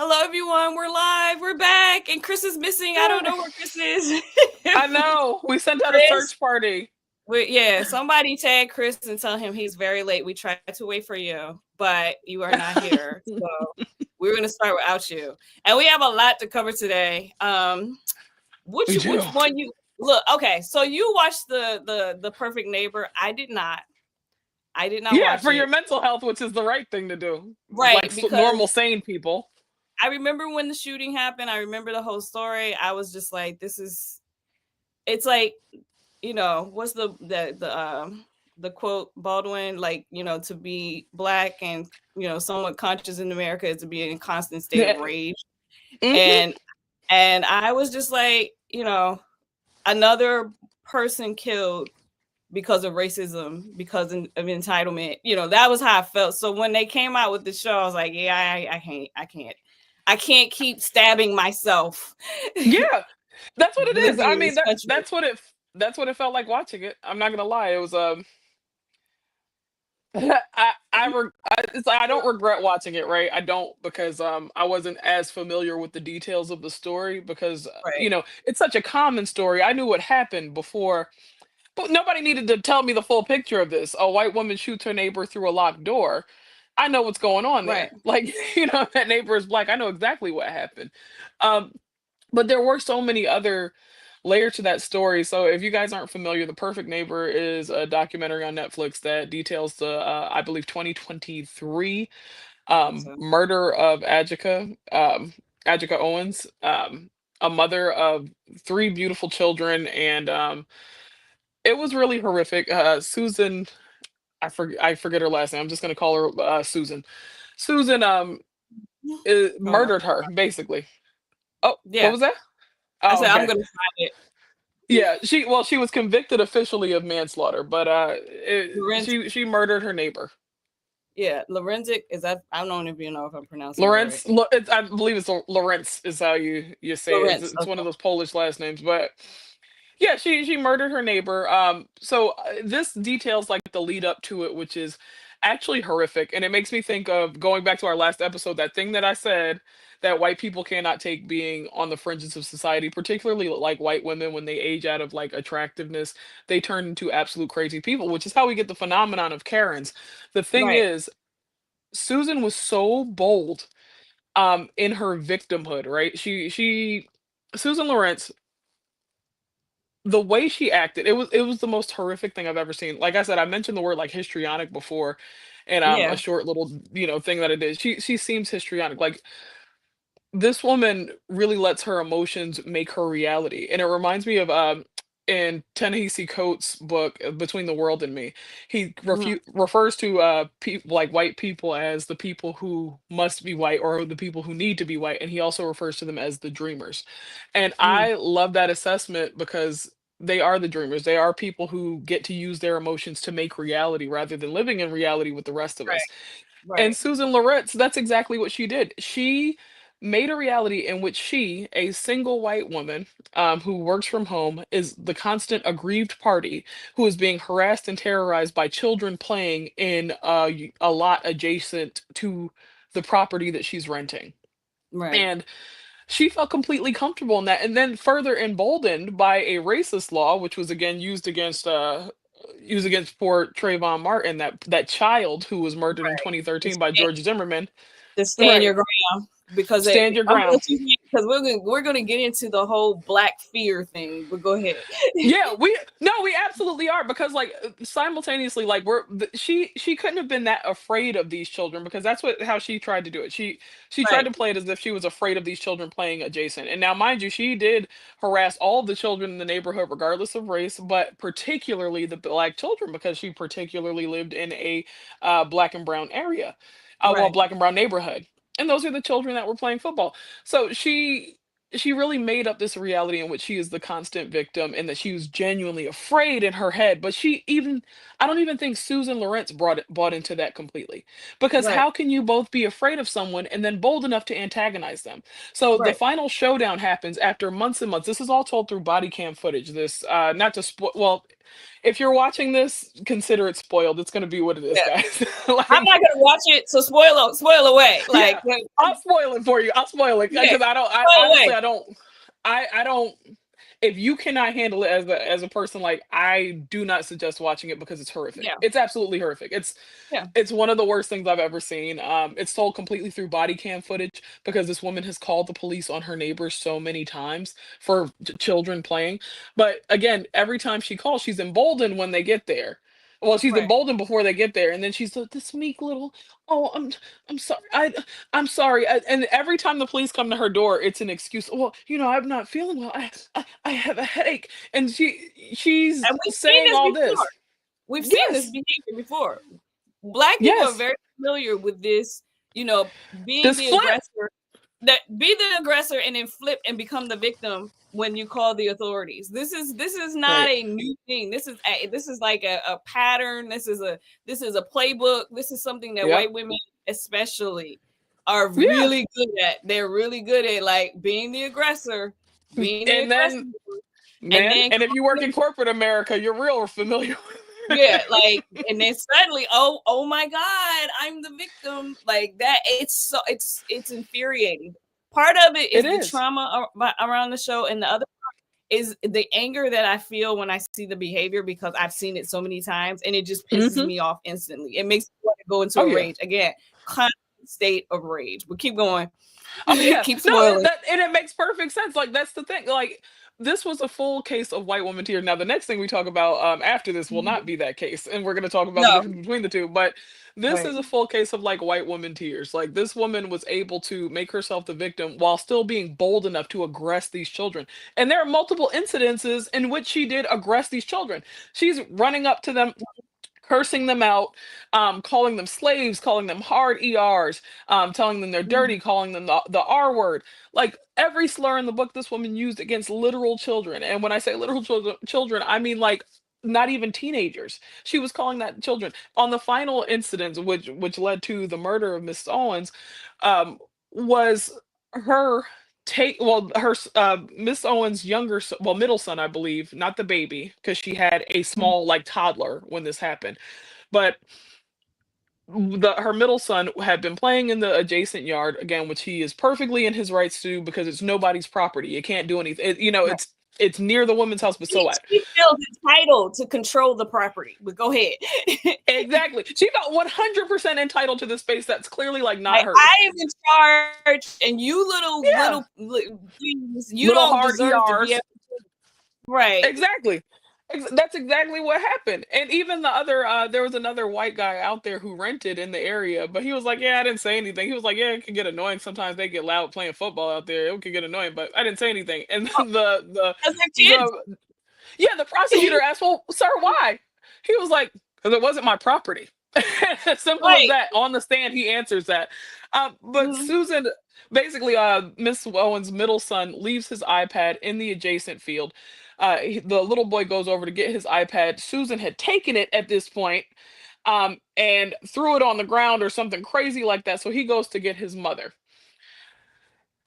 Hello, everyone. We're live. We're back, and Chris is missing. I don't know where Chris is. I know. We sent out a Chris, search party. yeah, somebody tag Chris and tell him he's very late. We tried to wait for you, but you are not here. So we're going to start without you, and we have a lot to cover today. We Which do. one you look? Okay, so you watched the Perfect Neighbor. I did not. I did not Yeah, watch for your it. mental health, which is the right thing to do. Like Right, normal, because sane people. I remember when the shooting happened. I remember the whole story. I was just like, this is. It's like, what's the quote Baldwin, like, to be black and somewhat conscious in America is to be in a constant state of Yeah. rage. Hmm. And I was just like, another person killed because of racism, because of entitlement. That was how I felt. So when they came out with the show, I was like, yeah, I can't keep stabbing myself Yeah, that's what it is. living I in mean, this country. that's what it felt like watching it. I'm not gonna lie. It was it's like I don't regret watching it, right? I don't, because I wasn't as familiar with the details of the story because Right. it's such a common story. I knew what happened before. But nobody needed to tell me the full picture of this. A white woman shoots her neighbor through a locked door. I know what's going on Right. there. Like, that neighbor is black. I know exactly what happened. Um, but there were so many other layers to that story. So if you guys aren't familiar, The Perfect Neighbor is a documentary on Netflix that details the, I believe, 2023 So, murder of Adjika Owens, a mother of three beautiful children, and it was really horrific. Susan, I forget her last name. I'm just gonna call her Susan. Susan hold on. murdered her basically. Oh, what Yeah. was that? I Oh, said I'm okay. gonna find it. Yeah, she was convicted officially of manslaughter, but Lorenz, she murdered her neighbor. yeah, Lorenzic, is that, I don't even know if I'm pronouncing it right. I believe it's Lawrence is how you say it. Lorenz, It's one of okay. those Polish last names, but yeah, she murdered her neighbor. So this details like the lead up to it, which is actually horrific, and it makes me think of going back to our last episode. That thing that I said that white people cannot take being on the fringes of society, particularly like white women when they age out of like attractiveness, they turn into absolute crazy people, which is how we get the phenomenon of Karens. The thing Right. is, Susan was so bold in her victimhood, right? She Susan Lawrence, the way she acted, it was the most horrific thing I've ever seen. Like I said, I mentioned the word like histrionic before, and a Yeah. short little thing that I did. She seems histrionic. Like, this woman really lets her emotions make her reality, and it reminds me of in Ta-Nehisi Coates' book Between the World and Me. He Mhm. refers to people like white people as the people who must be white or the people who need to be white, and he also refers to them as the dreamers. And Mhm. I love that assessment because they are the dreamers. They are people who get to use their emotions to make reality rather than living in reality with the rest of us. Right. And Right. Susan Loretz, that's exactly what she did. She made a reality in which she, a single white woman who works from home, is the constant aggrieved party who is being harassed and terrorized by children playing in a lot adjacent to the property that she's renting. Right. And she felt completely comfortable in that, and then further emboldened by a racist law, which was again used against poor Trayvon Martin, that child who was murdered in Right. 2013 Just by George Zimmerman. stand Right. your ground, because Stand your I'm gonna ground. let you, because we're gonna get into the whole black fear thing. But go ahead. Yeah, we absolutely are, because like simultaneously, like she couldn't have been that afraid of these children, because that's what how she tried to do it. She tried Right. to play it as if she was afraid of these children playing adjacent. And now, mind you, she did harass all the children in the neighborhood regardless of race, but particularly the black children, because she particularly lived in a black and brown area, well, Right. black and brown neighborhood. And those are the children that were playing football. So she really made up this reality in which she is the constant victim and that she was genuinely afraid in her head. But I don't even think Susan Lawrence bought into that completely, because Right. how can you both be afraid of someone and then bold enough to antagonize them? So the Right. final showdown happens after months and months. This is all told through body cam footage. This not to spoil, well, if you're watching this, consider it spoiled. It's gonna be what it is, Yeah. guys. I'm Like, not gonna watch it, so spoil away. yeah, Like, I'll spoil it for you. I'll spoil it yeah, because I don't. I spoil honestly, away. I don't. I don't. If you cannot handle it as a person, like, I do not suggest watching it because it's horrific. Yeah, It's absolutely horrific. yeah, It's one of the worst things I've ever seen. It's told completely through body cam footage because this woman has called the police on her neighbors so many times for children playing. But again, every time she calls, she's emboldened when they get there. Well, she's right. emboldened before they get there, and then she's this meek little, oh, I'm sorry, I'm sorry. And every time the police come to her door, it's an excuse. Well, I'm not feeling well. I have a headache, and she's And we've seen saying this all before. this. We've seen this Yes, behavior before. Black people are yes. very familiar with this, being This the flip. aggressor, that be the aggressor and then flip and become the victim when you call the authorities. This is not Right. a new thing. This is like a pattern. This is a playbook. This is something that Yep. white women especially are Yeah. really good at. They're really good at, like, being the aggressor, being the And aggressor, then, and man, then and if you work in corporate America, you're real familiar with yeah, it. like, and then suddenly, oh my God, I'm the victim. Like that, it's infuriating. Part of it It is the is. trauma around the show, and the other is the anger that I feel when I see the behavior, because I've seen it so many times, and it just pisses Mhm. me off instantly. It makes me want to go into Oh, a yeah. rage again, constant state of rage. But keep going, Oh, yeah. keep No, spoiling. and it makes perfect sense. Like, that's the thing. Like, this was a full case of white woman tears. Now, the next thing we talk about after this will not be that case, and we're going to talk about the No, difference between the two. But this right, is a full case of like white woman tears. Like, this woman was able to make herself the victim while still being bold enough to aggress these children. And there are multiple incidences in which she did aggress these children. She's running up to them, cursing them out, calling them slaves, calling them hard ERs, telling them they're dirty, calling them the R word. Like, every slur in the book, this woman used against literal children. And when I say literal children, I mean, like, not even teenagers. She was calling that children. On the final incident, which led to the murder of Miss Owens, um, was her take well her Miss Owens' well, middle son, I believe, not the baby, because she had a small, like, toddler when this happened. But her middle son had been playing in the adjacent yard again, which he is perfectly in his rights to, because it's nobody's property. It can't do anything. right. It's near the woman's house, but so what? She feels entitled to control the property. But go ahead. Exactly. She felt 100% entitled to this space that's clearly, like, not Like, hers. I am in charge, and you Yeah. things, you Little don't hard deserve to be ERs. able. Right. Exactly. That's exactly what happened. And even the other, there was another white guy out there who rented in the area, but he was like, "Yeah, I didn't say anything." He was like, "Yeah, it can get annoying sometimes. They get loud playing football out there. It could get annoying, but I didn't say anything." And Oh, then because they're kids. the yeah, the prosecutor asked, "Well, sir, why?" He was like, "Because it wasn't my property." As simple as Right. that. On the stand, he answers that. But Mhm. Susan, basically, Miss Owen's middle son leaves his iPad in the adjacent field. The little boy goes over to get his iPad. Susan had taken it at this point, and threw it on the ground or something crazy like that. So he goes to get his mother.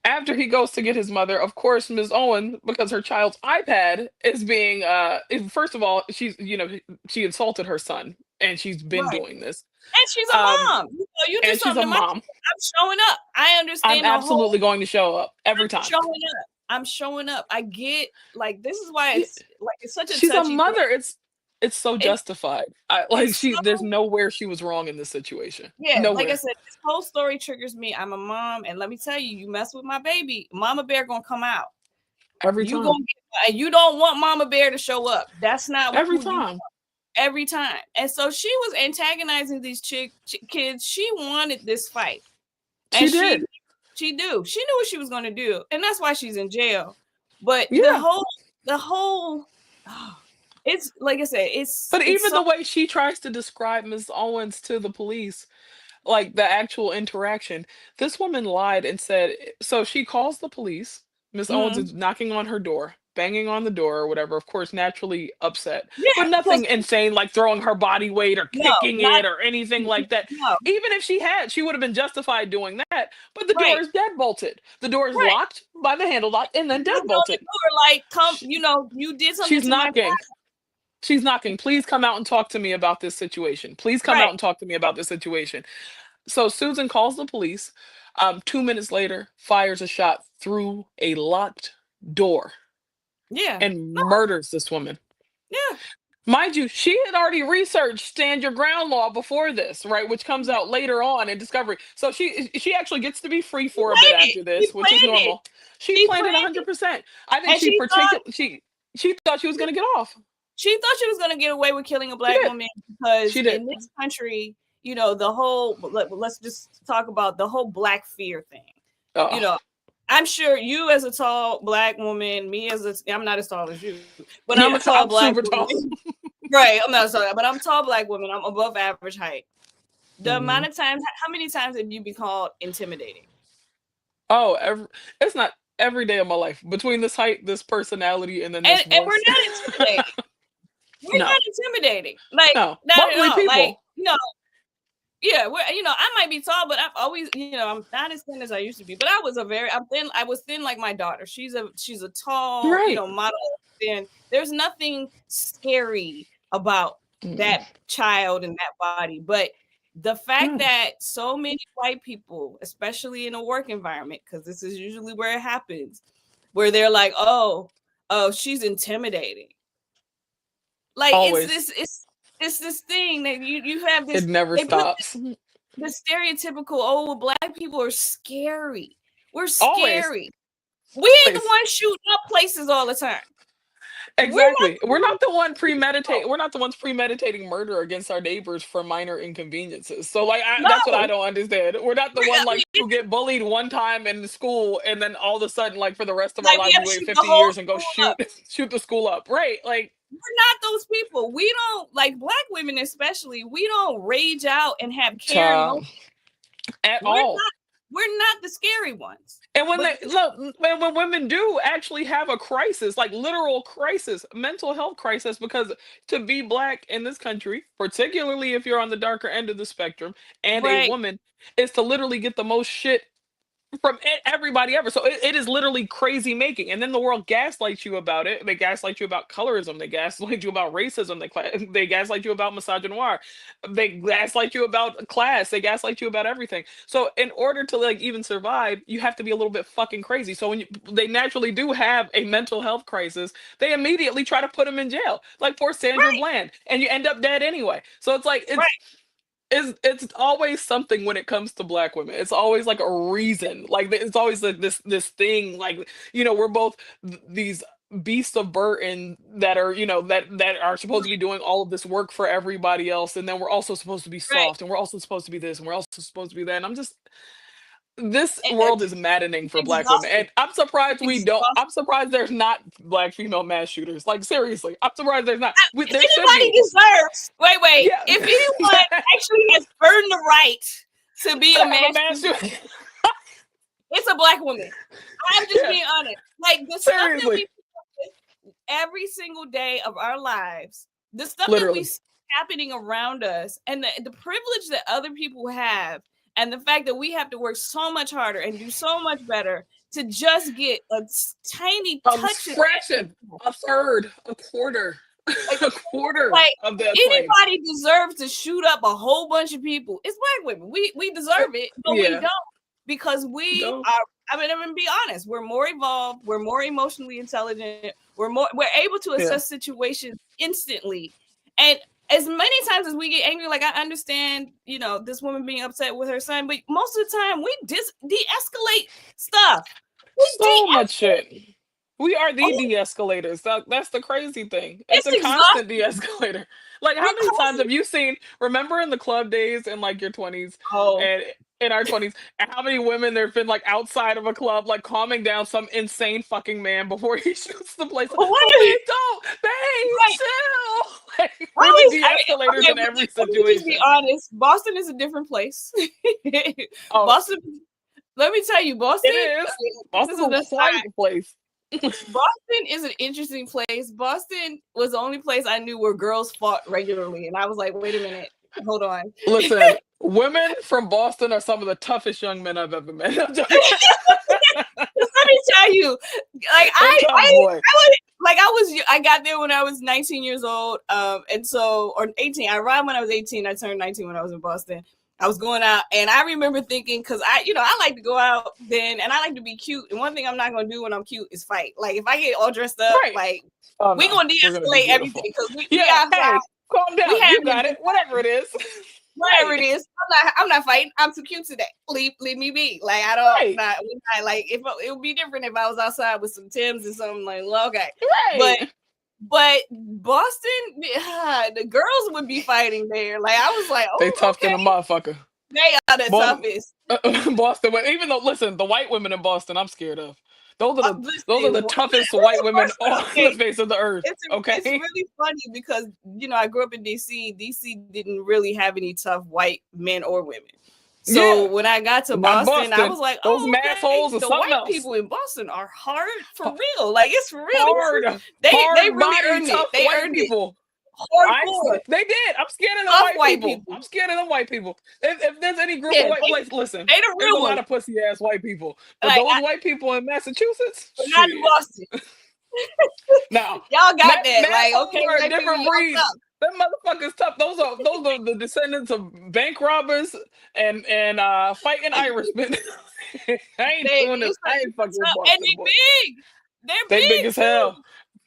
After he goes to get his mother, of course, Ms. Owen, because her child's iPad is being, first of all, she insulted her son, and she's been Right. doing this. And she's a Um, mom. You do and she's something a to my mom. kid, I'm showing up. I I'm understand the whole. absolutely going to show up every I'm time. showing up. I'm showing up. I get, like, this is why Yeah, it's such a she's a touchy thing. mother. It's so It's justified. it's There's so nowhere she was wrong in this situation. Yeah, like I Nowhere. said, this whole story triggers me. I'm a mom, and let me tell you, you mess with my baby, Mama Bear gonna come out. Every You time. gonna and you don't want Mama Bear to show up. That's not Every who you time. every time. And so she was antagonizing these kids. She wanted this fight, and She did. she knew what she was gonna do, and that's why she's in jail. But Yeah. the whole, it's like I said, But it's even so. the way she tries to describe Ms. Owens to the police, like the actual interaction, this woman lied and said, so she calls the police. Miss Owens Mhm. is knocking on her door, banging on the door or whatever, of course, naturally upset, Yeah, but because nothing insane like throwing her body weight or no, kicking not it or anything like that. no, Even if she had, she would have been justified doing that. But the door right. is deadbolted. The door is Right. locked by the handle lock and then Knocking on the deadbolted. door, like, come, Sh- you did something She's to my knocking. She's knocking. Please come out and talk to me about this situation. Please come out Right. and talk to me about this situation. So Susan calls the police. 2 minutes later, fires a shot through a locked door Yeah. and murders this woman. Yeah. Mind you, she had already researched stand your ground law before this, right? Which comes out later on in Discovery. So she actually gets to be free She for a bit planned it. after She this, which is planned it. normal. She She planned it planned it. 100%. I think And she thought she was gonna get off. she thought she was going to get away with killing a She black did. woman because She did. in this country, the whole let's just talk about the whole black fear thing. You Oh, know, I'm sure you as a tall black woman, me as I'm not as tall as you, but I'm a yeah, tall I'm black super tall. woman. Right. I'm not sorry, but I'm a tall black woman. I'm above average height. The Mhm. amount of times, how many times have you been called intimidating? Oh, it's not every day of my life. Between this height, this personality, and then this And we're voice. not intimidating. We're No, not intimidating. Like, no. not at Lovely all. Like, people. yeah, I might be tall, but I've always, I'm not as thin as I used to be. But I'm thin. I was thin like my daughter. She's a tall, Right. model thin. There's nothing scary about Mm, that child and that body. But the fact no. that so many white people, especially in a work environment, because this is usually where it happens, where they're like, oh, she's intimidating. Like Always. it's this thing that you have It this. never They put stops. the stereotypical, oh, well, black people are scary. We're Always. scary. We ain't the Always. ones shooting up places all the time. We're not Exactly. the ones shooting people. We're not the ones premeditating murder against our neighbors for minor inconveniences. So like that's what I No, don't understand. We're not the we're one not, like who get bullied one time in school and then all of a sudden like for the rest of our like we lives have we to wait shoot the 50 whole years and go school shoot up. shoot the school up. Right? Like We're not those people. We don't like black women, especially. We don't rage out and have care and emotion. child at We're all. not. We're not the scary ones. And when But they look, when women do actually have a crisis, like literal crisis, mental health crisis, because to be black in this country, particularly if you're on the darker end of the spectrum and a right, woman, is to literally get the most shit from everybody ever. So it is literally crazy making. And then the world gaslights you about it. They gaslight you about colorism. They gaslight you about racism. They gaslight you about misogynoir. They gaslight you about class. They gaslight you about everything. So in order to like even survive, you have to be a little bit fucking crazy. So they naturally do have a mental health crisis, they immediately try to put them in jail. Like poor Sandra right, Bland. And you end up dead anyway. So it's like right, it's always something when it comes to black women. It's always like a reason. Like it's always like this thing. Like we're both these beasts of burden that are that are supposed to be doing all of this work for everybody else, and then we're also supposed to be right. soft, and we're also supposed to be this, and we're also supposed to be that. And I'm just this world It's is maddening for black women, and exhausting. I'm It's surprised we don't. exhausting. I'm surprised there's not black female mass shooters. Like seriously, I'm surprised there's not. If There should anybody be. deserves, wait, Yeah. if anyone actually has earned the right to be To a have a mass mass shooter, shooter. it's a black woman. I'm just Yeah. being honest. Like the stuff that we Seriously, every single day of our lives, the stuff that we literally. see happening around us, and the privilege that other people have, and the fact that we have to work so much harder and do so much better to just get a tiny touch of Fraction, that. a third, a quarter, Like, a quarter like of that flame. anybody deserves to shoot up a whole bunch of people. It's black women. We deserve it, but we Yeah, don't because we don't. are. I mean, I'm gonna be honest. We're more evolved. We're more emotionally intelligent. We're able to Yeah. assess situations instantly, and as many times as we get angry, like I understand, this woman being upset with her son, but most of the time we de-escalate stuff. We So much de-escalate. shit. We are the Oh, de-escalators. That's the crazy thing. It's it's a constant exhausting. de-escalator. Like how We're many times constantly. have you seen, remember in the club days in like your 20s Oh, and in our 20s, and how many women there've been like outside of a club, like calming down some insane fucking man before he shoots the place. what Oh, are you? babe, don't, babe, Right. chill. Like, we're the Always, de-escalators okay, in every let me just be situation. honest. Boston is a different place. Oh, Boston, let me tell you, it Boston. is. This Boston's is an a aside. quiet place. Boston is an interesting place. Boston was the only place I knew where girls fought regularly, and I was like, wait a minute, hold on. Listen, women from Boston are some of the toughest young men I've ever met. Let me tell you, like They're tough, boy. like I got there when I was 19 years old, and so or 18. I arrived when I was 18. I turned 19 when I was in Boston. I was going out, and I remember thinking, because I like to go out then, and I like to be cute. And one thing I'm not gonna do when I'm cute is fight. Like if I get all dressed up, Right. like Oh we no, gonna we're gonna be de-escalate everything beautiful. because we Yeah. outside. Hey, calm We down. You having a got good it. Whatever it is. whatever it Right. is. I'm not fighting. I'm too cute today. Leave me be. Like I don't Right. we not like if it would be different if I was outside with some Tims and something like well, okay. But Right. Boston, the girls would be fighting there. Like I was like, They oh, tough than okay, a motherfucker. they are the Boy, toughest. Boston. Even though, listen, the white women in Boston, I'm scared of. Those are Listen, the toughest white women on the okay, face of the earth. it's Okay. really funny because I grew up in DC. DC didn't really have any tough white men or women. So Yeah. when I got to Not Boston, I Boston. was like, Those oh, okay. massholes are The something white else. people in Boston are hard for real. Like it's for real. Hard, They hard really body, earned it. tough They white earned it. people. Hardcore, They did. I'm scared of them tough white white people. people. I'm scared of them white people. If there's any group of Yeah, white, like, listen, they the there's a real lot ones. of pussy ass white people, but Like those white people in Massachusetts, but not in shit. Boston. Now, Y'all got that. Like, okay, massholes are a white people, different y'all breed. tough. Them motherfuckers tough. Those are the descendants of bank robbers and fighting Irishmen. I ain't Super fucking with tough. And Boston, they boy. big. They're They big big as too. hell.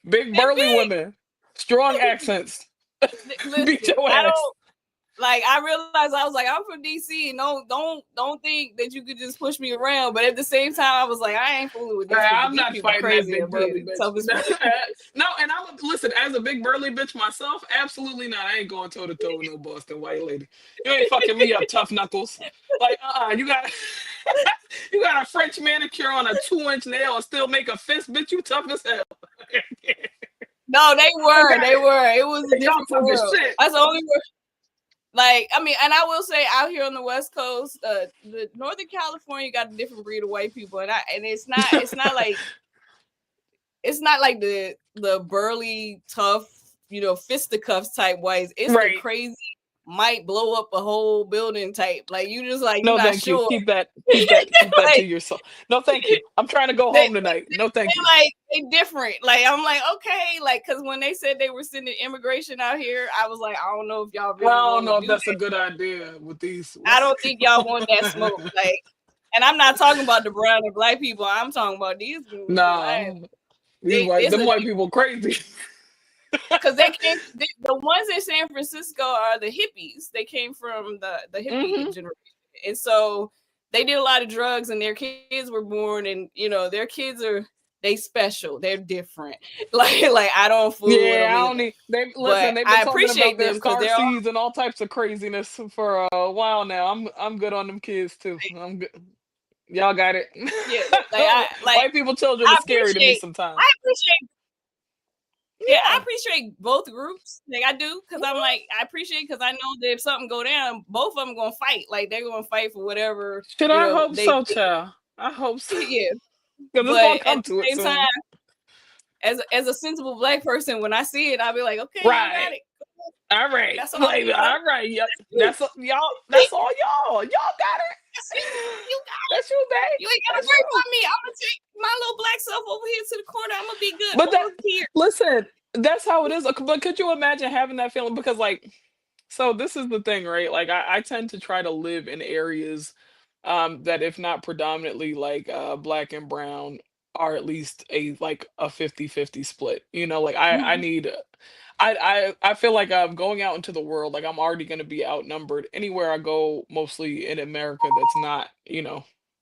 Big They're burly big. women. Strong accents. Beat Listen, your I ass. don't like I realized I was like, I'm from DC and don't think that you could just push me around. But at the same time, I was like, I ain't fooling with these people. I'm These not people fighting that crazy big and being burly the bitch. toughest. No, and listen, as a big burly bitch myself, absolutely not. I ain't going toe to toe with no Boston white lady. You ain't fucking me up, tough knuckles. Like, you got you got a French manicure on a 2-inch nail and still make a fist, bitch. You tough as hell. No, they were. They Okay, were. It was a y'all different tough as world. shit. That's the only word. Like, I mean, and I will say out here on the West Coast, the Northern California got a different breed of white people. And it's not like the burly, tough, fisticuffs type whites. It's the Right. crazy, might blow up a whole building type. Like you just like you're No, not thank you. sure. Keep that to Like yourself. No, thank you. I'm trying to go they, home tonight. No, thank you. like they different. Like I'm like, okay, like because when they said they were sending immigration out here, I was like, I don't know if y'all I really don't want to know if do that's a that. good idea with these. I don't think y'all want that smoke. Like, and I'm not talking about the brown and black people. I'm talking about these. Nah, It's them a white people crazy. because the ones in San Francisco are the hippies. They came from the hippie Hmm. generation, and so they did a lot of drugs, and their kids were born, and their kids they special. They're different. Like I don't fool with Yeah, them I either. don't need. They But listen. They've been I talking about appreciate their them because star they're all seeds and all types of craziness for a while now. I'm good on them kids too. I'm good. Y'all got it. yeah. Like White people children are I scary to me appreciate sometimes. I appreciate yeah, I Yeah. appreciate both groups. Like I do, because I'm Mhm. like, I appreciate because I know that if something go down, both of them gonna fight. Like they're gonna fight for whatever, Should I hope they so, child? I hope so. yeah. Because it's But gonna at come the to it same time, soon. as a sensible black person, when I see it, I'll be like, okay, y'all got Right. it. All right. That's all Like, you got. all right. Yeah. You Y'all. That's all y'all. Y'all got you it. got That's you, babe. you ain't gotta That's worry you. about me. I'm gonna take my little black self over here to the corner. I'm gonna be good But over here. listen, that's how it is. But could you imagine having that feeling? Because, like, so this is the thing, right? Like, I tend to try to live in areas that, if not predominantly like black and brown, are at least a 50-50 split. Like I Mhm. need. I feel like I'm going out into the world, like I'm already going to be outnumbered anywhere I go, mostly in America that's not,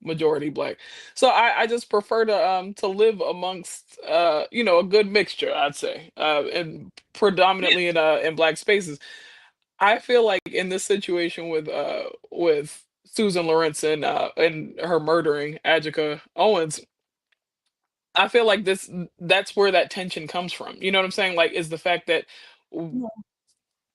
majority black. So I just prefer to live amongst a good mixture, I'd say, and Yeah. predominantly in black spaces. I feel like in this situation with Susan Lawrence and her murdering Adjika Owens, I feel like that's where that tension comes from. You know what I'm saying? Like, is the fact that w-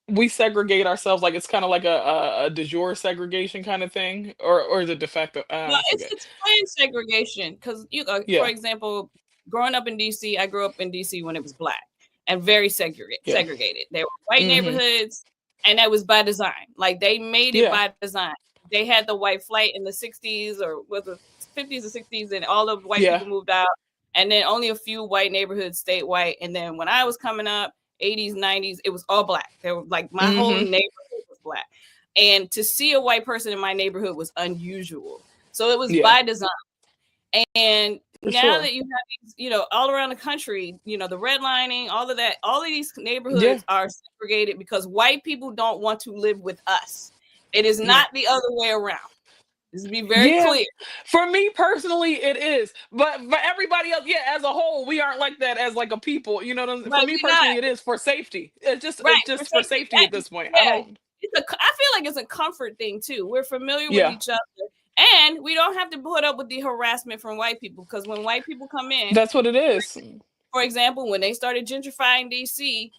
we segregate ourselves, like it's kind of like a de jure segregation kind of thing, or is it de facto? Well, I forget. it's plain segregation because for Yeah, example, growing up in DC, I grew up in DC when it was black and very yeah, segregated. There were white hmm, neighborhoods, and that was by design. Like they made it yeah, by design. They had the white flight in the '60s or was the '50s or '60s, and all of the white yeah, people moved out. and then only a few white neighborhoods stayed white. And then when I was coming up, 80s, 90s, it was all black. They were like my whole Mm-hmm. neighborhood was black. And to see a white person in my neighborhood was unusual. So it was Yeah, by design. And for now sure. that you have these, all around the country, the redlining, all of that, all of these Yeah, neighborhoods are segregated because white people don't want to live with us. It is yeah. not the other way around. This be very Yeah, clear. for me personally, it is. But for everybody else, yeah, as a whole, we aren't like that as like a people. You know, for Right, me we not. personally, it is for safety. Right, It's for just for safety. safety at this point. I Yeah, don't. I feel like it's a comfort thing too. We're familiar with Yeah, each other, and we don't have to put up with the harassment from white people because when white people come in, that's what it is. for example, when they started gentrifying DC,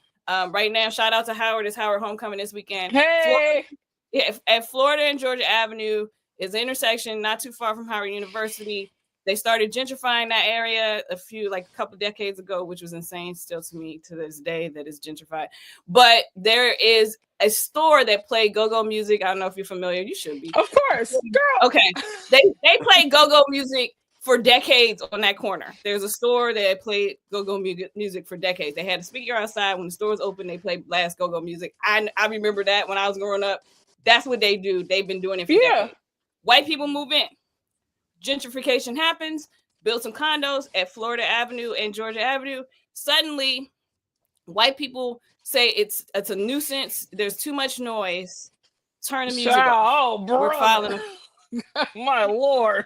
right now, shout out to Howard. It's Howard homecoming this weekend. Florida, Hey, yeah, at Florida and Georgia Avenue is an intersection not too far from Howard University. They started gentrifying that area a couple decades ago, which was insane still to me to this day that it's gentrified. But there is a store that played go-go music. I don't know if you're familiar. You should be. of course, Okay. girl. They play go-go music for decades on that corner. There's a store that played go-go music for decades. They had a speaker outside. When the stores open, they play blast go-go music. I remember that when I was growing up. That's what they do. They've been doing it for Yeah, decades. White people move in. Gentrification happens, build some condos at Florida Avenue and Georgia Avenue. Suddenly, white people say it's a nuisance. There's too much noise. Turn the music off. child. Oh, We're brother, filing. my lord.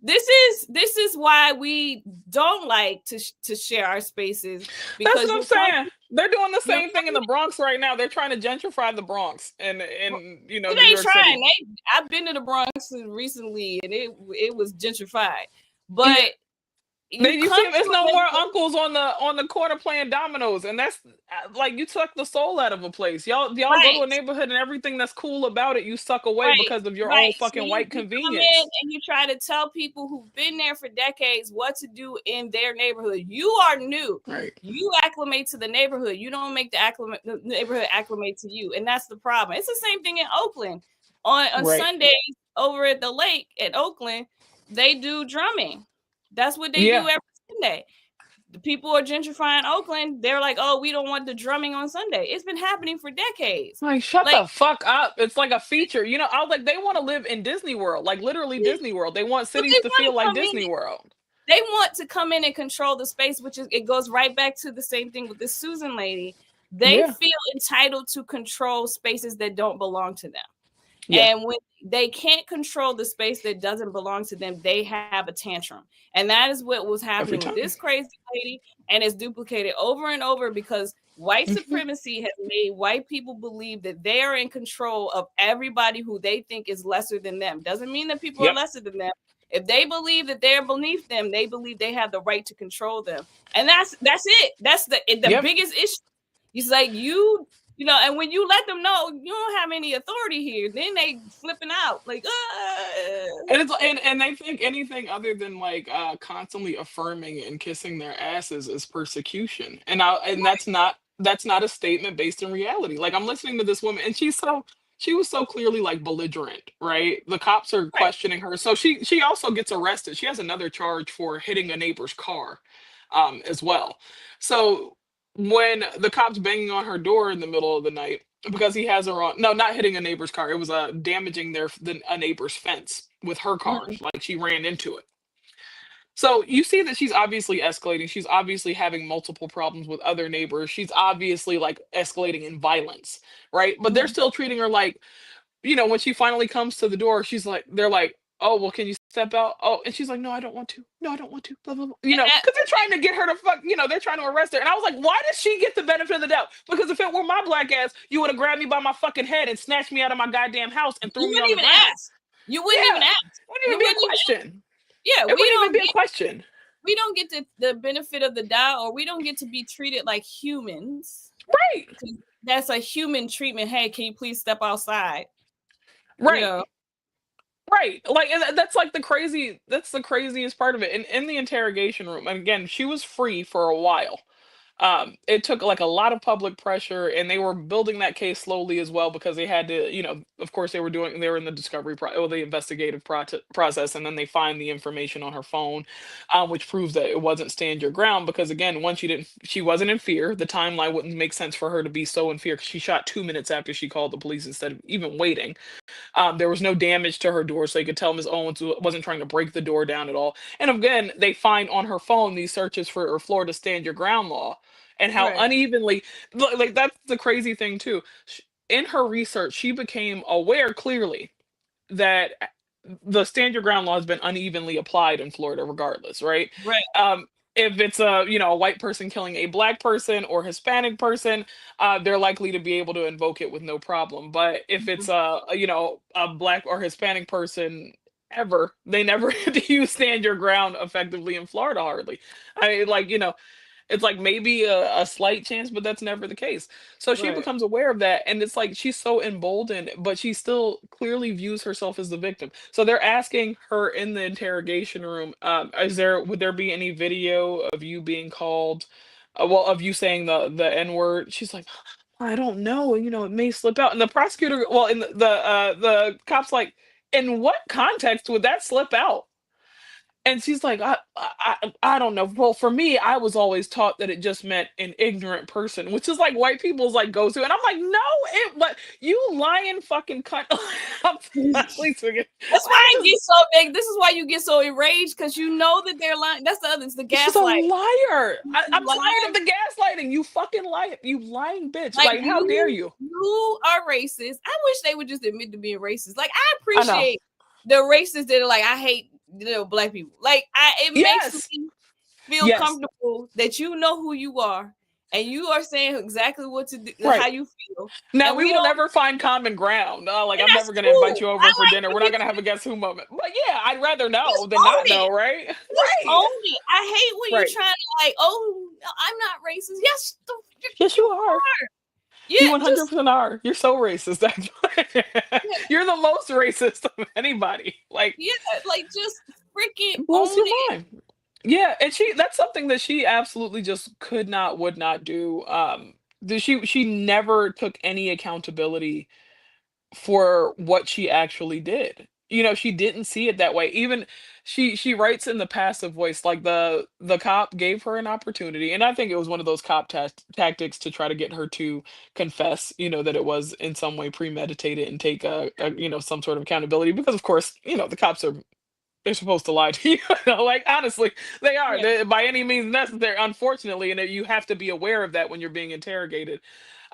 This is this is why we don't like to share our spaces That's because what I'm you're saying. They're doing the you're same thing in the Bronx right now. They're trying to gentrify the Bronx in it New ain't York City. trying. I've been to the Bronx recently and it was gentrified, Yeah, but you you see, come there's to no a more neighborhood, uncles on the corner playing dominoes, and that's like you took the soul out of a place. Y'all go to a right? neighborhood and everything that's cool about it, you suck away Right, because of your right. own So fucking you, white you come in convenience. and you try to tell people who've been there for decades what to do in their neighborhood. You are new. Right, You acclimate to the neighborhood. You don't make the neighborhood acclimate to you, and that's the problem. It's the same thing in Oakland. On right. Sundays over at the lake at Oakland, they do drumming. That's what they Yeah. do every Sunday. The people are gentrifying Oakland. They're like, oh, we don't want the drumming on Sunday. It's been happening for decades. Like, shut Like the fuck up. It's like a feature. I was like, they want to live in Disney World, like literally Disney World. They want but cities to feel like in Disney World. they want to come in and control the space, which is it goes right back to the same thing with this Susan lady. They Yeah. feel entitled to control spaces that don't belong to them. Yeah. And when they can't control the space that doesn't belong to them, they have a tantrum. And that is what was Every happening with time. this crazy lady. And it's duplicated over and over because white Mhm. supremacy has made white people believe that they are in control of everybody who they think is lesser than them. Doesn't mean that people are Yep. lesser than them. If they believe that they're beneath them, they believe they have the right to control them. And that's it. That's the Yep. biggest issue. It's like and when you let them know you don't have any authority here, then they flipping out like, And and they think anything other than like constantly affirming and kissing their asses is persecution. And that's not a statement based in reality. Like I'm listening to this woman and she was so clearly like belligerent, right? The cops are right. questioning her. So she also gets arrested. She has another charge for hitting a neighbor's car as well. So when the cops banging on her door in the middle of the night because he has her on, no, not hitting a neighbor's car, it was damaging a neighbor's fence with her car, Mhm. like she ran into it. So you see that she's obviously escalating, she's obviously having multiple problems with other neighbors, she's obviously like escalating in violence, right? But they're Mhm. still treating her like, when she finally comes to the door, they're like, "Oh, well, can you step out?" Oh, and she's like, "No, I don't want to. No, I don't want to." Blah blah blah. And Because they're trying to get her to fuck. They're trying to arrest her. And I was like, "Why does she get the benefit of the doubt?" Because if it were my black ass, you would have grabbed me by my fucking head and snatched me out of my goddamn house and threw you me wouldn't on the even ground. ask. You wouldn't even Yeah, ask. wouldn't You even be a wouldn't even. question. Yeah, It wouldn't even be a question. we don't get the benefit of the doubt, or we don't get to be treated like humans. Right, That's a human treatment. Hey, can you please step outside? You right, know, right. Like, and that's like That's the craziest part of it. In the interrogation room, and again, she was free for a while. It took like a lot of public pressure, and they were building that case slowly as well because they had to, of course, they were in the or the investigative process, and then they find the information on her phone, which proves that it wasn't stand your ground. Because again, once she wasn't in fear. The timeline wouldn't make sense for her to be so in fear because she shot 2 minutes after she called the police instead of even waiting. There was no damage to her door, so you could tell Ms. Owens wasn't trying to break the door down at all. And again, they find on her phone these searches for Florida stand your ground law and how Right. unevenly, like that's the crazy thing too. In her research, she became aware clearly that the stand your ground law has been unevenly applied in Florida, regardless, right? Right. Um, if it's a white person killing a black person or Hispanic person, they're likely to be able to invoke it with no problem. But if it's Mhm. a black or Hispanic person ever, they never had to use stand your ground effectively in Florida hardly. I like it's like maybe a slight chance, but that's never the case. So she Right. becomes aware of that, and it's like she's so emboldened, but she still clearly views herself as the victim. So they're asking her in the interrogation room, would there be any video of you being called, well, of you saying the N word? She's like, I don't know, it may slip out. And the prosecutor, well, in the cops like, in what context would that slip out? And she's like, I don't know. Well, for me, I was always taught that it just meant an ignorant person, which is like white people's like go to. And I'm like, no, but you lying fucking cunt. Please forget. That's I why I just get so big. This is why you get so enraged because you know that they're lying. That's the other. It's the she's a gaslight. liar. You I'm tired of lie. the gaslighting. You fucking lie. You lying bitch. Like Like, how dare you? you are racist. I wish they would just admit to being racist. Like I I know. appreciate the racists that are like, I hate black people. Like it makes Yes. me feel Yes. comfortable that you know who you are and you are saying exactly what to do, how Right. you feel, Now and we we will don't. never find common ground. Like And I'm that's never gonna invite cool. you I over for like dinner. for We're you not gonna to have a guess who moment. But yeah, I'd rather just know than own not it. know, right? Just Right. own it. I hate when you're Right. trying to like, oh, no, I'm not racist. Yes, Yes, you you are. are. You Yeah, just 100% are. You're so racist. yeah, You're the most racist of anybody. Like, yeah, like just freaking it blows own your it. mind. Yeah, and that's something that she absolutely just could not, would not do. She never took any accountability for what she actually did. She didn't see it that way. Even she writes in the passive voice, like the cop gave her an opportunity, and I think it was one of those cop tactics to try to get her to confess, that it was in some way premeditated and take some sort of accountability because of course, the cops are they're supposed to lie to you. Like honestly, they are. Yeah, By any means necessary, unfortunately, and you have to be aware of that when you're being interrogated.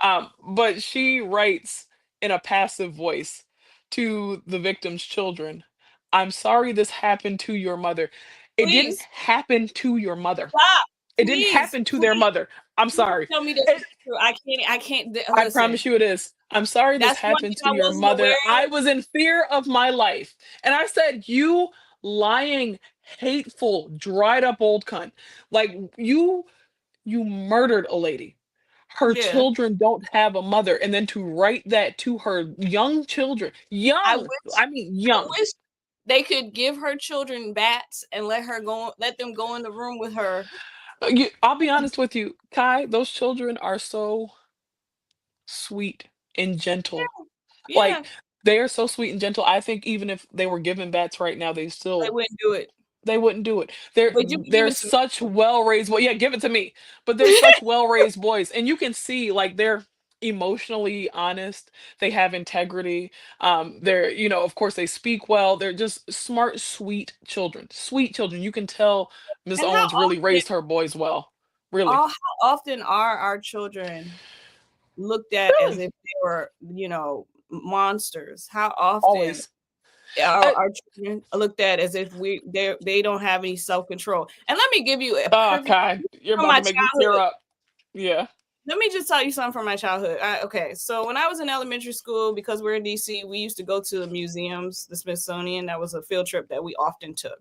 But she writes in a passive voice to the victim's children, "I'm sorry this happened to your mother. It didn't please happen to your mother. stop. It didn't Please, happen to their please, mother. I'm please sorry. tell me this It, is true. I can't. I Listen. promise you it is. I'm sorry this That's one happened thing to I your wasn't mother. aware I of. was in fear of my life." And I said, "You lying, hateful, dried up old cunt. Like you murdered a lady. Her Yeah, children don't have a mother." And then to write that to her young children, I young, wish. I mean I young. wish they could give her children bats and let them go in the room with her. I'll be honest with you, Kai, those children are so sweet and gentle. Yeah, Like, they are so sweet and gentle. I think even if they were given bats right now, they wouldn't do it. they wouldn't do it. They're But you can give they're it to me. such well-raised, well, yeah, give it to me. But they're such well-raised boys, and you can see, like, they're emotionally honest, they have integrity, they're of course, they speak well, they're just smart, sweet children. You can tell Miss And how Owens really often, raised her boys well, really. how often are our children looked at as Really, if they were, monsters? How often always. are I our children looked at as if they don't have any self control? And let me give you a Oh, perfect God, you're from about my to make me tear childhood. up. Yeah. Let me just tell you something from my childhood. Okay, so when I was in elementary school, because we're in DC, we used to go to the museums, the Smithsonian. That was a field trip that we often took.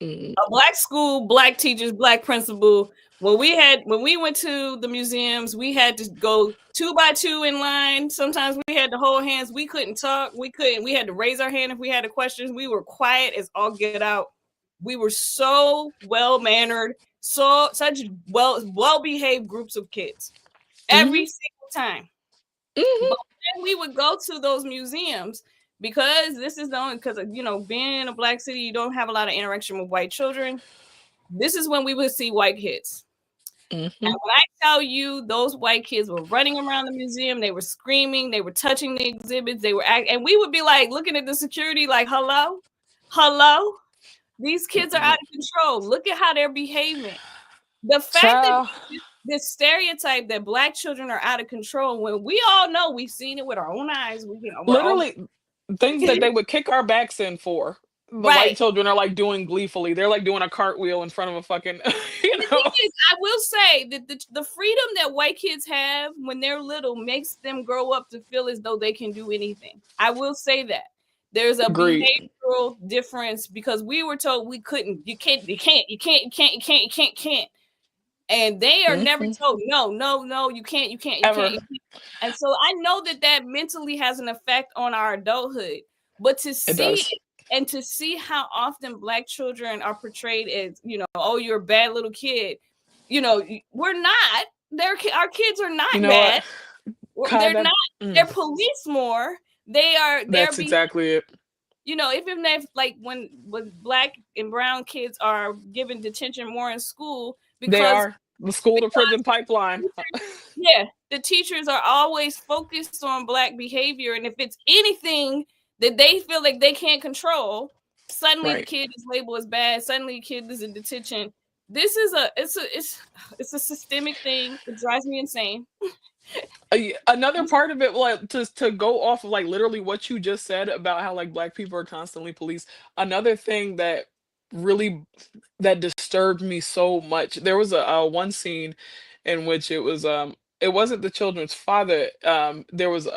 Mm. A black school, black teachers, black principal. When we went to the museums, we had to go 2 by 2 in line. Sometimes we had to hold hands. We couldn't talk. We had to raise our hand if we had a question. We were quiet as all get out. We were so well mannered, so such well behaved groups of kids every Mhm. single time. Mhm. But when we would go to those museums, because this is the only, because being in a black city, you don't have a lot of interaction with white children. This is when we would see white kids. And Mhm. when I tell you those white kids were running around the museum, they were screaming, they were touching the exhibits, and we would be like looking at the security like, hello, hello, these kids are out of control. Look at how they're behaving. The fact that Child. this stereotype that black children are out of control, when we all know, we've seen it with our own eyes, we're all Literally, things that they would kick our backs in for. The white right. children are like doing gleefully. They're like doing a cartwheel in front of a fucking, And you the know, thing is, I will say that the freedom that white kids have when they're little makes them grow up to feel as though they can do anything. I will say that. There's a agreed. behavioral difference because we were told we couldn't, you can't, you can't, you can't, you can't, you can't, you can't, can't. And they are never Mhm. told, no, no, no, you can't, you can't, you can't, Ever. you can't. And so I know that that mentally has an effect on our adulthood. But to It see does. it and to see how often black children are portrayed as, oh, you're a bad little kid. We're not. Our kids are You not know what? bad. God, They're that not. They're police more. They're that's exactly it. even if like when black and brown kids are given detention more in school They because are the school to because prison pipeline. yeah, the teachers are always focused on black behavior, and if it's anything that they feel like they can't control, suddenly the Right. kid is labeled as bad. Suddenly, the kid is in detention. This is it's a systemic thing. It drives me insane. Another part of it, like to go off of like literally what you just said about how like black people are constantly policed. Another thing that really that disturbed me so much. There was a one scene in which it wasn't the children's father. There was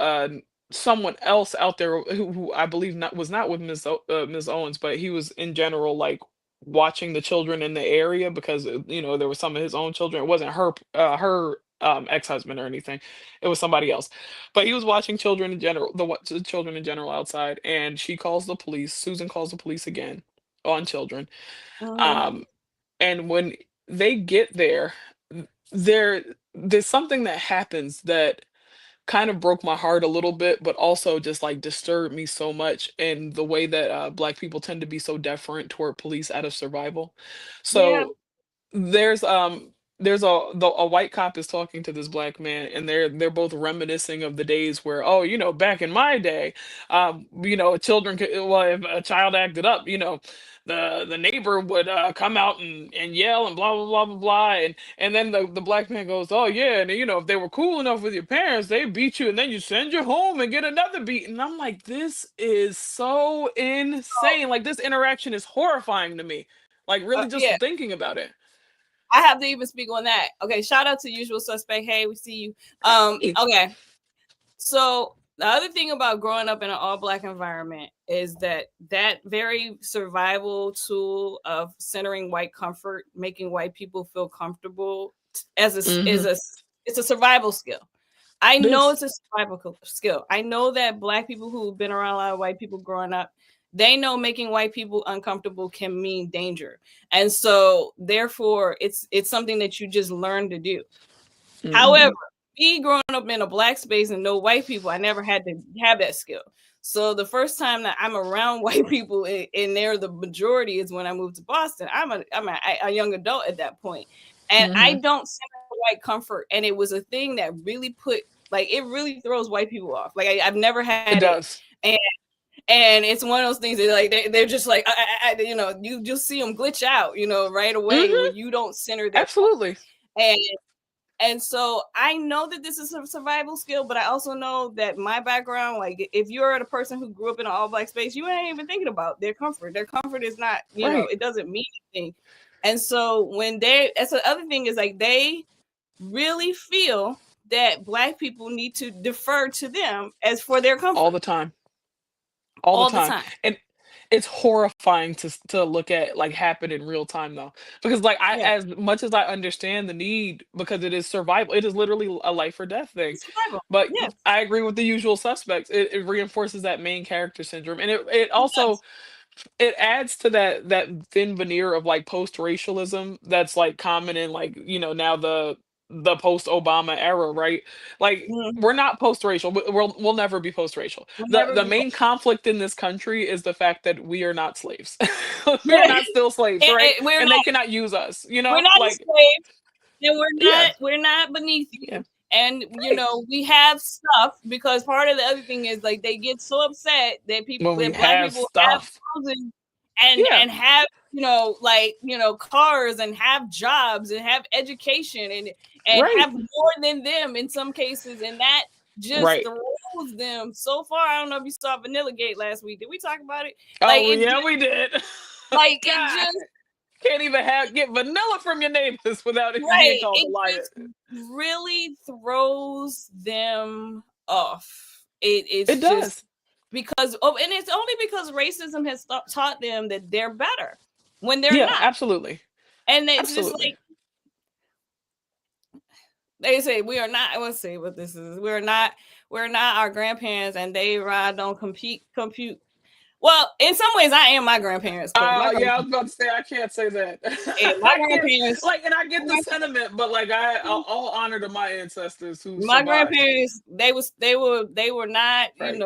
someone else out there who I believe not with Ms. Owens, but he was in general like watching the children in the area because there was some of his own children. It wasn't her ex-husband or anything. It was somebody else. But he was watching children in general, the children in general outside, and she calls the police. Susan calls the police again on children. Mhm. Um, and when they get there, there's something that happens that kind of broke my heart a little bit, but also just like disturbed me so much in the way that black people tend to be so deferent toward police out of survival. Yeah. So there's a white cop is talking to this black man, and they're both reminiscing of the days where, oh, back in my day, children could, well, if a child acted up, the neighbor would come out and yell and blah blah blah blah blah, and then the black man goes, oh yeah, and if they were cool enough with your parents, they beat you, and then you send you home and get another beat. And I'm like, this is so insane. Like, this interaction is horrifying to me, like really just Yeah. thinking about it. I have to even speak on that. Okay. Shout out to Usual Suspect. Hey, we see you. Okay. So the other thing about growing up in an all black environment is that very survival tool of centering white comfort, making white people feel comfortable as a is Mhm. a it's a survival skill. I know This it's a survival skill. I know that black people who've been around a lot of white people growing up, they know making white people uncomfortable can mean danger. And so therefore it's something that you just learn to do. However, Mhm. me growing up in a black space and no white people, I never had to have that skill. So the first time that I'm around white people and they're the majority is when I moved to Boston. I'm a young adult at that point, and I Mhm. don't sense white comfort, and it was a thing that really it really throws white people off. Like I've never It had it, does. and it's one of those things that like they're just like you just see them glitch out right away Mhm. when you don't center their Absolutely. and so I know that this is a survival skill, but I also know that my background, like if you're the person who grew up in an all black space, you ain't even thinking about their comfort. Their comfort is not, Right. it doesn't mean anything. And so that's the other thing is like they really feel that black people need to defer to them as for their All comfort the time. All the all the time. time. And it's horrifying to look at like happen in real time though. Because like I Yeah, as much as I understand the need, because it is survival, it is literally a life or death thing. it's survival. But Yes, I agree with the usual suspects. It reinforces that main character syndrome. And it it also does. it adds to that thin veneer of like post racialism that's like common in like now the post Obama era, right? Like Mhm. we're not post racial. We'll never be post racial. We'll The never the be. main conflict in this country is the fact that we are not slaves. We are Yeah, not still slaves, right? we're And they not. cannot use us. We're not Like enslaved, and yeah, we're not beneath yeah, you. And right. we have stuff because part of the other thing is like they get so upset When we that black have people have stuff, houses yeah, and have cars and have jobs and have education and right, have more than them in some cases, and that just right. throws them so far. I don't know if you saw Vanilla Gate last week. Did we talk about it? Like Oh yeah, we did. it God, just can't even get vanilla from your neighbors without it being right. called a It liar. just really throws them off. It It's just does. because and it's only because racism has taught them that they're better when they're Yeah, not. absolutely. And it's just Absolutely. like they say we are not. Let's see what this is. We're not our grandparents, and they ride on compute. Well, in some ways, I am my grandparents because Yeah, I was about to say I can't say that. my I can't grandparents, like, and I get the sentiment, but like all honor to my ancestors who my survived. grandparents, they were not. Right.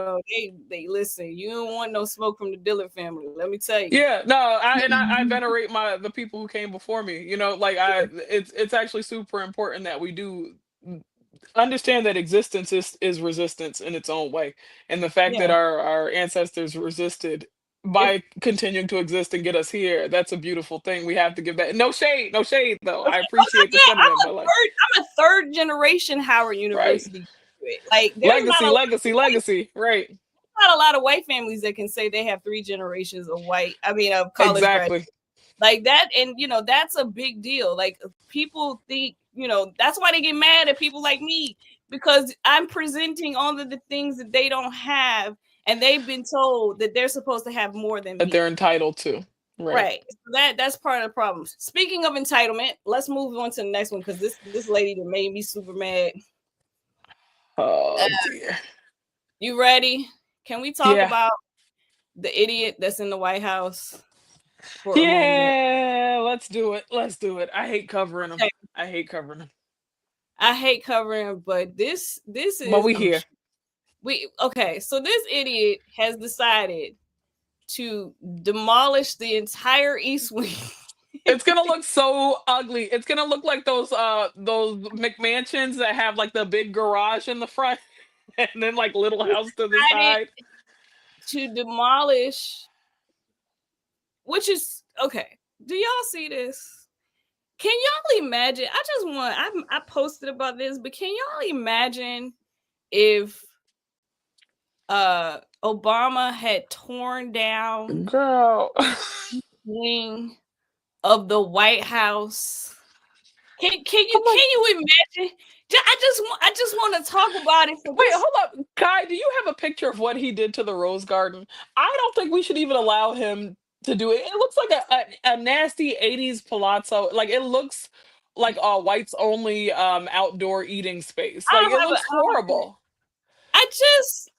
They listen. You don't want no smoke from the Dillard family. Let me tell you. Yeah, no, I venerate the people who came before me. Like it's actually super important that we do understand that existence is resistance in its own way, and the fact that Yeah. our ancestors resisted If by continuing to exist and get us here, that's a beautiful thing. We have to give that. No shade, no shade though. I okay, oh, appreciate the yeah, sentiment, but like, I'm a third generation Howard right, University graduate. Like legacy, legacy, legacy, right, not a lot of white families that can say they have three generations of of college graduates exactly. like that. And that's a big deal. Like people think, that's why they get mad at people like me, because I'm presenting all of the things that they don't have, and they've been told that they're supposed to have more than That me. they're entitled to, right. Right. So that's part of the problem. Speaking of entitlement, let's move on to the next one because this lady that made me super mad. Oh dear. You ready? Can we talk Yeah. about the idiot that's in the White House for a moment? Yeah, let's do it. Let's do it. I hate covering them. Okay. I hate covering them. I hate covering, but this But is we here. we okay. So this idiot has decided to demolish the entire East Wing. It's gonna look so ugly. It's gonna look like those McMansions that have like the big garage in the front and then like little house to the Decided side. to demolish, which is okay. Do y'all see this? Can y'all imagine? I posted about this, but can y'all imagine if Obama had torn down Girl. wing of the White House? I'm like, Can you imagine? I just want to talk about it for wait, just hold up. Kai, do you have a picture of what he did to the Rose Garden? I don't think we should even allow him to do it. It looks like a nasty 80s palazzo. Like it looks like a whites only outdoor eating space. Like it looks I don't have horrible. I just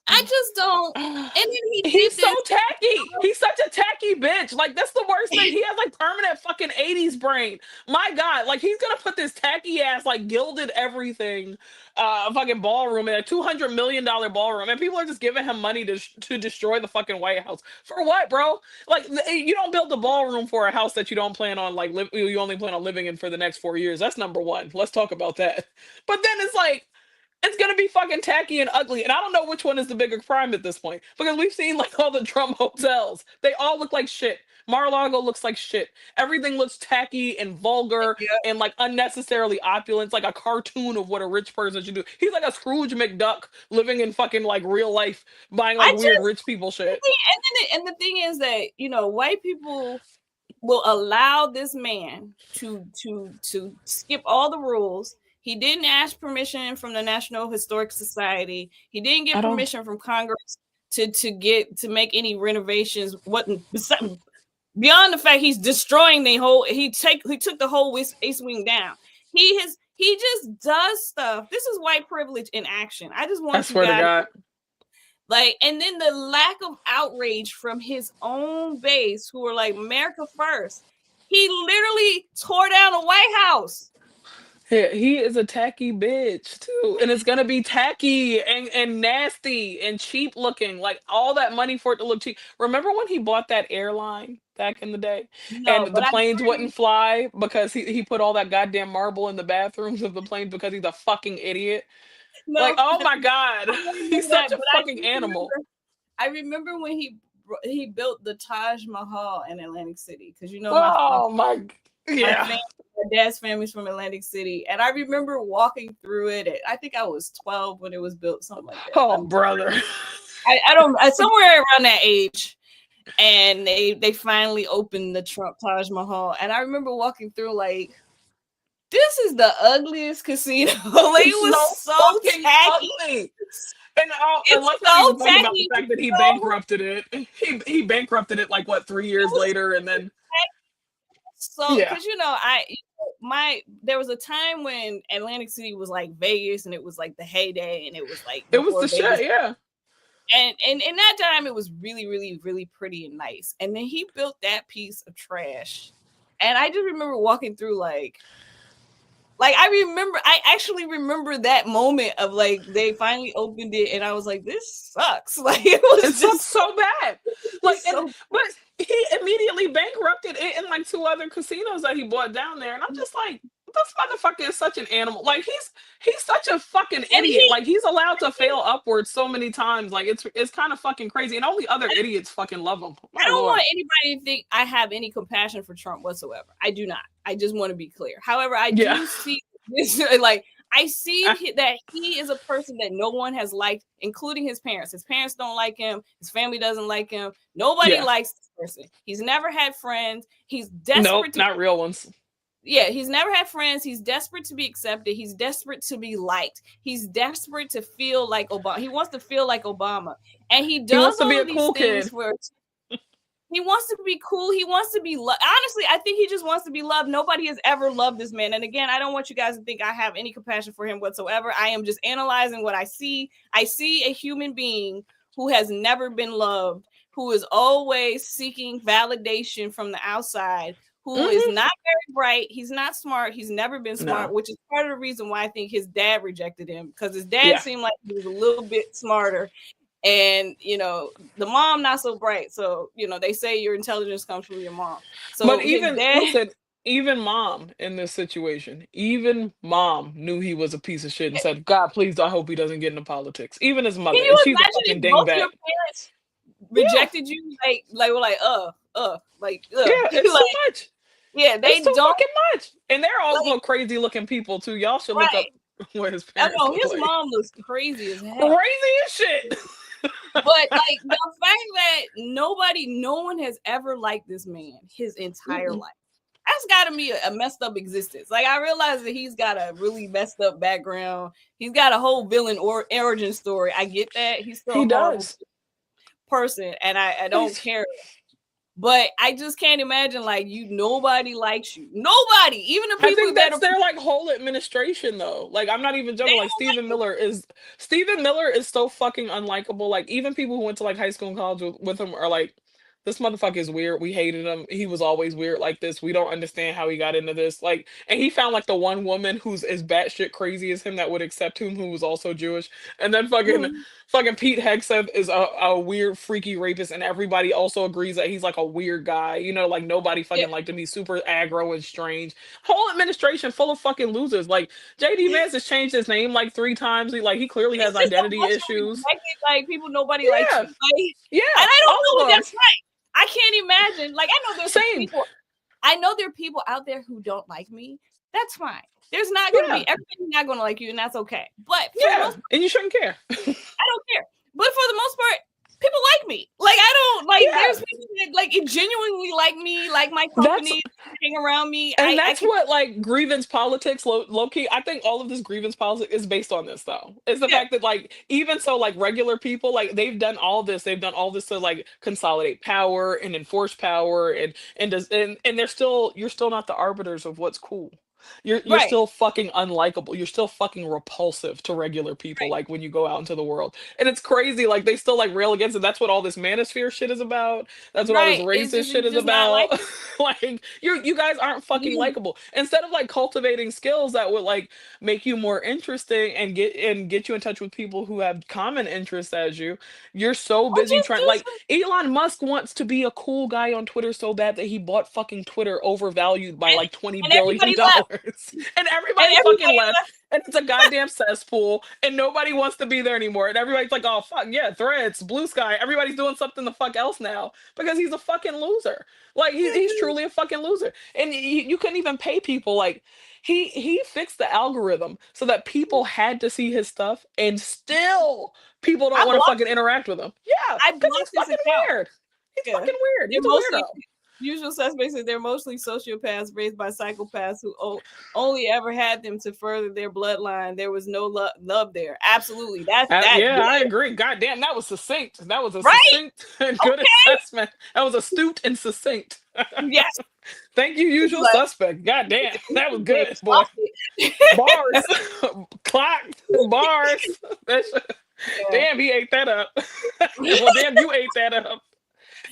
don't. And then he He's did so this. tacky. He's such a tacky bitch. Like that's the worst thing. He has like permanent fucking 80s brain. My God, like he's gonna put this tacky ass like gilded everything, fucking ballroom in a $200 million ballroom, and people are just giving him money to destroy the fucking White House for what, bro? Like you don't build a ballroom for a house that you don't plan on you only plan on living in for the next 4 years. That's number one. Let's talk about that. But then it's like it's gonna be fucking tacky and ugly. And I don't know which one is the bigger crime at this point. Because we've seen like all the Trump hotels. They all look like shit. Mar-a-Lago looks like shit. Everything looks tacky and vulgar Yeah, and like unnecessarily opulent. It's like a cartoon of what a rich person should do. He's like a Scrooge McDuck living in fucking like real life, buying I like weird just rich people shit. and the thing is that white people will allow this man to skip all the rules. He didn't ask permission from the National Historic Society. He didn't get I don't permission from Congress to make any renovations. What beyond the fact he's destroying the whole he took the whole East Wing down. He just does stuff. This is white privilege in action. I just I want you swear to guys God. Like, and then the lack of outrage from his own base who were like, America first. He literally tore down a White House. He is a tacky bitch too, and it's gonna be tacky and nasty and cheap looking. Like all that money for it to look cheap. Remember when he bought that airline back in the day, No, and the but I planes agree. wouldn't fly because he put all that goddamn marble in the bathrooms of the planes because he's a fucking idiot. Like, No, oh my god, I don't he's remember such that, a but I fucking do animal. remember. I remember when he built the Taj Mahal in Atlantic City because Oh my yeah. family, my dad's family's from Atlantic City, and I remember walking through it. I think I was 12 when it was built, something like that. Oh brother. I don't somewhere around that age, and they finally opened the Trump Taj Mahal, and I remember walking through like, this is the ugliest casino. Like, it It's was so so fucking tacky. ugly. And It's let's not so even talk about the tacky. fact that he bankrupted it. He bankrupted it like what 3 years Was later, and then so yeah, because my there was a time when Atlantic City was like Vegas, and it was like the heyday, and it was like it was before the Vegas. shit. Yeah, And in that time it was really, really, really pretty and nice. And then he built that piece of trash. And I just remember walking through like I actually remember that moment of like they finally opened it and I was like, this sucks. Like, it it was sucks just so bad. Like, and so but he immediately bankrupted it and like two other casinos that he bought down there, and I'm just like, this motherfucker is such an animal. Like he's such a fucking and idiot. Like he's allowed to fail upwards so many times. Like it's kind of fucking crazy, and all the other idiots fucking love him. I My don't lord. want anybody to think I have any compassion for Trump whatsoever. I do not. I just want to be clear. However, I Yeah. do see this like I see that he is a person that no one has liked, including his parents. His parents don't like him. His family doesn't like him. Nobody Yeah. likes this person. He's never had friends. He's Nope, desperate to not real ones. yeah, he's never had friends. He's desperate to be accepted. He's desperate to be liked. He's desperate to feel like Obama. He wants to feel like Obama. And he He wants does to be all a of these cool things kid. for he wants to be cool. He wants to be loved. Honestly, I think he just wants to be loved. Nobody has ever loved this man. And again, I don't want you guys to think I have any compassion for him whatsoever. I am just analyzing what I see. I see a human being who has never been loved, who is always seeking validation from the outside, who is Hmm. not very bright. He's not smart. He's never been smart, No. which is part of the reason why I think his dad rejected him, because his dad Yeah. seemed like he was a little bit smarter, and the mom not so bright. So they say your intelligence comes from your mom. But So his even dad, listen, even mom in this situation, even mom knew he was a piece of shit and said, God, please, I hope he doesn't get into politics. Even his can mother, and you she's a imagine fucking if both your dingbat. parents Yeah. rejected you, like were like like Yeah, it's too like much. yeah, It's they too don't fucking much. And they're all like little crazy looking people too. Y'all should look up right. what his I parents know look his like. mom looks crazy as hell. Crazy as shit. But like the fact that no one has ever liked this man his entire Mm-mm. life. That's got to be a messed up existence. Like, I realize that he's got a really messed up background. He's got a whole villain or origin story. I get that. He's still He a horrible does. person, and I don't He's- care. But I just can't imagine like nobody likes you. Nobody, even the I people think that that's are their like whole administration though. Like I'm not even they joking. Like don't like him. Stephen Miller is so fucking unlikable. Like even people who went to like high school and college with him are like, this motherfucker is weird. We hated him. He was always weird like this. We don't understand how he got into this. Like, and he found like the one woman who's as batshit crazy as him that would accept him, who was also Jewish. And then Mhm. fucking Pete Hegseth is a weird, freaky rapist, and everybody also agrees that he's like a weird guy. Like nobody Yeah. fucking liked him. He's super aggro and strange. Whole administration full of fucking losers. Like JD Vance has changed his name like 3 times. He clearly It's has just a identity bunch of issues. rejected, like people nobody likes you. Yeah, Like, and yeah, I don't all know of if them. that's right. I can't imagine. Like, Same. I know there are people out there who don't like me. That's fine. There's not going to Yeah, be everybody's not going to like you, and that's okay. But for the yeah, most part, and you shouldn't care. I don't care. But for the most part, people like me. Like, I don't like. There's Yeah, people that like it genuinely like me, like my that's company, hang around me. and I that's can what like grievance politics low key. I think all of this grievance politics is based on this though. It's the yeah. fact that like even so like regular people like they've done all this to like consolidate power and enforce power and they're still you're still not the arbiters of what's cool. You're Right. still fucking unlikable. You're still fucking repulsive to regular people, Right. like when you go out into the world. And it's crazy, like they still like rail against it. That's what all this manosphere shit is about. That's what all this Right. racist shit It's is just not about. like Like you guys aren't fucking you. likable. Instead of like cultivating skills that would like make you more interesting and get you in touch with people who have common interests as you, you're so Or busy just trying do like some. Elon Musk wants to be a cool guy on Twitter so bad that he bought fucking Twitter overvalued by and, like 20 and billion everybody left. dollars. And And everybody fucking everybody left. left. And it's a goddamn cesspool and nobody wants to be there anymore. And everybody's like, "Oh fuck, yeah, Threads, Blue Sky, everybody's doing something the fuck else now because he's a fucking loser." Like Yeah, he's truly a fucking loser. And you couldn't even pay people like he fixed the algorithm so that people had to see his stuff and still people don't I want to blocked fucking interact with him. Yeah, I because he's blocked his fucking account. weird. He's Yeah. fucking weird. They're He's a mostly weirdo. usual suspects, and they're mostly sociopaths raised by psychopaths who only ever had them to further their bloodline. There was no love there. Absolutely. That's that. Yeah, I Yeah. agree. God damn, that was succinct. That was a Right? succinct and good Okay. assessment. That was astute and succinct. Yes. Thank you, usual Like, suspect. God damn, that was they good, boy. blocked it. Bars, clock, bars. That's, Yeah. damn, he ate that up. Well, damn, you ate that up.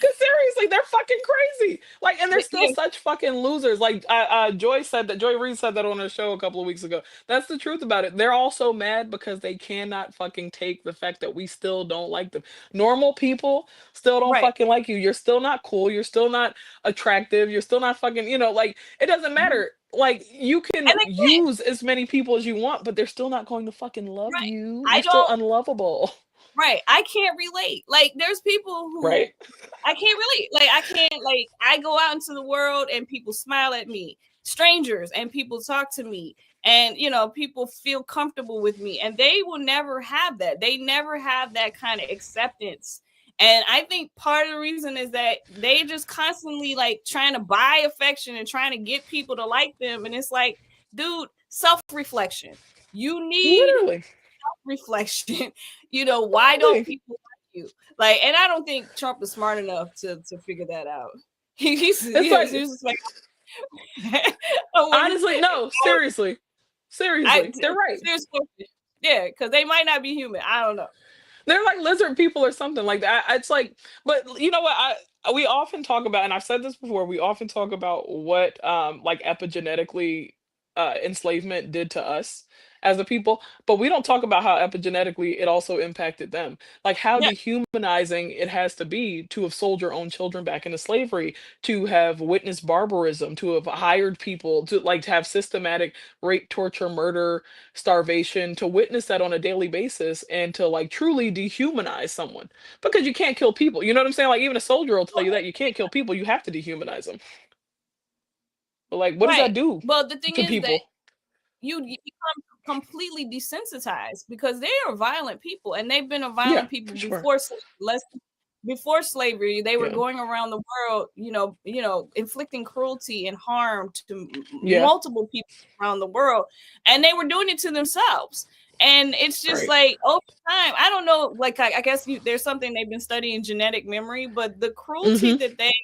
Cause seriously, they're fucking crazy. Like, and they're still Yeah. such fucking losers. Like, Joy said that. Joy Reid said that on her show a couple of weeks ago. That's the truth about it. They're all so mad because they cannot fucking take the fact that we still don't like them. Normal people still don't Right. fucking like you. You're still not cool. You're still not attractive. You're still not fucking. Like it doesn't Mhm. matter. Like you And can they can't. use as many people as you want, but they're still not going to fucking love Right. you. I You're still don't. unlovable, Right. I can't relate. Like, there's people who right? I can't relate. Like, I can't, like, I go out into the world and people smile at me, strangers, and people talk to me, and, people feel comfortable with me, and they will never have that. They never have that kind of acceptance. And I think part of the reason is that they just constantly like trying to buy affection and trying to get people to like them. And it's like, dude, self reflection. You need Literally, reflection. Why don't literally. people like you? Like, and I don't think Trump is smart enough to figure that out. It's He's like just like a woman. honestly, no, seriously. I Seriously. They're right. serious question. Yeah, because they might not be human. I don't know. They're like lizard people or something like that. It's like, but you know what? We often talk about, and I've said this before. We often talk about what like epigenetically enslavement did to us as a people, but we don't talk about how epigenetically it also impacted them. Like how Yeah, dehumanizing it has to be to have sold your own children back into slavery, to have witnessed barbarism, to have hired people to like to have systematic rape, torture, murder, starvation, to witness that on a daily basis and to like truly dehumanize someone because you can't kill people. You know what I'm saying? Like even a soldier will tell you that you can't kill people, you have to dehumanize them. But like what does right. that do Well, the thing to is that people? you become completely desensitized because they are violent people, and they've been a Yeah, violent people for sure. before less before slavery. They were Yeah. going around the world, inflicting cruelty and harm to Yeah. multiple people around the world, and they were doing it to themselves. And it's just Right. like over time, I don't know, like I guess there's something they've been studying genetic memory, but the cruelty Mm-hmm. that they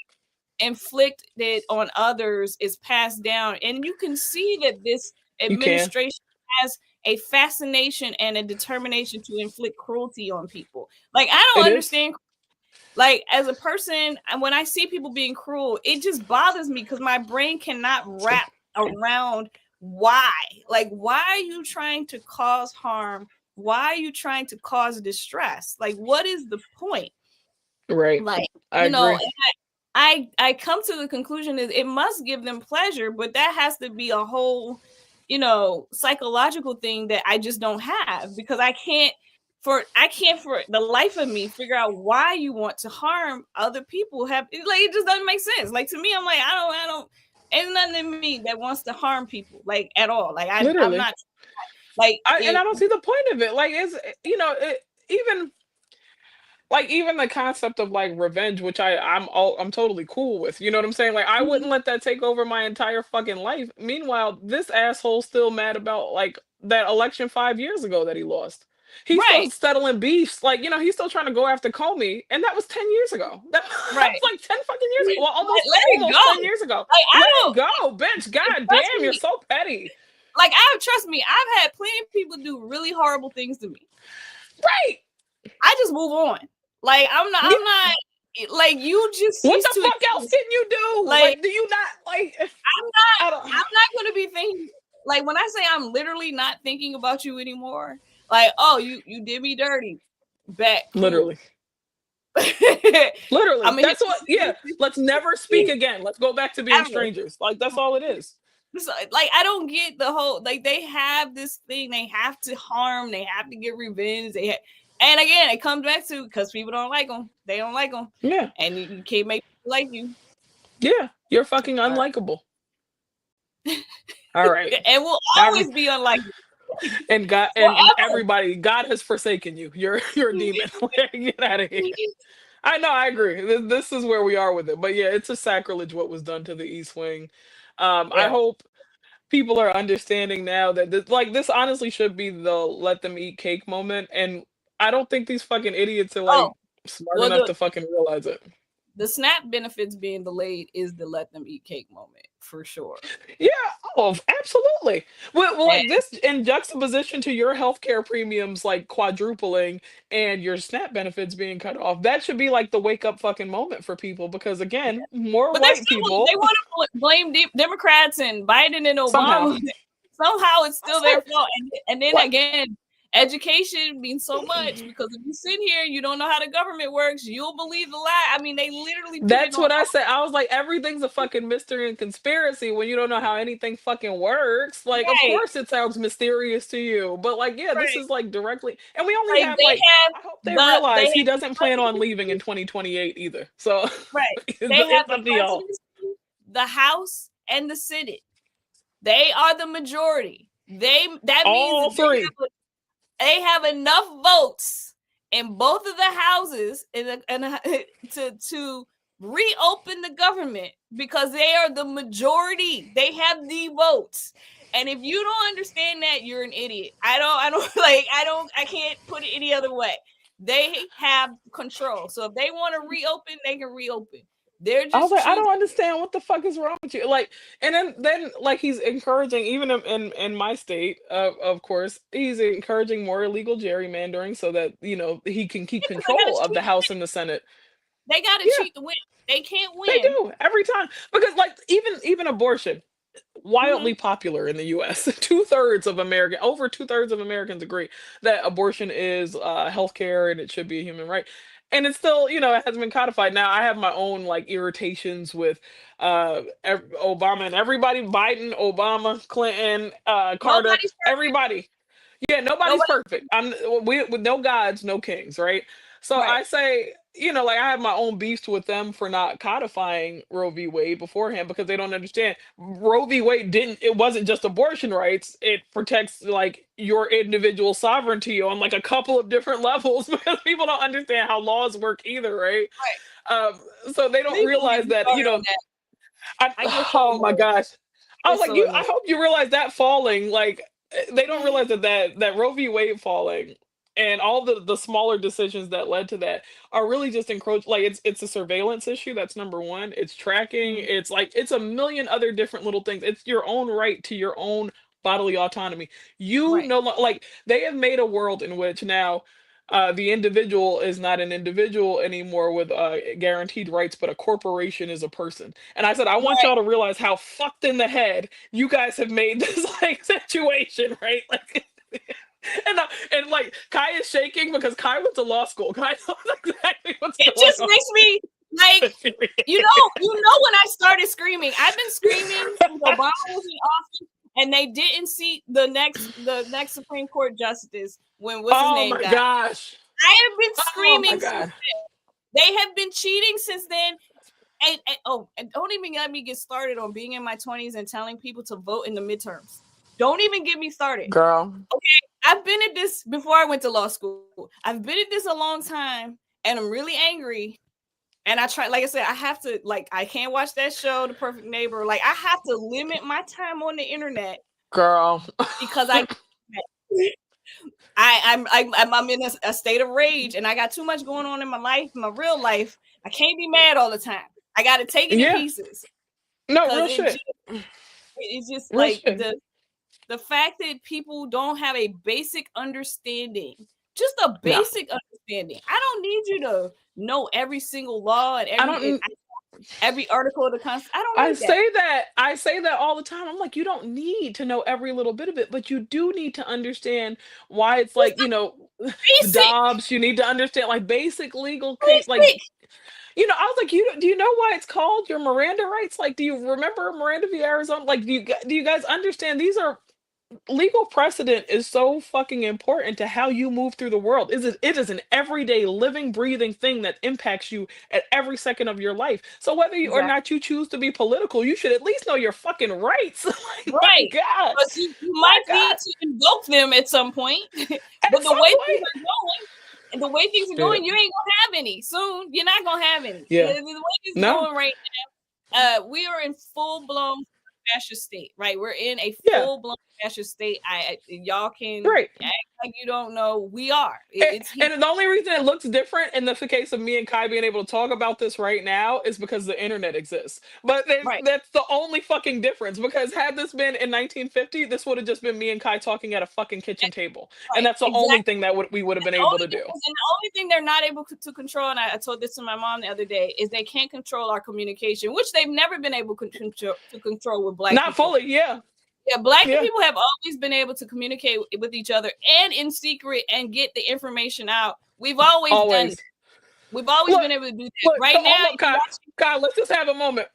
inflicted on others is passed down, and you can see that this You can. administration has a fascination and a determination to inflict cruelty on people. Like, I don't It is. understand. Like, as a person, and when I see people being cruel, it just bothers me because my brain cannot wrap around why. Like, why are you trying to cause harm? Why are you trying to cause distress? Like, what is the point? Right. Like, I agree. and I come to the conclusion is it must give them pleasure, but that has to be a whole, psychological thing that I just don't have, because I can't for the life of me figure out why you want to harm other people. It just doesn't make sense. Like, to me, I'm like, I don't ain't nothing in me that wants to harm people, like, at all. Like, I'm Literally. not like And it. I don't see the point of it. Like it's even like even the concept of like revenge, which I'm totally cool with. You know what I'm saying? Like I wouldn't let that take over my entire fucking life. Meanwhile, this asshole's still mad about like that election 5 years ago that he lost. He's still Right, settling beefs. Like, he's still trying to go after Comey, and that was 10 years ago. That was right. like 10 fucking years ago. Well, Let it almost go. 10 years ago. Like I Let it don't go, bitch. God trust damn, you're me. so petty. Like I trust me. I've had plenty of people do really horrible things to me. Right. I just move on. Like I'm not. Yeah. I'm not. Like you just What cease the to fuck else exist. can you do? Like Like, do you not like? I'm not. I don't. I'm not going to be thinking. Like when I say I'm literally not thinking about you anymore. Like oh you did me dirty. Bet cool. Literally. I'm Literally. gonna hit That's what. Yeah. Let's never speak you again. Let's go back to being ever. strangers. Like, that's all it is. So, like I don't get the whole like they have this thing they have to harm, they have to get revenge. And again, it comes back to because people don't like them, they don't like them, Yeah. and you can't make people like you. Yeah. You're fucking All right. unlikable. All right. And we'll always be unlikable And God and forever. everybody, God has forsaken you. You're a demon. Get out of here. I know, I agree. This is where we are with it. But yeah, it's a sacrilege what was done to the East Wing. I Yeah, hope people are understanding now that this honestly should be the let them eat cake moment. And I don't think these fucking idiots are oh like smart well enough to fucking realize it. the SNAP benefits being delayed is the let them eat cake moment for sure. Yeah, oh, absolutely. Well, And like this in juxtaposition to your healthcare premiums like quadrupling and your SNAP benefits being cut off, that should be like the wake up fucking moment for people because again, more but they're white still they people want to blame Democrats and Biden and somehow. Obama. Somehow it's I still their swear, fault. And then what? again, education means so much because if you sit here and you don't know how the government works, you'll believe the lie. I mean, they literally put it That's on. what I said. I was like, everything's a fucking mystery and conspiracy when you don't know how anything fucking works. Like, of Right, course it sounds mysterious to you, but like, yeah, this right. is like directly, and we only Like have like, I hope they they realize he have doesn't plan on leaving in 2028 either. So right. They have it's the up to y'all. presidency, the House, and the Senate. They are the majority. That means All that three. they have enough votes in both of the houses to reopen the government because they are the majority. They have the votes. And if you don't understand that, you're an idiot. I can't put it any other way. They have control. So if they want to reopen, they can reopen. They're I was just like, I choosing. don't understand what the fuck is wrong with you. Like, and then like he's encouraging, even in my state, of course, he's encouraging more illegal gerrymandering so that he can keep Because they gotta control of the cheat. House and the Senate. They gotta Yeah, cheat to win. They can't they win. do every time because like even abortion, Mm-hmm. wildly popular in the U.S. Over 2/3 of Americans agree that abortion is healthcare and it should be a human right. And it's still, it hasn't been codified. Now, I have my own like irritations with Obama and everybody, Biden, Obama, Clinton, Carter, Nobody's perfect. everybody. Yeah, nobody's Nobody. perfect. We with no gods, no kings, right? So Right. I say, like I have my own beefs with them for not codifying Roe v. Wade beforehand because they don't understand Roe v. Wade didn't. It wasn't just abortion rights. It protects like your individual sovereignty on like a couple of different levels because people don't understand how laws work either, right? Right. Um, so they don't Please don't get realize me that, started on that. I, I get so oh my annoyed. gosh. I I was get like, so I annoyed. hope you realize that falling, like they don't realize that Roe v. Wade falling and all the smaller decisions that led to that are really just encroach like it's a surveillance issue. That's number one. It's tracking, Mhm. it's like it's a million other different little things. It's your own right to your own bodily autonomy. You Right. know, like they have made a world in which now the individual is not an individual anymore with guaranteed rights, but a corporation is a person. And I said, I want Right. y'all to realize how fucked in the head you guys have made this like situation, right? Like, and like Kai is shaking because Kai went to law school. Kai knows exactly what's It going just on. makes me like, when I started screaming. I've been screaming since Obama was in office, and they didn't see the next Supreme Court justice when what's his Oh name my died. gosh. I have been Oh my screaming since god. then. They have been cheating since then. And don't even let me get started on being in my 20s and telling people to vote in the midterms. Don't even get me started. Girl. Okay, I've been at this before I went to law school. I've been at this a long time, and I'm really angry. And I try, like I said, I have to I can't watch that show, The Perfect Neighbor. Like I have to limit my time on the internet Girl. because I I'm in a state of rage, and I got too much going on in my life, my real life. I can't be mad all the time. I got to take it in Yeah. pieces No, because real shit. it's just Real like shit. the fact that people don't have a basic understanding, just a No. basic understanding. I don't need you to know every single law and I don't every article of the Constitution. I don't I need that. say that I say that all the time. I'm like, you don't need to know every little bit of it, but you do need to understand why it's Just like, the the basic, Dobbs, you need to understand like basic legal case like basic. I was like, do you know why it's called your Miranda rights? Like, do you remember Miranda v. Arizona? Like, do you guys understand these are legal precedent is so fucking important to how you move through the world. It is an everyday living, breathing thing that impacts you at every second of your life. So whether you or Exactly. not you choose to be political, you should at least know your fucking rights. Like, my Right. God. But you My might need God. to invoke them at some point. At But the some way things point. are going, and the way things are Shit. going, you ain't gonna have any soon. You're not gonna have any. Yeah. The way things are No. going right we are in full blown fascist state, right? We're in a Yeah. full blown fascist state. Y'all can Right. act like you don't know. We are. And, It's here. and the only reason it looks different in the case of me and Kai being able to talk about this right now is because the internet exists. But Right. that's the only fucking difference. Because had this been in 1950, this would have just been me and Kai talking at a fucking kitchen table, and Right. that's the only Exactly. thing that we would have been The able only to do. difference, and the only thing they're not able to control, and I told this to my mom the other day, is they can't control our communication, which they've never been able to control with black Not people. fully, yeah, Yeah, black yeah, people have always been able to communicate with each other and in secret and get the information out. We've always done. always. We've always Look, been able to do that. look, Right now, hold up, you're Kai. Kai, let's just have a moment.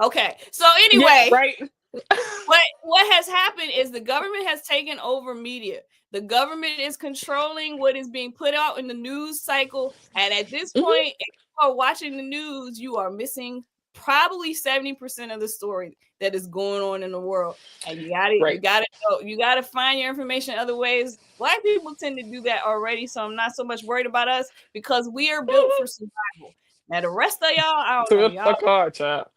watching. Okay, so Yeah, anyway, right. what has happened is the government has taken over media. The government is controlling what is being put out in the news cycle, and at this Mhm. point, if you are watching the news, you are missing probably 70% of the story that is going on in the world. And Right. you gotta find your information other ways. Black people tend to do that already, so I'm not so much worried about us because we are built for survival. Now the rest of y'all, I don't know. To the Y'all car, chat.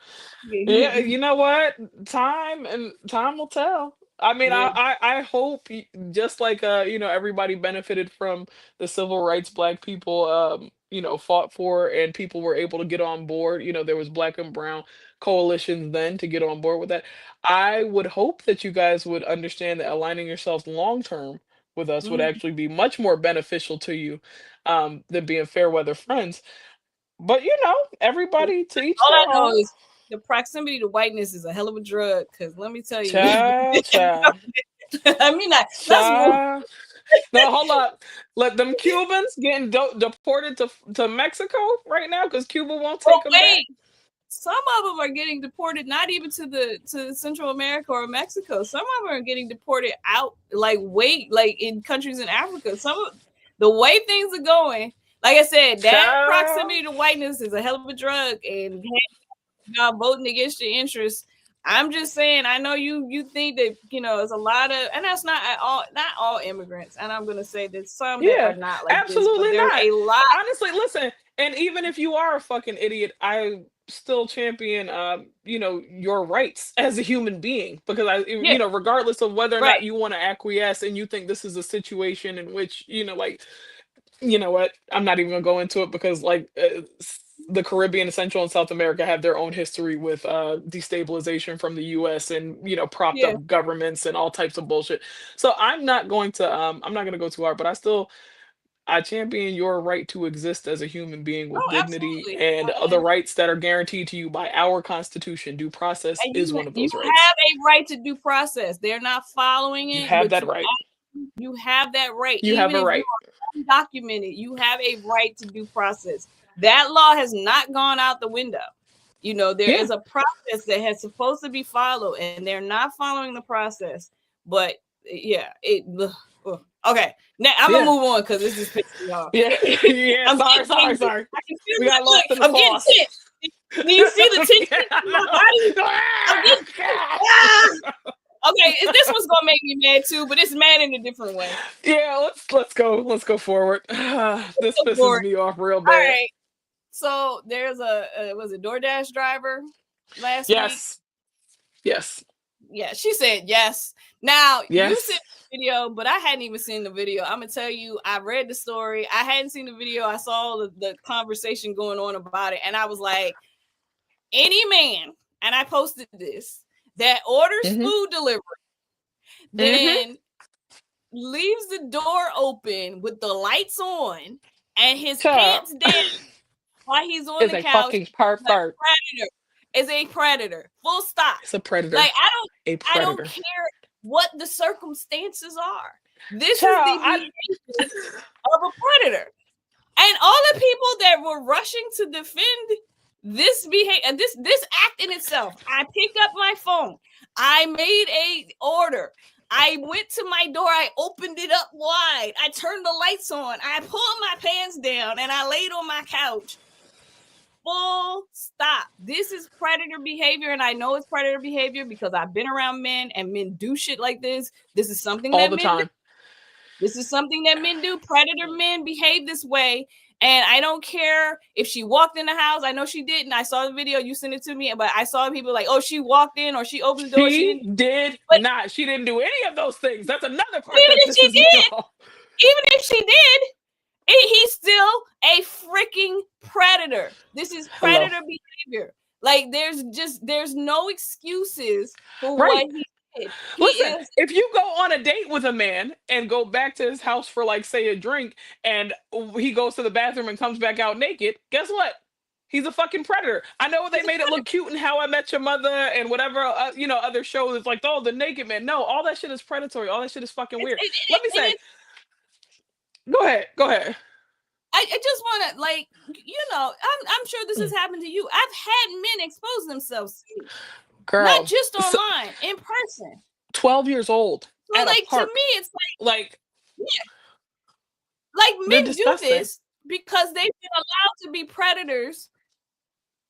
Yeah, you know what? Time will tell. I mean, yeah. I hope just like everybody benefited from the civil rights black people fought for and people were able to get on board. There was black and brown coalitions then to get on board with that. I would hope that you guys would understand that aligning yourselves long term with us would Mhm. actually be much more beneficial to you than being fair weather friends. But everybody to each All I their know own. is the proximity to whiteness is a hell of a drug. Because let me tell you, Child, child, I mean, let's move. child. No, hold up. Let them Cubans getting deported to Mexico right now because Cuba won't Oh take them back. wait, some of them are getting deported, not even to Central America or Mexico. Some of them are getting deported out, like in countries in Africa. The way things are going, like I said, that Child. proximity to whiteness is a hell of a drug, and y'all voting against your interests. I'm just saying, I know you think that there's a lot of, and that's not all immigrants, and I'm gonna say there's some that are Yeah, not like this, but absolutely there's not. a lot. Honestly, listen, and even if you are a fucking idiot, I still champion your rights as a human being because Yeah, regardless of whether or right. not you want to acquiesce and you think this is a situation in which like you know what? I'm not even gonna go into it because like the Caribbean, Central and South America have their own history with destabilization from the U.S. and propped Yeah. up governments and all types of bullshit. So I'm not gonna go too hard, but I champion your right to exist as a human being with Oh, dignity absolutely. and other rights that are guaranteed to you by our Constitution. Due process And is you one of you those rights. have a right to due process. They're not following You it, have but that right. you have that right. You have Even a if you right. are undocumented, you have a right to due process. That law has not gone out the window. There Yeah. is a process that has supposed to be followed, and they're not following the process. But yeah, okay. Now I'm gonna Yeah. move on because this is pissing me off. Yeah. Yeah. I'm Sorry. getting Sorry. angry. Sorry. I can feel We my got look. lost in the I'm getting sauce. tense. Do you see the tension in my body? I'm getting ah! Okay, this one's gonna make me mad too, but it's mad in a different way. Yeah, let's go forward. This So pisses boring. me off real All bad. right. So there's a was a DoorDash driver last week. Yes. Yes. Yeah, she said yes. Now you sent Yes. the video, but I hadn't even seen the video. I'm gonna tell you, I read the story. I hadn't seen the video. I saw the conversation going on about it, and I was like, any man, and I posted this, that orders Mm-hmm. food delivery, Mm-hmm. then leaves the door open with the lights on and his Child. pants down while he's on Is the a couch, fucking pervert. predator, is a predator. Full stop. It's a predator. Like A I don't predator. care what the circumstances are. This is Child, the behavior of a predator. And all the people that were rushing to defend this behavior, this act in itself. I picked up my phone. I made a order. I went to my door. I opened it up wide. I turned the lights on. I pulled my pants down and I laid on my couch. Full stop. This is predator behavior, and I know it's predator behavior because I've been around men, and men do shit like this. This is something all that the men do. time. This is something that men do. Predator men behave this way. And I don't care if she walked in the house. I know she didn't. I saw the video. You sent it to me. But I saw people like, oh, she walked in or she opened the door. She She didn't. did But not. She didn't do any of those things. That's another part even that if she pisses me did, off. even if she did, he's still a freaking predator. This is Hello. predator behavior. Like there's no excuses for what Right. he did. He Listen, is if you go on a date with a man and go back to his house for, like, say, a drink, and he goes to the bathroom and comes back out naked, guess what? He's a fucking predator. I know they he's a made it look predator. cute in How I Met Your Mother and whatever, other shows. It's like, oh, the naked man. No, all that shit is predatory. All that shit is fucking It's, weird. it, Let me and say, it's go ahead, go ahead. I just want to I'm sure this has Mm. happened to you. I've had men expose themselves to me, not Girl, just so online, in person. 12 years old So at a like to me, park. it's Like, like they're men do disgusting. this because they've been allowed to be predators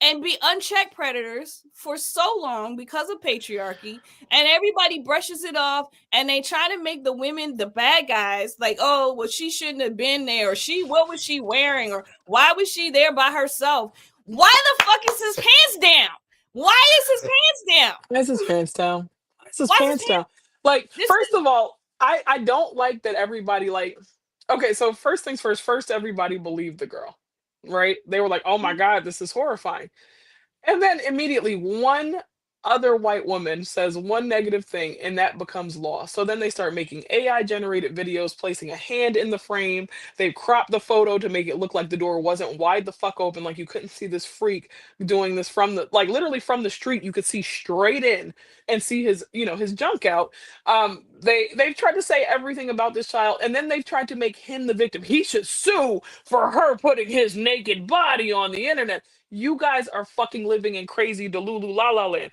and be unchecked predators for so long because of patriarchy, and everybody brushes it off and they try to make the women the bad guys, like, oh well, she shouldn't have been there, or what was she wearing, or why was she there by herself. Why the fuck is his pants down? Why is his pants down? Where's his pants down? Where's his Why is his pants pants? down? Like, This first is of all, I don't like that everybody, like, okay, so first things first, first everybody believed the girl, right? They were like, oh my God, this is horrifying. And then immediately one other white woman says one negative thing and that becomes law. So then they start making AI generated videos, placing a hand in the frame. They crop the photo to make it look like the door wasn't wide the fuck open, like you couldn't see this freak doing this from the, like, literally from the street. You could see straight in and see his junk out. They've tried to say everything about this child, and then they've tried to make him the victim. He should sue for her putting his naked body on the internet. You guys are fucking living in crazy Delulu La La Land.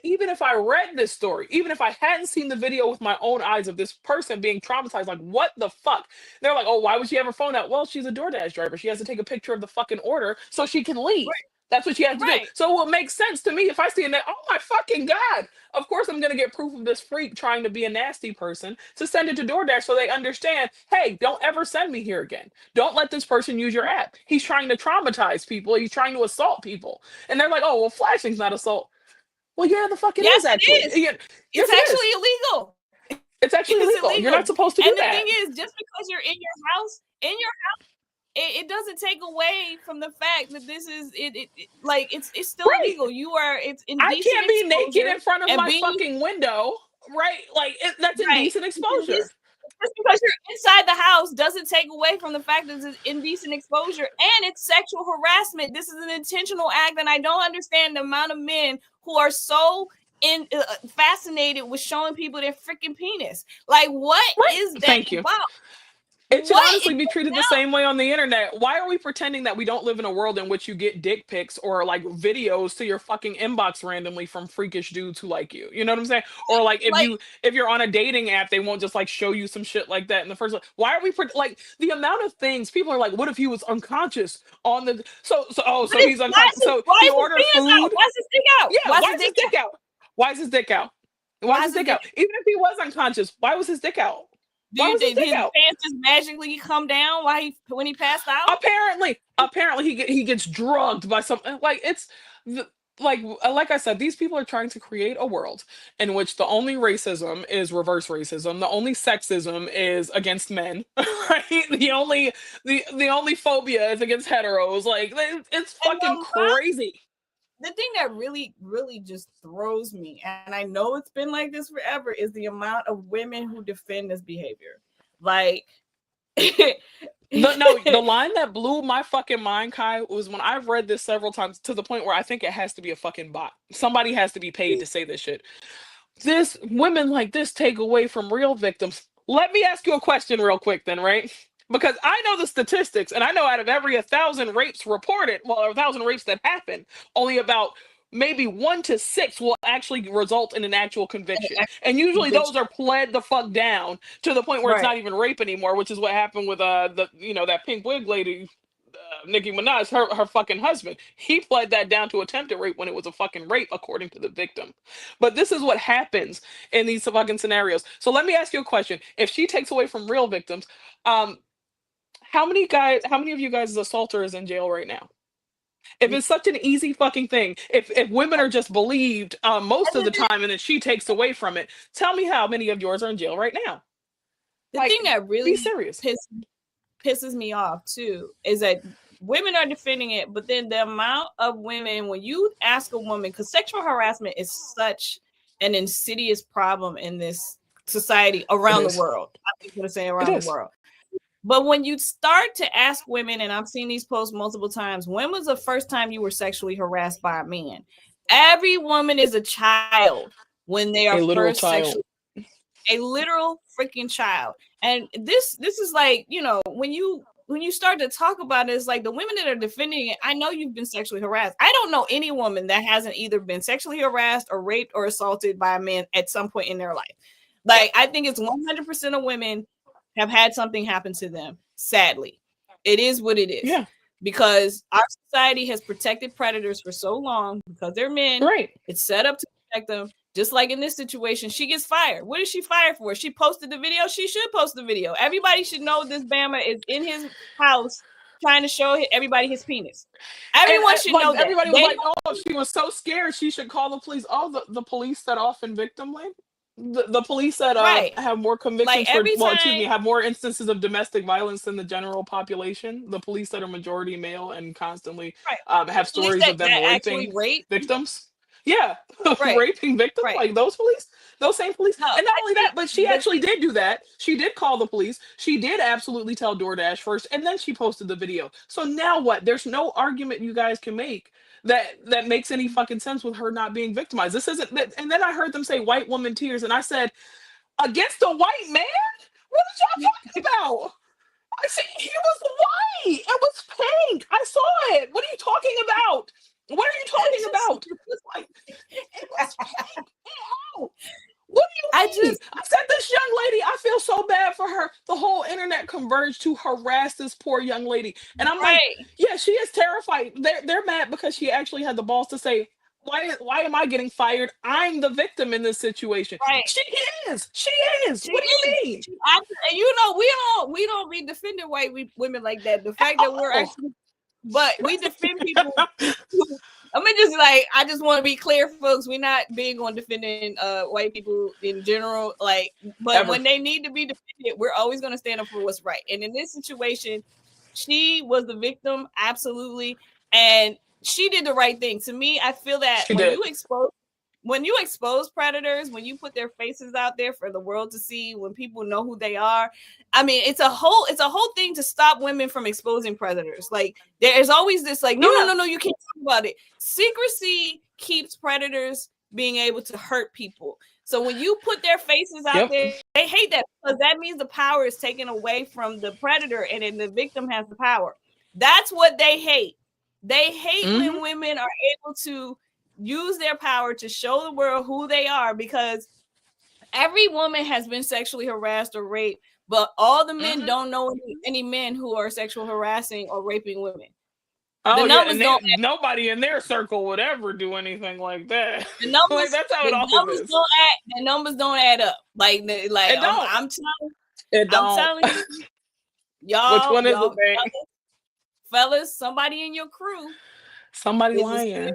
Even if I read this story, even if I hadn't seen the video with my own eyes of this person being traumatized, like, what the fuck? They're like, oh, why would she have her phone out? Well, she's a DoorDash driver. She has to take a picture of the fucking order so she can leave. That's what she has to do. right. So it will make sense to me if I see it. Oh my fucking God. Of course, I'm going to get proof of this freak trying to be a nasty person to send it to DoorDash so they understand, hey, don't ever send me here again. Don't let this person use your app. He's trying to traumatize people. He's trying to assault people. And they're like, oh, well, flashing's not assault. Well, yeah, the fuck it Yes, is it actually. is. Yeah, yes, It's it is. actually illegal. It's actually It's illegal. You're not illegal. supposed to And do the thing that. is, just because you're in your it doesn't take away from the fact that this is like it's still Right. illegal. It's I indecent can't be naked exposure in front of and my being fucking window, right? Like, that's right. indecent It's indecent. exposure. Just because you're inside the house doesn't take away from the fact that it's indecent exposure and it's sexual harassment. This is an intentional act, and I don't understand the amount of men who are so fascinated with showing people their freaking penis. Like, what Right. is that Thank you. about? It should What honestly it be goes treated the down? same way on the internet. Why are we pretending that we don't live in a world in which you get dick pics or, like, videos to your fucking inbox randomly from freakish dudes who like you? You know what I'm saying? Or, like, Like, if you're on a dating app, they won't just, like, show you some shit like that in the first. Why are we like, the amount of things people are like? What if he was unconscious on the? So he's unconscious. So why he is his ordered penis out? food. Why is his dick out? Yeah. Why is Why his is his dick dick out? out? Why is his dick out? Why is Why his is his dick dick out? out? Even if he was unconscious, why was his dick out? Why was his Did dick his out? pants just magically come down while when he passed out? Apparently he gets drugged by some, like, it's like I said, these people are trying to create a world in which the only racism is reverse racism, the only sexism is against men, right? The only phobia is against heteros. Like it's And fucking crazy. the thing that really, really just throws me, and I know it's been like this forever, is the amount of women who defend this behavior. Like, No, the line that blew my fucking mind, Kai, was when I've read this several times to the point where I think it has to be a fucking bot. Somebody has to be paid to say this shit. This women like this take away from real victims. Let me ask you a question real quick then, right? Because I know the statistics, and I know out of every 1,000 rapes reported, well, or 1,000 rapes that happen, only about maybe 1 to 6 will actually result in an actual conviction. And usually those are pled the fuck down to the point where it's right. not even rape anymore, which is what happened with the that pink wig lady, Nicki Minaj, her fucking husband. He pled that down to attempted rape when it was a fucking rape, according to the victim. But this is what happens in these fucking scenarios. So let me ask you a question: if she takes away from real victims, um, how many of you guys' assaulter is in jail right now? If it's such an easy fucking thing, if women are just believed most of the time, and then she takes away from it, tell me how many of yours are in jail right now? The Like, thing that be really serious. pisses me off too is that women are defending it, but then the amount of women, when you ask a woman, because sexual harassment is such an insidious problem in this society It around the is. world. I'm going to say It around the is. world. But when you start to ask women, and I've seen these posts multiple times, when was the first time you were sexually harassed by a man? Every woman is a child when they are A literal first child. sexually, a literal freaking child. And this is like, when you start to talk about it, it's like the women that are defending it, I know you've been sexually harassed. I don't know any woman that hasn't either been sexually harassed or raped or assaulted by a man at some point in their life. Like, I think it's 100% of women have had something happen to them. Sadly, it is what it is, Yeah. because our society has protected predators for so long because they're men. Right. It's set up to protect them. Just like in this situation, she gets fired. What is she fired for? She posted the video. She should post the video. Everybody should know this Bama is in his house trying to show everybody his penis. And Everyone should like know that. everybody was They like, "Oh, she was so scared she should call the police." Oh, the police set off in victim lane. The police that right. have more Like convictions for, every well, excuse me, time, have more instances of domestic violence than the general population. The police that are majority male and constantly right. The have police stories that, of them that actually raping rape. victims. Yeah, Right. raping victims, Right. like those police, those same police. No, And not I only that, think but she the actually did do that. She did call the police. She did absolutely tell DoorDash first, and then she posted the video. So now what? There's no argument you guys can make that makes any fucking sense with her not being victimized. This isn't. And then I heard them say white woman tears, and I said, against a white man? What are y'all talking about? I said he was white. It was pink. I saw it. What are you talking about? What are you talking about? Like, it was pink. Ew. What I do you mean? just I said, this young lady, I feel so bad for her. The whole internet converged to harass this poor young lady. And I'm like, right. yeah, she is terrified. They're mad because she actually had the balls to say, why am I getting fired? I'm the victim in this situation. Right. She is. She is. She What do is. you mean? And we don't be defending white women like that. The fact that we're At all. actually, but we defend people. I mean, just like, I just want to be clear, folks. We're not big on defending white people in general. Like, but Ever. when they need to be defended, we're always going to stand up for what's right. And in this situation, she was the victim, absolutely, and she did the right thing. To me, I feel that She did. when you expose predators, when you put their faces out there for the world to see, when people know who they are, I mean, it's a whole thing to stop women from exposing predators. Like, there's always this, like, no, no, Yeah. no, no, you can't talk about it. Secrecy keeps predators being able to hurt people. So when you put their faces out Yep. there, they hate that, because that means the power is taken away from the predator, and then the victim has the power. That's what they hate. They hate Hmm. when women are able to use their power to show the world who they are, because every woman has been sexually harassed or raped, but all the men Hmm. don't know any men who are sexual harassing or raping women. The Oh yeah, numbers and don't nobody in their circle would ever do anything like that. the Like numbers that's how the it always numbers is. don't add the numbers don't add up. Like, It don't. It I'm don't. telling you, Which one is it, y'all babe? fellas, somebody in your crew Somebody is a lying.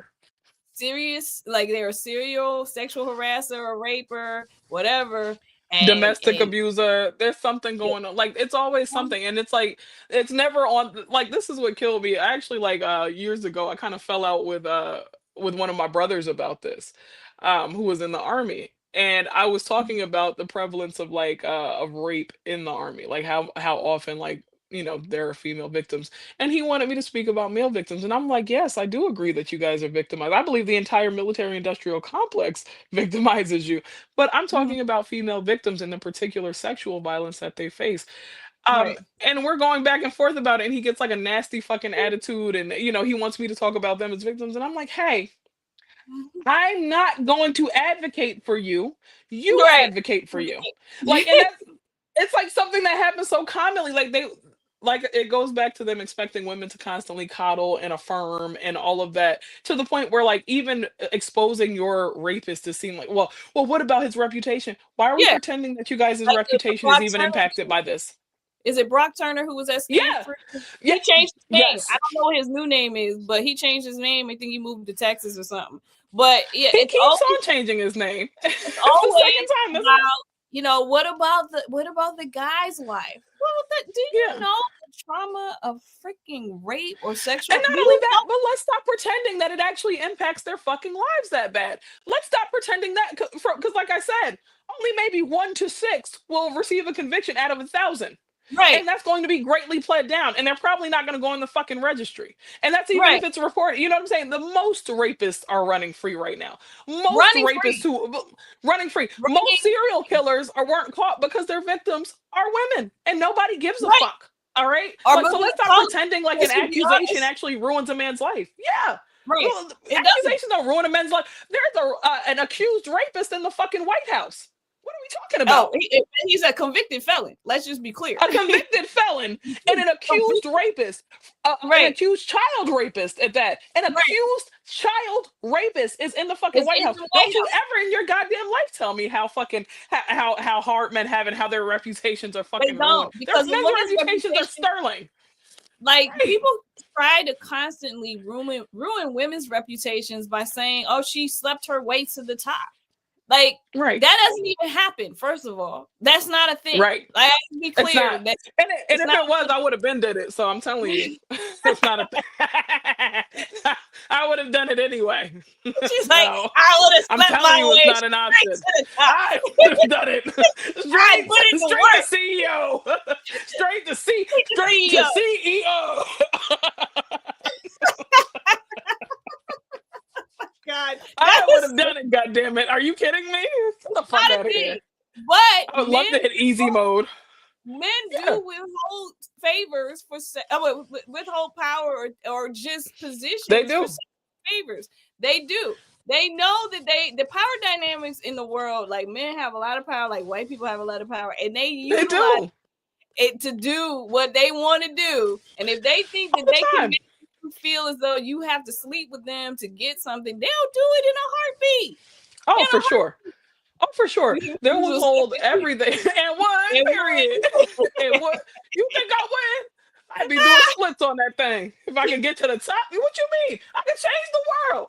serious, like they're a serial sexual harasser or raper, whatever, Domestic and abuser, there's something yeah. going on, like it's always something, and it's like it's never on, like this is what killed me. I actually, like, years ago I kind of fell out with one of my brothers about this, who was in the army, and I was talking about the prevalence of, like, of rape in the army, like how often, like, there are female victims, and he wanted me to speak about male victims, and I'm like, yes, I do agree that you guys are victimized. I believe the entire military industrial complex victimizes you, but I'm Mhm. talking about female victims and the particular sexual violence that they face. Right. And we're going back and forth about it, and he gets like a nasty fucking attitude, and he wants me to talk about them as victims, and I'm like, hey, I'm not going to advocate for you. You Right. advocate for you. Like, and that's it's like something that happens so commonly. Like it goes back to them expecting women to constantly coddle and affirm and all of that, to the point where, like, even exposing your rapist to seem like, well, what about his reputation? Why are we Yeah, pretending that you guys' like the reputation is Brock even Turner impacted by situation. this? Is it Brock Turner who was at Stage Yeah. Free? Yeah. He changed his name. I Yes. don't know what his new name is, but he changed his name. I think he moved to Texas or something. But yeah, He keeps on changing his name. it's It's the second always time this month. about, what about the guy's life? Well, do you Yeah. know the trauma of freaking rape or And sexual? Do not only you that, know? but let's stop pretending that it actually impacts their fucking lives that bad. Let's stop pretending that, because, like I said, only maybe 1 to 6 will receive a conviction out of 1,000. Right, And that's going to be greatly pled down. And they're probably not going to go in the fucking registry. And that's even right. if it's reported. You know what I'm saying? The most rapists are running free right now. Most Running rapists free, who running free. Most running serial killers weren't caught because their victims are women. And nobody gives a right. fuck. All right. Or Like, but so with let's stop color, pretending like an let's just be accusation honest. actually ruins a man's life. Yeah. Right. Well, It doesn't. accusations don't ruin a man's life. There's an accused rapist in the fucking White House. What are we talking Oh, about? he's a convicted felon. Let's just be clear. A convicted felon and an accused rapist, an Right, accused child rapist at that. An right. accused child rapist is in the fucking It's White in House. the Don't White you House. ever in your goddamn life tell me how fucking how hard men have and how their reputations are They fucking ruined. don't, Their because the men's women's reputations are reputation, sterling. like Right. people try to constantly ruin women's reputations by saying, "Oh, she slept her way to the top." Like Right. that doesn't even happen. First of all, that's not a thing. Right. Like, I have to be It's clear not. that And it's if not it a was, I would have been did it. So I'm telling you, thing. it's not a thing. I would have done it anyway. She's like, So I would have I'm slept telling my you, it's way not an straight option. to the top. I would have done it I put in the straight to work. CEO, Straight to straight to CEO. CEO. God, that I would is have done it. God damn it! Are you kidding me? Get the fuck not out a of thing. here! But I would love to hit easy mode. men Yeah, do withhold favors for withhold power or just they positions for do. favors. They do. They know that the power dynamics in the world, like men have a lot of power, like white people have a lot of power, and they They utilize do it to do what they want to do. And if they think all that the they can time. make you feel as though you have to sleep with them to get something, they'll do it in a heartbeat. In Oh, a for heartbeat. sure. Oh, for sure. They'll You just withhold everything. And one and period. And what you think I win? I'd be doing splits on that thing. If I can get to the top, what you mean? I could change the world.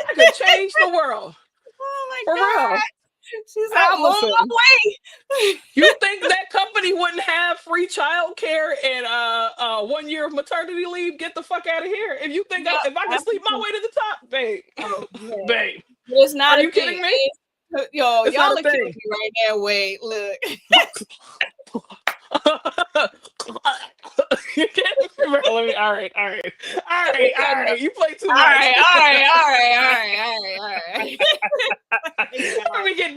I could change the world. oh my For real. god. She's like, I'm on Listen, my way. you think that company wouldn't have free child care and 1 year of maternity leave? Get the fuck out of here. If you think No, if I can sleep my way to the top, babe. oh man. Babe. It's not Are a you thing. kidding me? Yo, It's y'all not a are killing thing. me right now. Wait, look. You can't remember. All right, all right, all right, I all know. right. You play too All much. right, all right, all right, all right, all right, all right. Let me get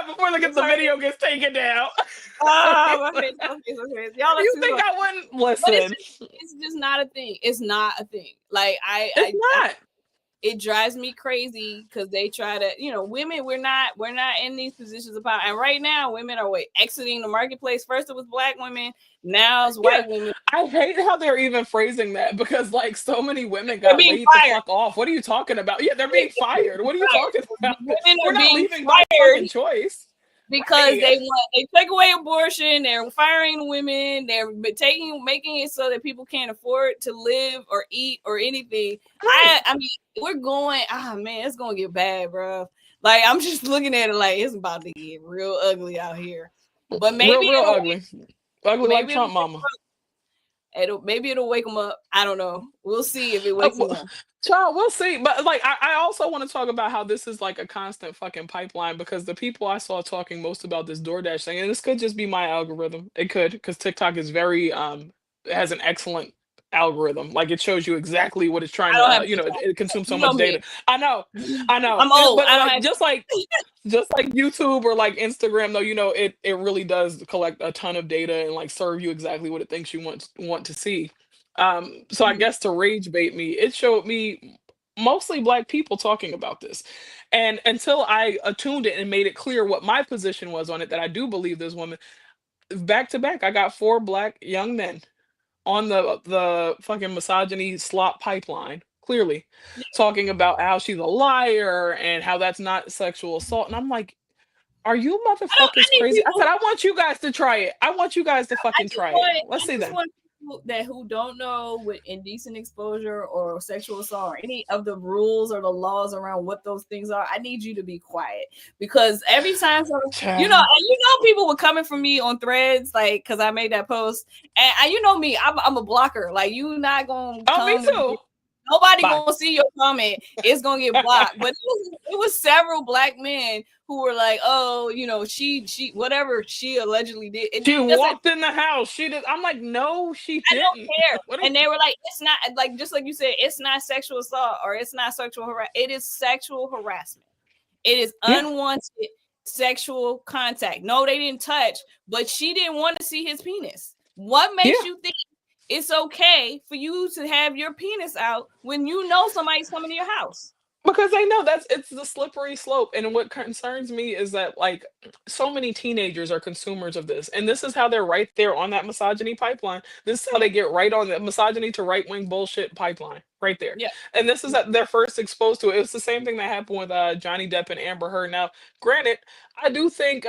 before the video gets taken down. Oh, my face, my face, my face. Y'all are You too think funny. I wouldn't But listen? it's just not a thing. It's not a thing. Like It's not. it drives me crazy because they try to, women, we're not in these positions of power. And right now, women are exiting the marketplace. First it was black women, now it's Yeah, white women. I hate how they're even phrasing that because like so many women They're got being laid the fired. fuck off. What are you talking about? Yeah, they're being fired. What are you talking about? Women We're are not being leaving by fired. fucking choice. because Right. they take away abortion, they're firing women, they're making it so that people can't afford to live or eat or anything. Right. I mean, we're going, man, it's gonna get bad, bro. Like I'm just looking at it like it's about to get real ugly out here. But Real, real ugly. Ugly like maybe Trump mama. maybe it'll wake them up. I don't know. We'll see if it Uh, wakes them w- up. Child, we'll see. But like, I also want to talk about how this is like a constant fucking pipeline because the people I saw talking most about this DoorDash thing, and this could just be my algorithm. It could, because TikTok is very it has an excellent algorithm. Like it shows you exactly what it's trying I to, don't have it, TikTok. it consumes so You know much me. data. I know. I'm old. But I don't like, have just like YouTube or like Instagram, though, it really does collect a ton of data and like serve you exactly what it thinks you want to see. So I Mhm. guess to rage bait me, it showed me mostly black people talking about this. And until I attuned it and made it clear what my position was on it, that I do believe this woman, back to back, I got four black young men on the fucking misogyny slop pipeline, clearly talking about how she's a liar and how that's not sexual assault. And I'm like, are you I motherfuckers need crazy? I said, people. I want you guys to try it. I want you guys to fucking try it. Let's I see just then. want people that who don't know what indecent exposure or sexual assault or any of the rules or the laws around what those things are. I need you to be quiet because every time, Child. and people were coming for me on threads, like because I made that post, and you know me, I'm a blocker. Like you not gonna Oh, me come with too. it. Nobody Bye. gonna see your comment. It's gonna get blocked. But it was several black men who were like, "Oh, she whatever she allegedly did." It She doesn't. walked in the house. She did. I'm like, no, she I don't didn't. care. What? And they were like, "It's not like just like you said. It's not sexual assault or it's not sexual harassment. It is sexual harassment. It is Yeah, unwanted sexual contact. No, they didn't touch, but she didn't want to see his penis. What makes yeah. you think it's okay for you to have your penis out when you know somebody's coming to your house? Because I know it's the slippery slope. And what concerns me is that like so many teenagers are consumers of this. And this is how they're right there on that misogyny pipeline. This is how Yeah, they get right on the misogyny to right wing bullshit pipeline. Right there. yeah, And this is that they're first exposed to it. It's the same thing that happened with Johnny Depp and Amber Heard. Now, granted, I do think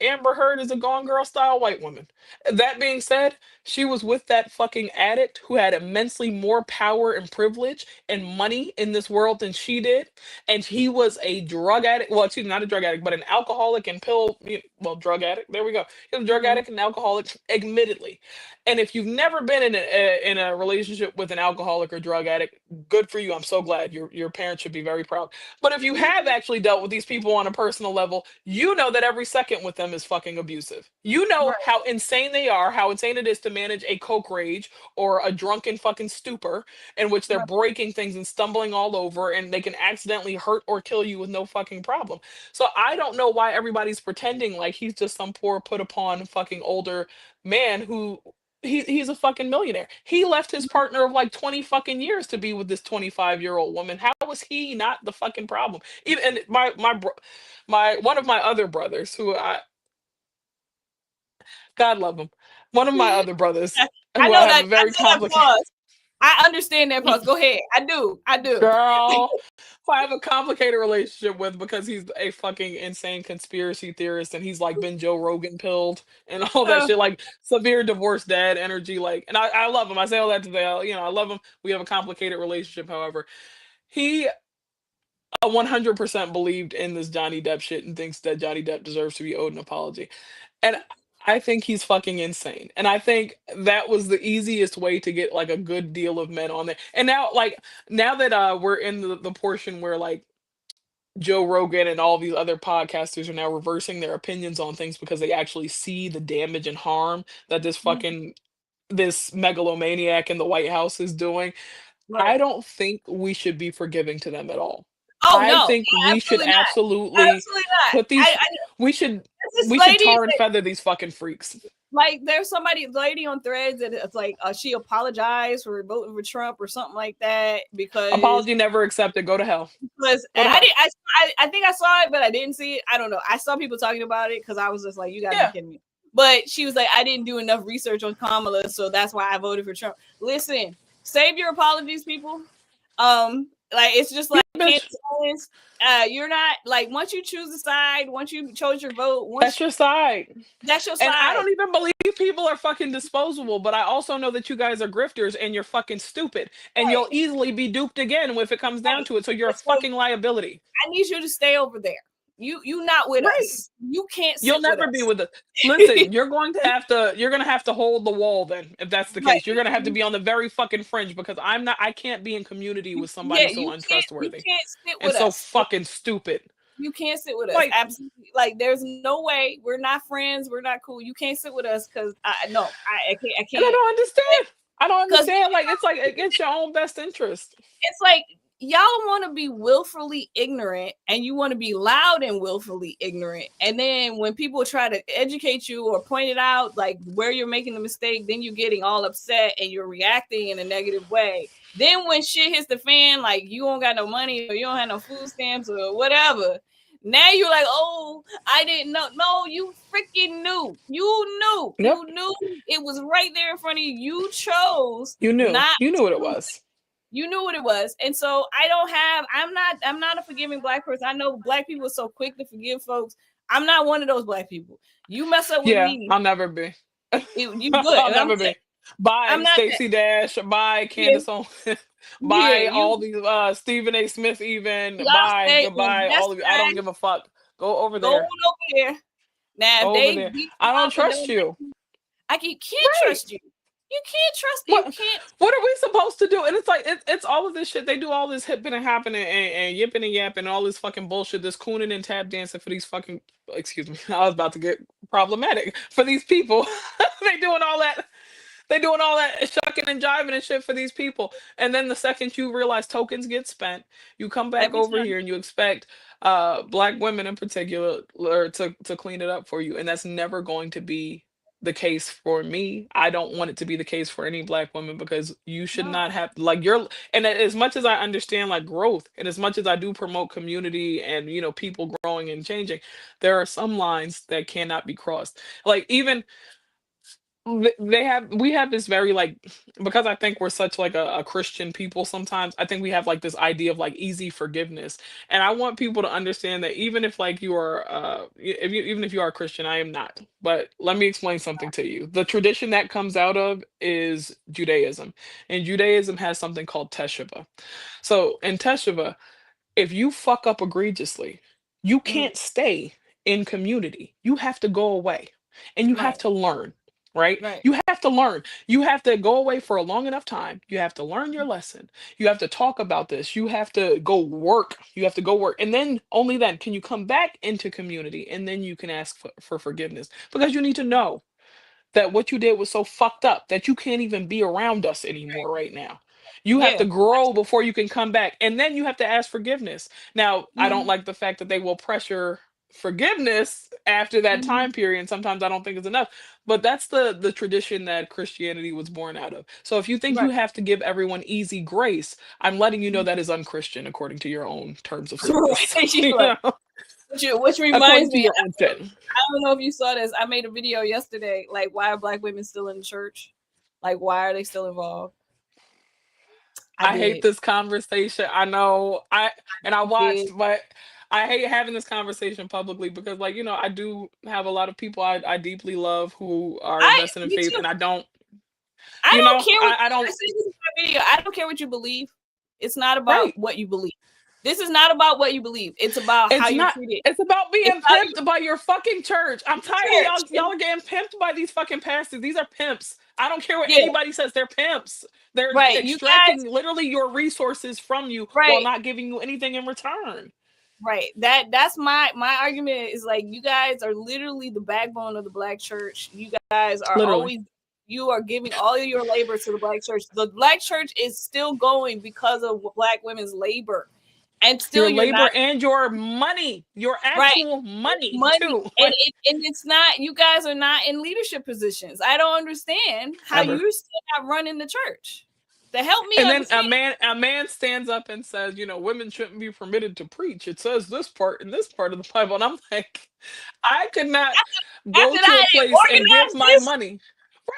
Amber Heard is a Gone Girl style white woman. That being said, she was with that fucking addict who had immensely more power and privilege and money in this world than she did. And he was a drug addict. Well, excuse me, not a drug addict, but an alcoholic and drug addict. There we go. He was a drug mhm, addict and alcoholic, admittedly. And if you've never been in a relationship with an alcoholic or drug addict, good for you. I'm so glad. Your parents should be very proud. But if you have mhm. actually dealt with these people on a personal level, you know that every second with them is fucking abusive. You know Right, how insane they are, how insane it is to manage a coke rage or a drunken fucking stupor in which they're right. breaking things and stumbling all over and they can accidentally hurt or kill you with no fucking problem. So I don't know why everybody's pretending like he's just some poor put upon fucking older man who he's a fucking millionaire. He left his partner of like 20 fucking years to be with this 25-year-old woman. How was he not the fucking problem? Even and my one of my other brothers who I God love him. One of my other brothers I who I know have that. a I very know that complicated pause. I understand that pause. Go ahead. I do. I do. girl who I have a complicated relationship with because he's a fucking insane conspiracy theorist and he's like been Joe Rogan pilled and all that Uh, shit, like severe divorced dad energy. Like, and I love him. I say all that to say, I love him. We have a complicated relationship, however. He 100% believed in this Johnny Depp shit and thinks that Johnny Depp deserves to be owed an apology. And I think he's fucking insane. And I think that was the easiest way to get like a good deal of men on there. And now that we're in the portion where like Joe Rogan and all these other podcasters are now reversing their opinions on things because they actually see the damage and harm that this megalomaniac in the White House is doing. right. I don't think we should be forgiving to them at all. Oh I no, think we should absolutely not. absolutely Absolutely not. put these we should There's this we should lady tar and feather these fucking freaks. like there's somebody lady on threads that it's like she apologized for voting for Trump or something like that Apology never accepted. Go to hell. because Go to I hell. did I think I saw it but I didn't see it. I don't know. I saw people talking about it because I was just like, you got to be Yeah. kidding me. But she was like, I didn't do enough research on Kamala, so that's why I voted for Trump. Listen, save your apologies, people. Like it's just Yeah, like bitch. Candace Owens. You're not like once you choose a side, once you chose your vote, That's once your side. that's your And I side. don't even believe people are fucking disposable, but I also know that you guys are grifters and you're fucking stupid. And you'll Right, easily be duped again if it comes down right. to it. So you're a And so fucking liability. I need you to stay over there. You not with Right. us. You can't You'll sit with never be us. with us. Listen, you're gonna have to hold the wall then, if that's the Right. case. You're gonna have to be on the very fucking fringe because I can't be in community with Yeah, somebody so you untrustworthy can't sit and with so us. fucking stupid. You can't sit with us. Like, Absolutely. Like there's no way. We're not friends. We're not cool. You can't sit with us because I no, I can't I and I can't don't understand. I don't because understand. Like, it's like against your own best interest. it's like y'all want to be willfully ignorant and you want to be loud and willfully ignorant. And then when people try to educate you or point it out, like where you're making the mistake, then you're getting all upset and you're reacting in a negative way. Then when shit hits the fan, like you don't got no money or you don't have no food stamps or whatever, now you're like, oh, I didn't know. No, you freaking knew. You knew. Yep. You knew it was right there in front of you. You chose You knew. not You knew to what it do was. you knew what it was. And so I'm not a forgiving black person. I know black people are so quick to forgive folks. I'm not one of those black people. You mess up with Yeah, me, I'll never be. you good. I'll And I'm never good. be. I'm Bye, not that. Stacey Dash. Bye, Yeah, Candace Owens. yeah, Bye, all you these Stephen A. Smith. Even y'all bye, stay and goodbye, that's all of you. I don't fine. give a fuck. Go over Go on there. over there. Now if Go over they there. beat I you don't up and trust don't you. can't Right. trust you. You can't trust you What can't what are we supposed to do? And it's like it's all of this shit. They do all this hipping and happening and yipping and yapping, all this fucking bullshit, this cooning and tap dancing for these fucking excuse me, I was about to get problematic for these people. they doing all that they doing all that shucking and jiving and shit for these people. And then the second you realize tokens get spent, you come back every over time. here and you expect black women in particular to clean it up for you. And that's never going to be the case for me. I don't want it to be the case for any black woman because you should No. not have like you're and as much as I understand like growth and as much as I do promote community and people growing and changing, there are some lines that cannot be crossed. Like even we have this very like because I think we're such like a Christian people sometimes I think we have like this idea of like easy forgiveness, and I want people to understand that even if like you are even if you are a Christian, I am not, but let me explain something to you. The tradition that comes out of is Judaism, and Judaism has something called teshuvah. So in teshuvah, if you fuck up egregiously, you Mhm. can't stay in community. You have to go away and you have Right, to learn, right? right. You have to learn. You have to go away for a long enough time. You have to learn your lesson. You have to talk about this. You have to go work. You have to go work. And then only then can you come back into community and then you can ask for forgiveness because you need to know that what you did was so fucked up that you can't even be around us anymore right now. You have Yeah. to grow before you can come back. And then you have to ask forgiveness. Now, I don't Mhm, like the fact that they will pressure forgiveness after that mhm, time period. And sometimes I don't think it's enough. But that's the tradition that Christianity was born out of. So if you think you right. have to give everyone easy grace, I'm letting you know Mhm. that is unchristian according to your own terms of service. Right. you Like, know, which according reminds to me, your own shit. I don't know if you saw this. I made a video yesterday. Like, why are black women still in the church? Like, why are they still involved? I I hate did. this conversation. I know. I Did. watched, but I hate having this conversation publicly because like, I do have a lot of people I deeply love who are invested in Me faith too. and I don't, I don't care what I I don't said this in my video. I don't care what you believe. It's not about right. what you believe. This is not about what you believe. It's about how It's you're not treated. it's about It's being how you pimped by your fucking church. I'm tired of church. y'all are getting pimped by these fucking pastors. These are pimps. I don't care what Yeah, anybody says. They're pimps. They're right. You guys, extracting literally your resources from you while right. not giving you anything in return. Right. That's my argument is like you guys are literally the backbone of the black church. You guys are Literally. always you are giving all of your labor to the black church. The black church is still going because of black women's labor. And still Your you're not labor and your money, your right. actual money Money too. and Like it's not you guys are not in leadership positions. I don't understand how ever. you're still not running the church. To help me And then understand. a man stands up and says, women shouldn't be permitted to preach. It says this part in this part of the Bible. And I'm like, I could not After go to that, a I place and give organize my this. money.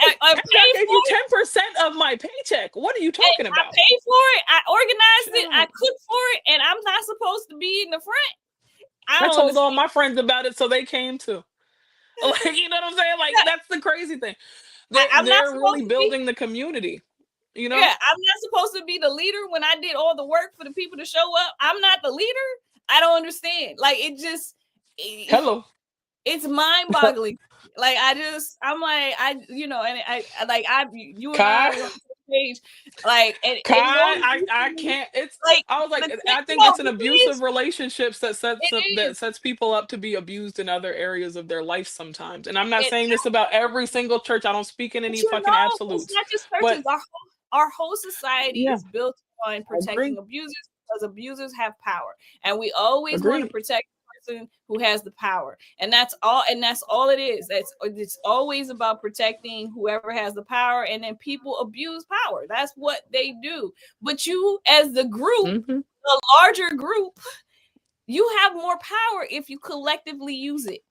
Right. I After I paid gave for you it. 10% of my paycheck. What are you Hey, talking I about? paid for it. I organized it. I Child. cooked for it, and I'm not supposed to be in the front. I I don't told all understand. my friends about it, so they came too. Like, you know what I'm saying? Like, that's the crazy thing. I'm not They're supposed really to be. building the community, you Yeah, know? I'm not supposed to be the leader when I did all the work for the people to show up. I'm not the leader. I don't understand. Like it just, Hello. it's mind boggling. Like I'm like and you and I Kai. was on the same page. Like and it Kai, only I can't. It's. like I was like, the thing, I think no, it's an the thing abusive is, relationships it that is. sets people up to be abused in other areas of their life sometimes. And I'm not It saying this about every single church. I don't speak in But any you fucking know, it's absolutes. not just But churches. Our whole society yeah, is built on I protecting agree. abusers because abusers have power, and we always want to Agreed. protect the person who has the power, and that's all. And that's all it is. It's always about protecting whoever has the power, and then people abuse power. That's what they do. But you, as the group, Hmm. the larger group, you have more power if you collectively use it.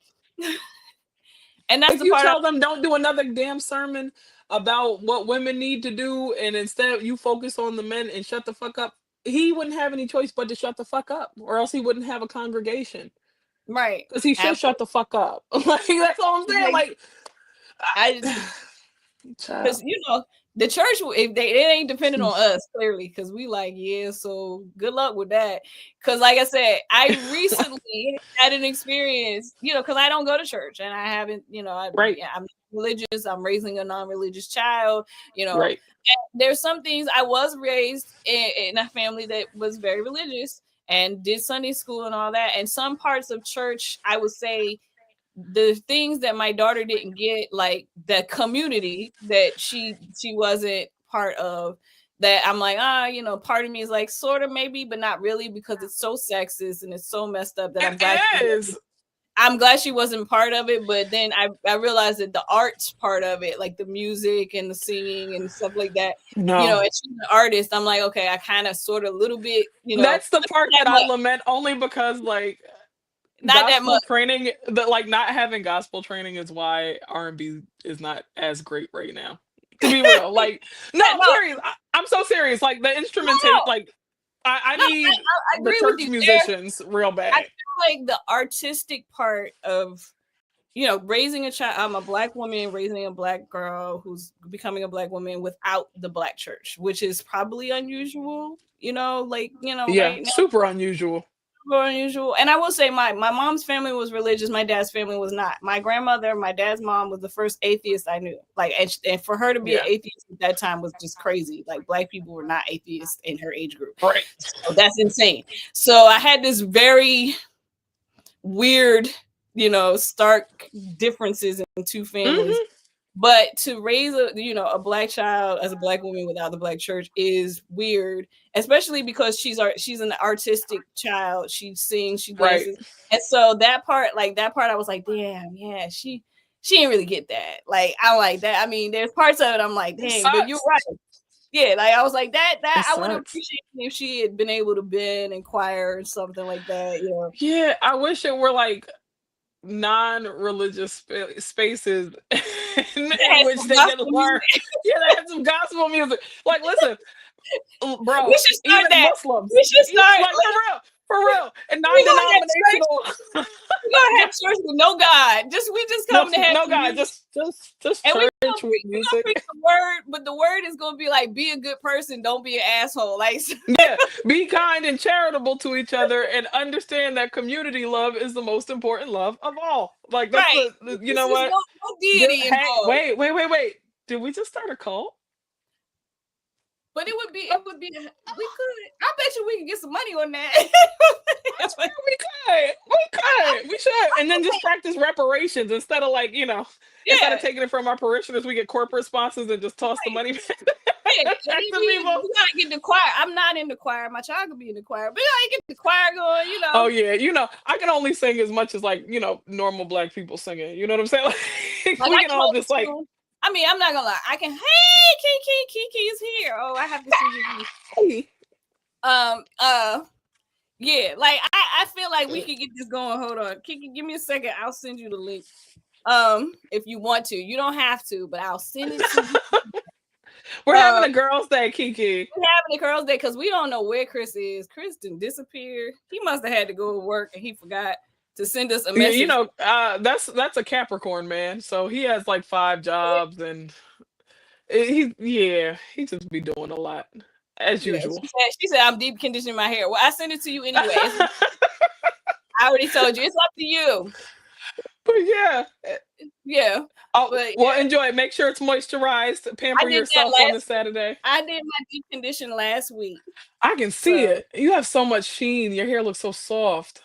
And that's If the you part I tell them don't do another damn sermon about what women need to do, and instead you focus on the men and shut the fuck up, he wouldn't have any choice but to shut the fuck up, or else he wouldn't have a congregation. right. Because he should shut Absolutely. the fuck up. Like, that's all I'm saying. Like Like, I just child. because the church, if they, it ain't dependent on us clearly, because we like, yeah, so good luck with that. Because like I said, I recently had an experience, because I don't go to church, and I haven't, Right, I'm religious. I'm raising a non-religious child. right. There's some things. I was raised in a family that was very religious and did Sunday school and all that, and some parts of church, I would say, the things that my daughter didn't get, like the community that she wasn't part of, that I'm like, part of me is like, sort of, maybe, but not really, because it's so sexist and it's so messed up that It is. I'm glad she wasn't part of it. But then I realized that the arts part of it, like the music and the singing and stuff like that, No. and she's an artist, I'm like, okay, I kind of sort of, little bit, That's the not part that that I much, lament, only because, like, not that gospel much. training, that, like, not having gospel training is why R&B is not as great right now. To be real. Like, no, Yeah, I'm no, serious. I'm so serious. Like, the instrumentation, no, like, I no, need I the agree with church you. musicians real I bad. feel like the artistic part of, raising a child. I'm a black woman raising a black girl who's becoming a black woman without the black church, which is probably unusual. Yeah, Right now, super unusual. super unusual. And I will say, my mom's family was religious. My dad's family was not. My grandmother, my dad's mom, was the first atheist I knew. Like, and for her to be an Yeah. atheist at that time was just crazy. Like, black people were not atheists in her age group. Right. So that's insane. So I had this very weird, stark differences in two families. Hmm. But to raise a black child as a black woman without the black church is weird, especially because she's an artistic child. She sings, she Right. dances, and so that part, I was like, damn, yeah, she didn't really get that. Like, I like that. I mean, there's parts of it I'm like, It dang, but you're sucks. right. Yeah, like I was like It that I would have sucks. appreciated if she had been able to bend and choir or something like that. Yeah, I wish it were like non-religious spaces That in has which some they can gospel learn. music. Yeah, they have some gospel music. Like, listen, We bro, should start even that. Muslims, We should start like, like for real, and we gonna have church. non-denominational. We gonna have church with no God. We just No, come to have no, some God, music, just and church with we gonna preach music. the word, but the word is gonna be like, be a good person, don't be an asshole. Like, Yeah, be kind and charitable to each other, and understand that community love is the most important love of all. Like, that's right? you This know is what? no deity Hey, involved. wait. Did we just start a cult? But it would be. We could. I bet you we can get some money on that. I swear we should, and then just practice reparations instead of, like, instead of Yeah, taking it from our parishioners, we get corporate sponsors and just toss the right. money Yeah, and back then to we people. gotta get the choir. I'm not in the choir. My child could be in the choir, but I get the choir going. Oh yeah, I can only sing as much as, like, normal black people singing. You know what I'm saying? Like, Like we I can can all hold just, a like, tune. I mean, I'm not gonna lie. I can. Hey, Kiki's here. Oh, I have to see you. hey. Um. Yeah. Like I feel like we could get this going. Hold on, Kiki. Give me a second. I'll send you the link. If you want to, you don't have to, but I'll send it to you. We're having Um, a girls' day, Kiki. we're having a girls' day because we don't know where Chris is. Chris didn't disappear. He must have had to go to work and he forgot to send us a You message. know, that's a Capricorn man, so he has like 5 jobs, and he just be doing a lot as Yeah, usual. she said I'm deep conditioning my hair. Well, I send it to you anyway. I already told you. It's up to you. But yeah. Yeah, Oh, but well, enjoy it. Make sure it's moisturized. I Pamper did that yourself on last this week. Saturday. I did my deep condition last week. I can see So it. You have so much sheen. Your hair looks so soft.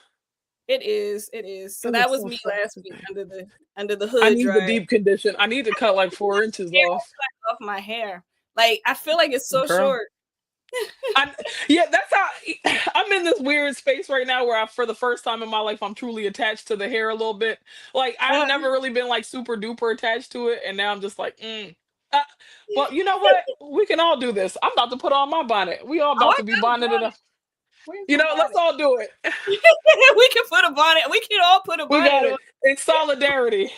it is. It is. So It that looks was so me soft last week today. under the I hood need the dryer. deep condition. I need to cut like 4 inches Hair off. won't cut off my hair. Like I feel like it's so Girl. short. I, yeah, that's how I'm in this weird space right now where for the first time in my life, I'm truly attached to the hair a little bit. Like, I've Uh, never really been like super duper attached to it. And now I'm just like, uh, well, you know what? We can all do this. I'm about to put on my bonnet. We all oh, about I to be got a bonneted bonnet. up. Where's You my know, let's bonnet? all do it. We can put a bonnet. We can all put a We bonnet got on. it. In solidarity.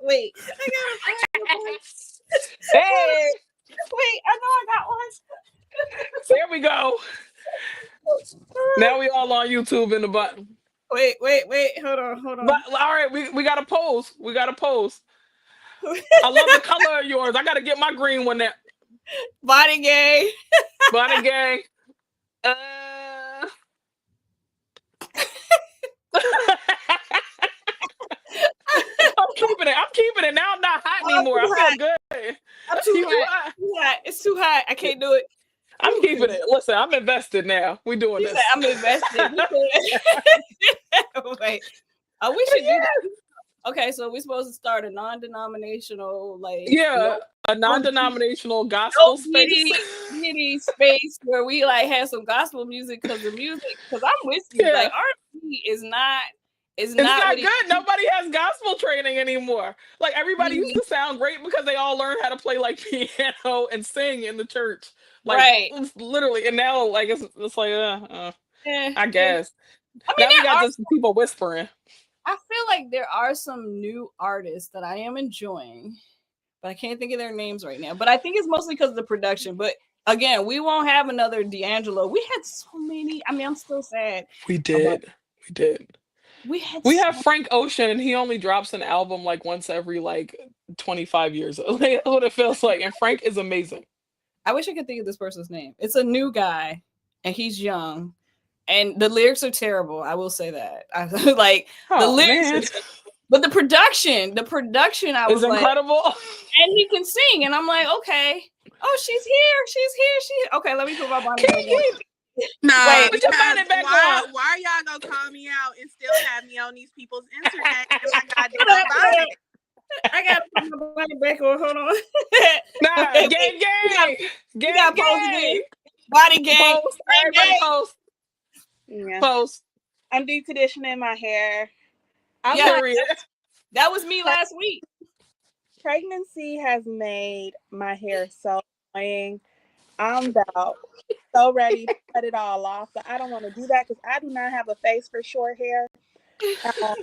Wait, I gotta find the bonnet. Hold Hey, on. Wait, I know I got there we go. one. Now we all on YouTube in the button. Wait. Hold But on. all right, we got to pose. We got to pose. I love the color of yours. I got to get my green one now. Body gay. Bonnet gang. Uh... I'm keeping it. I'm keeping it. Now I'm not hot Oh, I'm anymore. I too feel hot. good. I'm too You too hot. hot. Too hot. It's too hot. I can't do it. I'm Ooh, keeping it. Listen, I'm invested now. We doing she said this. I'm invested. Wait. Oh, we But should do that. Okay, so we're supposed to start a non-denominational, like yeah, a no non-denominational gospel no space. giddy space where we like have some gospel music because the music. Because I'm with you. Like Yeah. R&B is It's not not what it. good. Nobody has gospel training anymore. Like everybody used Mm, to sound great because they all learned how to play like piano and sing in the church. Like right. literally, and now like it's like I Yeah. guess I mean, now we there got are. just people whispering. I feel like there are some new artists that I am enjoying, but I can't think of their names right now. But I think it's mostly because of the production. But again, we won't have another D'Angelo. We had so many. I mean, I'm still sad We about. did. We did. We had We have so. Frank Ocean, and he only drops an album like once every like 25 years. Like, that's what it feels like. And Frank is amazing. I wish I could think of this person's name. It's a new guy, and he's young, and the lyrics are terrible. I will say that. I like the Oh lyrics are man, terrible. But the production, I it's was like, incredible. and he can sing, and I'm like, okay. Oh, she's here. Okay, let me put my bonnet back on. Kiki, No, Wait, put your because bonnet back why on. are y'all gonna call me out and still have me on these people's internet in my hold goddamn on, hold on. bonnet? I gotta put my bonnet back on. Hold on. Nah, Okay, wait. gang, We got gang, we gang, got pose again. gang. Body gang. Post, Gang everybody gang. post, Yeah, post. I'm deep conditioning my hair. I'm Yeah, like, Period. that was me last week. pregnancy has made my hair so annoying. I'm about so ready to cut it all off, but I don't want to do that because I do not have a face for short hair. Um,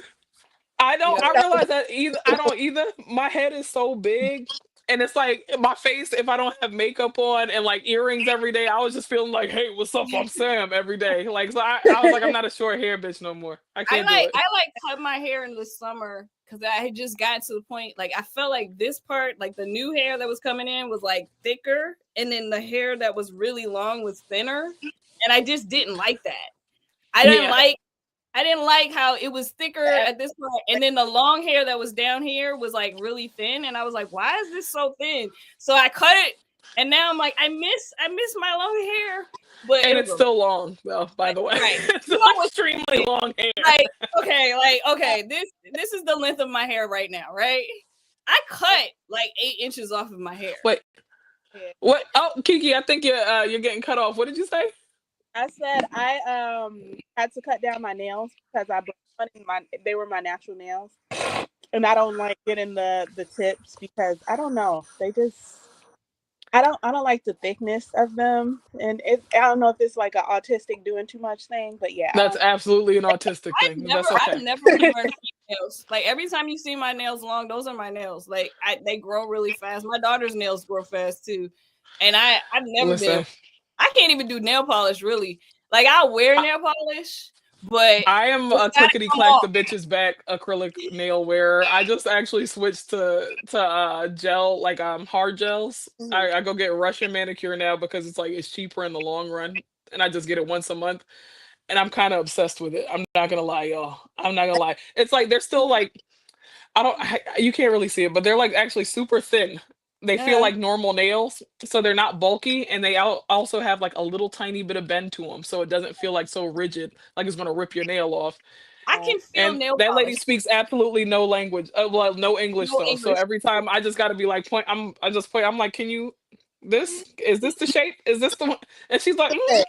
I don't. Yeah. I realize that either. I don't either. My head is so big, and it's like my face. If I don't have makeup on and like earrings every day, I was just feeling like, "Hey, what's up? I'm Sam." Every day, like so. I was like, I'm not a short hair bitch no more. I I can't do like it. I like cut my hair in the summer because I had just gotten to the point like I felt like this part, like the new hair that was coming in was like thicker, and then the hair that was really long was thinner. And I just didn't like that. I didn't Yeah. like I didn't like how it was thicker at this point, and then the long hair that was down here was like really thin, and I was like, "Why is this so thin?" So I cut it, and now I'm like, I miss my long hair, but And it'll it's go back. still long, though. By the way, Right? it's You know what's extremely long hair. like? Okay, this is the length of my hair right now, right? I cut like 8 inches off of my hair. Wait, what? Oh, Kiki, I think you're getting cut off. What did you say? I said I had to cut down my nails because I they were my natural nails, and I don't like getting the tips because I don't know, they just I don't like the thickness of them, and I don't know if it's like an autistic doing too much thing, but yeah, I That's don't. absolutely an autistic thing. That's I've okay. never learned nails. Like every time you see my nails long, those are my nails. Like they grow really fast. My daughter's nails grow fast too, and I've never been. Listen, I can't even do nail polish really. Like I wear nail polish, but I am it's a gotta clickety come clack off. the bitches back acrylic nail wearer. I just actually switched to gel, like hard gels. Mhm. I go get Russian manicure now because it's like it's cheaper in the long run, and I just get it once a month. And I'm kind of obsessed with it. I'm not gonna lie, y'all. I'm not gonna lie. It's like they're still like you can't really see it, but they're like actually super thin. They feel Uh, like normal nails, so they're not bulky, and they also have like a little tiny bit of bend to them, so it doesn't feel like so rigid, like it's gonna rip your nail off. I can feel And nail that lady polish. speaks absolutely no language, well, no English No though. So English. every time I just got to be like, point. I just point. I'm like, can you? Is this the shape? Is this the one? And she's like, Yeah,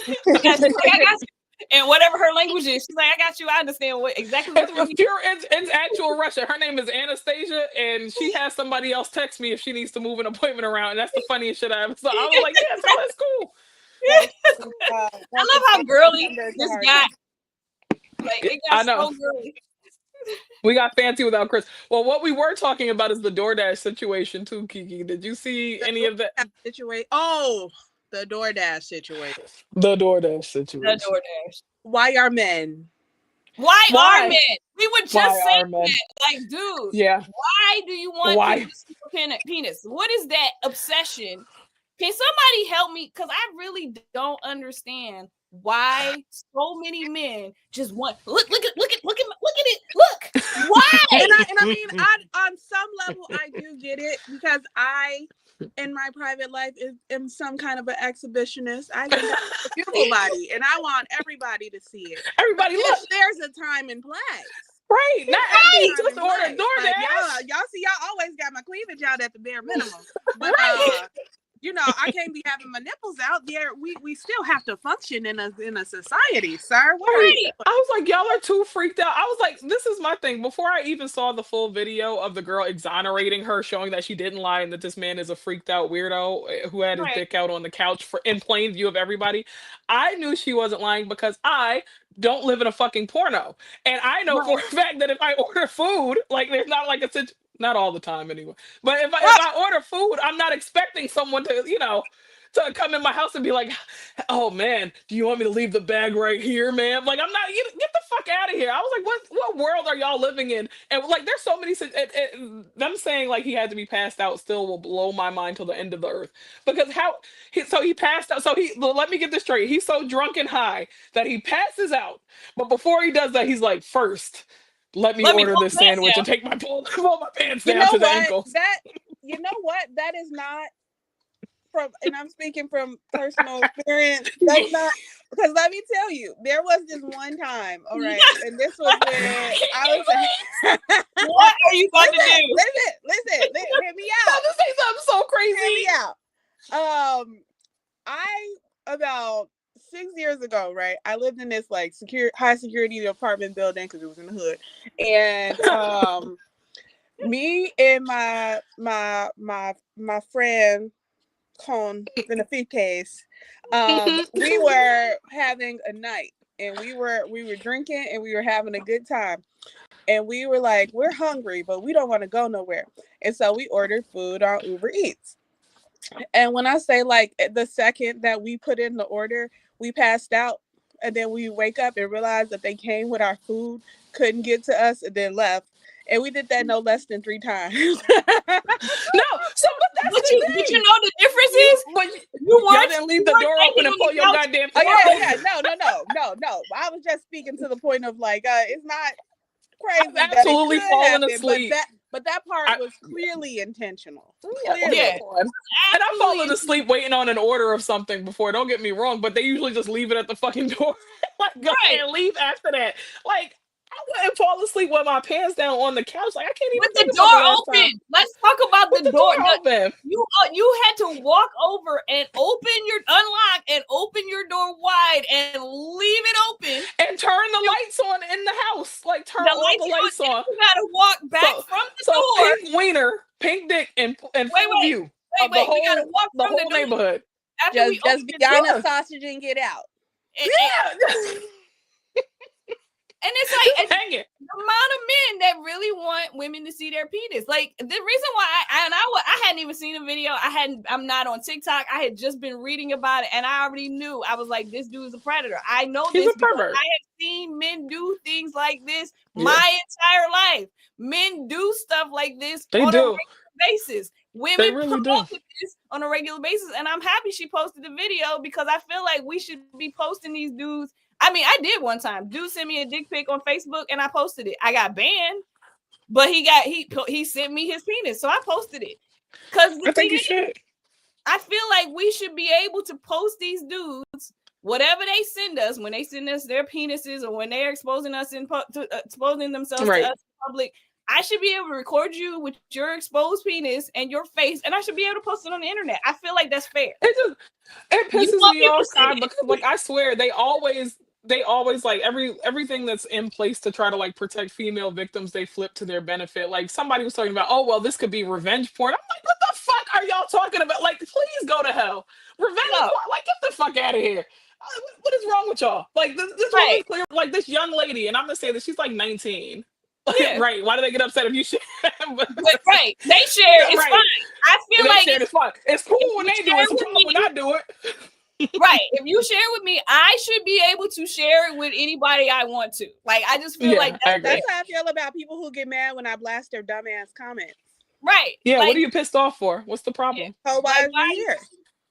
she's like, I got you. And whatever her language is, she's like, I got you. I understand exactly what you It's mean. pure. It's actual Russian. Her name is Anastasia, and she has somebody else text me if she needs to move an appointment around. And that's the funniest shit I ever saw. I was like, yeah, so that's cool. I love how girly this got. Like it got I know. so girly. We got fancy without Chris. Well, what we were talking about is the DoorDash situation too, Kiki. Did you see any of that? Situation. Oh, the DoorDash situation. The DoorDash The situation. DoorDash. Why are men? Why are Why? men? We were just Why saying are men? that. Like, dude, Yeah. why do you want Why? people to see your penis? What is that obsession? Can somebody help me? Because I really don't understand why so many men just want look at it. Look. Why? And I mean, on some level, I do get it because I, in my private life, am some kind of an exhibitionist. I think I'm a beautiful body, and I want everybody to see it. Everybody, look. There's a time and place. Right. Not Right. just order Like, DoorDash. y'all see, y'all always got my cleavage out at the bare minimum. But Right. you know, I can't be having my nipples out there. We still have to function in a society, sir. Right. I was like, y'all are too freaked out. I was like, this is my thing. Before I even saw the full video of the girl exonerating her, showing that she didn't lie and that this man is a freaked out weirdo who had his dick out on the couch in plain view of everybody, I knew she wasn't lying because I don't live in a fucking porno. And I know for a fact that if I order food, like there's not like a not all the time anyway. But if I order food, I'm not expecting someone to, to come in my house and be like, oh man, do you want me to leave the bag right here, man? Like, I'm not, get the fuck out of here. I was like, what world are y'all living in? And like, there's so many, them saying like he had to be passed out still will blow my mind till the end of the earth. Because he passed out. So let me get this straight. He's so drunk and high that he passes out. But before he does that, he's like, first, let me order this sandwich and pull my pants down to the ankles. You know what? That is not and I'm speaking from personal experience. That's not, because let me tell you, there was this one time, all right, and this was when I was what are you about to do? Listen, hear me out. I'll just say something so crazy. Hear me out. I about 6 years ago, right? I lived in this like high security apartment building because it was in the hood, and me and my friend Con in a fifth case, we were having a night, and we were drinking, and we were having a good time, and we were like, we're hungry, but we don't want to go nowhere, and so we ordered food on Uber Eats. And when I say like the second that we put in the order, we passed out, and then we wake up and realize that they came with our food, couldn't get to us, and then left. And we did that no less than 3 times. No, so but you know the difference is y'all didn't leave the door open and pull your goddamn. Yeah. No. I was just speaking to the point of like, it's not crazy. I've absolutely fallen asleep. But that part was clearly intentional. Clearly. Yeah. And I've fallen asleep waiting on an order of something before. Don't get me wrong, but they usually just leave it at the fucking door. Like, go ahead and leave after that. Like, I wouldn't fall asleep with my pants down on the couch. Like, I can't even. With the door open. Let's talk about the door open. You had to walk over and unlock and open your door wide and leave it open and turn the lights on in the house. Like, turn all the lights on. You gotta walk back from the door. Pink wiener, pink dick, and full view of we gotta walk the from whole neighborhood. Just be on a sausage and get out. And it's like, hang it. The amount of men that really want women to see their penis. Like the reason why I hadn't even seen the video. I'm not on TikTok. I had just been reading about it, and I already knew. I was like, this dude is a predator. I know He's this a because pervert. I have seen men do things like this my entire life. Men do stuff like this They on a do. regular basis. Women They really do. promote this on a regular basis, and I'm happy she posted the video because I feel like we should be posting these dudes. I mean, I did one time. Dude sent me a dick pic on Facebook, and I posted it. I got banned, but he sent me his penis, so I posted it. Because I think you should. I feel like we should be able to post these dudes, whatever they send us, when they send us their penises or when they're exposing us exposing themselves to us in public. I should be able to record you with your exposed penis and your face, and I should be able to post it on the internet. I feel like that's fair. It pisses me off, God, because like I swear they always like everything that's in place to try to like protect female victims, they flip to their benefit. Like somebody was talking about, oh well, this could be revenge porn. I'm like, what the fuck are y'all talking about? Like, please go to hell. Revenge porn? Like, get the fuck out of here. What is wrong with y'all? Like this woman's clear, like this young lady, and I'm gonna say that she's like 19. Yeah. Right. Why do they get upset if you share? But right. They share. It's fine. I feel like it's fine. It's cool when they do it. It's cool when I do it. Right. If you share with me, I should be able to share it with anybody I want to. Like, I just feel like that's how I feel about people who get mad when I blast their dumbass comments. Right. Yeah. Like, what are you pissed off for? What's the problem? Oh, why are you here?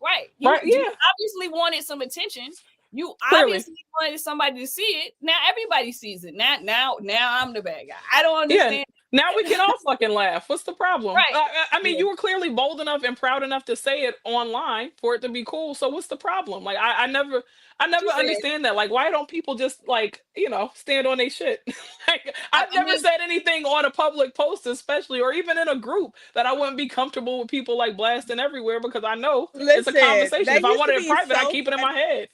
Right. You obviously wanted some attention. You obviously wanted somebody to see it. Now everybody sees it. Now I'm the bad guy. I don't understand. Yeah. Now we can all fucking laugh. What's the problem? Right. I mean, you were clearly bold enough and proud enough to say it online for it to be cool. So what's the problem? Like I never understand that. Like, why don't people just like, stand on their shit? Like, I've never said anything on a public post, especially or even in a group, that I wouldn't be comfortable with people like blasting everywhere because I know it's a conversation. If I want it in private, I keep it in my head.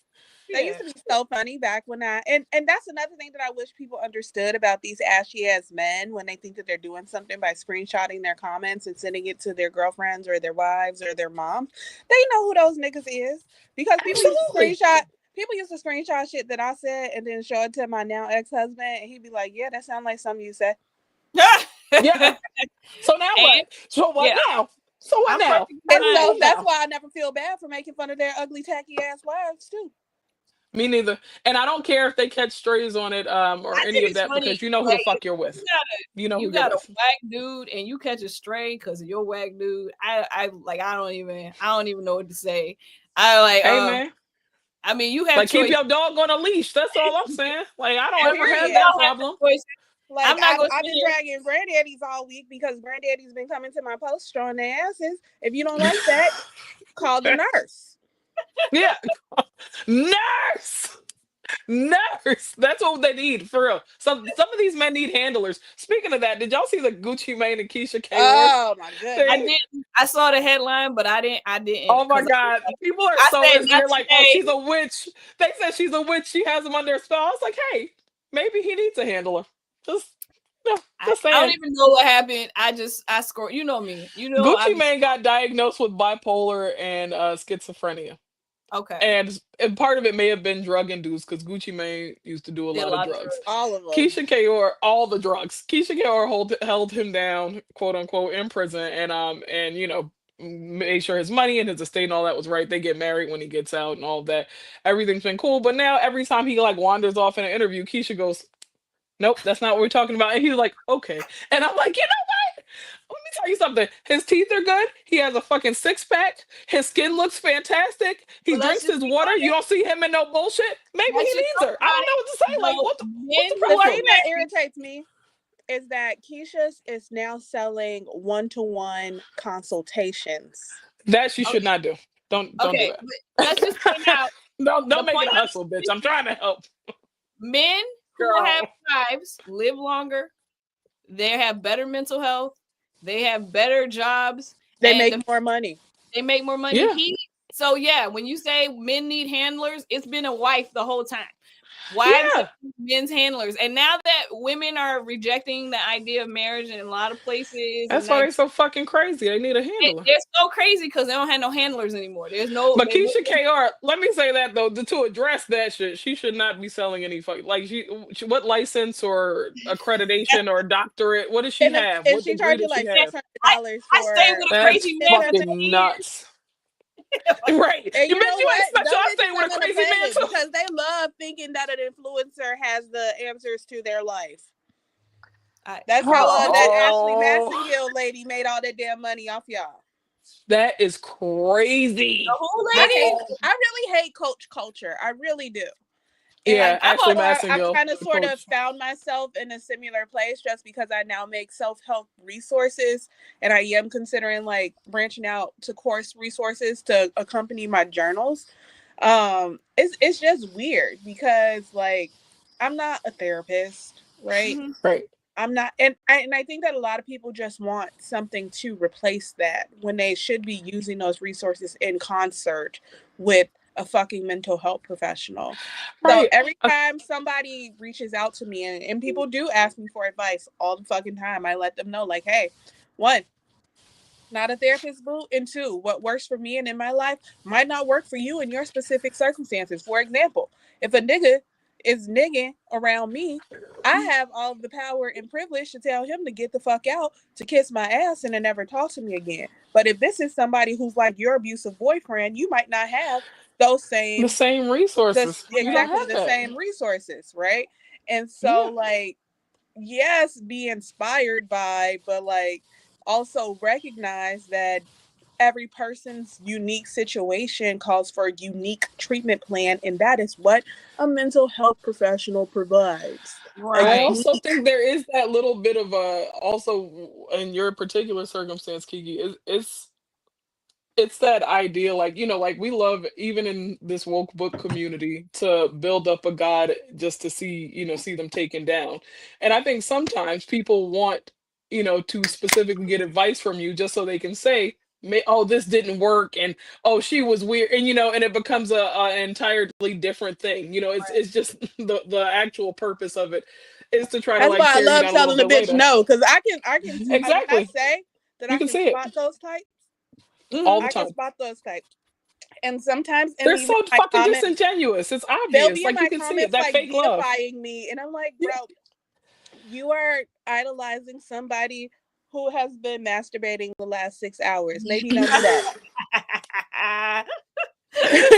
They used to be so funny back when and that's another thing that I wish people understood about these ashy ass men when they think that they're doing something by screenshotting their comments and sending it to their girlfriends or their wives or their moms. They know who those niggas is because people used to screenshot shit that I said and then show it to my now ex-husband and he'd be like, yeah, that sounds like something you said. Yeah. So now what? So what now? So what now? And so that's why I never feel bad for making fun of their ugly tacky ass wives too. Me neither. And I don't care if they catch strays on it or any of that because you know who the fuck you're with. You got a whack dude and you catch a stray because of your whack dude. I don't even know what to say. Hey man. I mean, you have like keep your dog on a leash. That's all I'm saying. Like I don't ever have that problem. Like I've been dragging granddaddies all week because granddaddy's been coming to my post showing their asses. If you don't like that, call the nurse. Yeah. Nurse. That's what they need for real. Some of these men need handlers. Speaking of that, did y'all see the Gucci Mane and Keisha K? Oh my goodness. I didn't. I saw the headline, but I didn't. Oh my god. People are so they're like, oh, she's a witch. They said she's a witch. She has him under a spell. I was like, hey, maybe he needs a handler. I don't even know what happened. I scored. You know me. Gucci Mane got diagnosed with bipolar and schizophrenia. Okay. And part of it may have been drug induced because Gucci Mane used to do a lot of drugs. All of them. Keisha Kaur, all the drugs. Keisha Kaur held him down, quote unquote, in prison, and made sure his money and his estate and all that was right. They get married when he gets out and all of that. Everything's been cool. But now every time he like wanders off in an interview, Keisha goes, nope, that's not what we're talking about. And he's like, okay. And I'm like, you know what? Let me tell you something. His teeth are good. He has a fucking 6-pack. His skin looks fantastic. He drinks his water. You don't see him in no bullshit. Maybe he needs her. I don't know what to say. Like, what's the problem? The thing that irritates me is that Keisha's is now selling one-to-one consultations. That she should not do. Don't do that. Let's just point out. Don't make it a hustle, bitch. I'm trying to help. Men who have wives live longer. They have better mental health. They have better jobs. They make more money. They make more money. Yeah. When you say men need handlers, it's been a wife the whole time. Why do they need men's handlers? And now that women are rejecting the idea of marriage in a lot of places, That's and why that they're so fucking crazy. They need a handler. they're so crazy because they don't have no handlers anymore. There's no. But Keisha Kr, let me say that though, to address that shit, she should not be selling any like what license or accreditation or doctorate? What does she have? And What she degree charged you does she like have? $600 I for stayed with a That's crazy man for 10 fucking years. nuts. Right. And You you bet know you ain't what? expect Them y'all bitches staying with a I'm gonna crazy play man it too. because they love thinking that an influencer has the answers to their life. That's how that Ashley Massengill lady made all that damn money off y'all. That is crazy. The whole lady. I really hate coach culture. I really do. Yeah, And Ashley I've Massengill. kind of sort of found myself in a similar place just because I now make self-help resources, and I am considering like branching out to course resources to accompany my journals. It's just weird because like I'm not a therapist, right? Right. I'm not, and I think that a lot of people just want something to replace that when they should be using those resources in concert with a fucking mental health professional. Right. So every time somebody reaches out to me, and people do ask me for advice all the fucking time, I let them know like, hey, one, not a therapist, boo, and two, what works for me and in my life might not work for you in your specific circumstances. For example, if a nigga is nigging around me, I have all of the power and privilege to tell him to get the fuck out, to kiss my ass, and to never talk to me again. But if this is somebody who's like your abusive boyfriend, you might not have those same resources. You don't exactly have the that. same resources, right? And so like, yes, be inspired by, but like also recognize that every person's unique situation calls for a unique treatment plan, and that is what a mental health professional provides. Right. I also think there is that little bit of also in your particular circumstance, Kiki, it's that idea, like, like we love, even in this woke book community, to build up a god just to see them taken down. And I think sometimes people want, to specifically get advice from you just so they can say, oh, this didn't work, and oh, she was weird, and and it becomes a entirely different thing. It's just the actual purpose of it is to try to That's like why I tear you love down a little telling the bit bitch later. no, because I can when I Exactly. say that You I can can see it spot those types. all the I can time. spot those types. And sometimes, and They're even so my fucking comments, disingenuous. It's they'll obvious. be in Like, you my can see it. comments That like fake love. deifying me, and I'm like, bro, you are idolizing somebody who has been masturbating the last 6 hours. Maybe don't do that.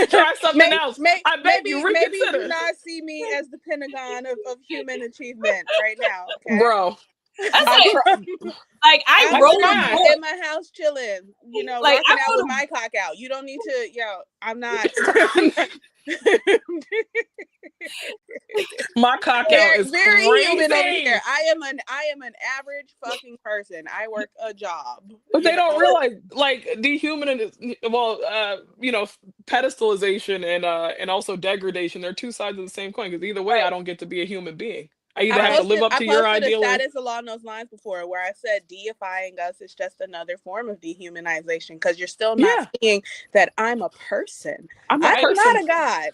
Try something else. I beg you, Maybe do reconsider. not see me as the Pentagon of human achievement right now. Okay, Bro. That's like I I'm wrote sitting a book in my house chilling, like rocking out with my cock out. You don't need to, I'm not. My cock out is very human over crazy. here. I am an average fucking person. I work a job. But they don't realize, like, pedestalization and also degradation. They're two sides of the same coin. Because either way, I don't get to be a human being. I either have to live up to your ideal. I posted a status along those lines before, where I said deifying us is just another form of dehumanization, because you're still not seeing that I'm a person. I'm not a god.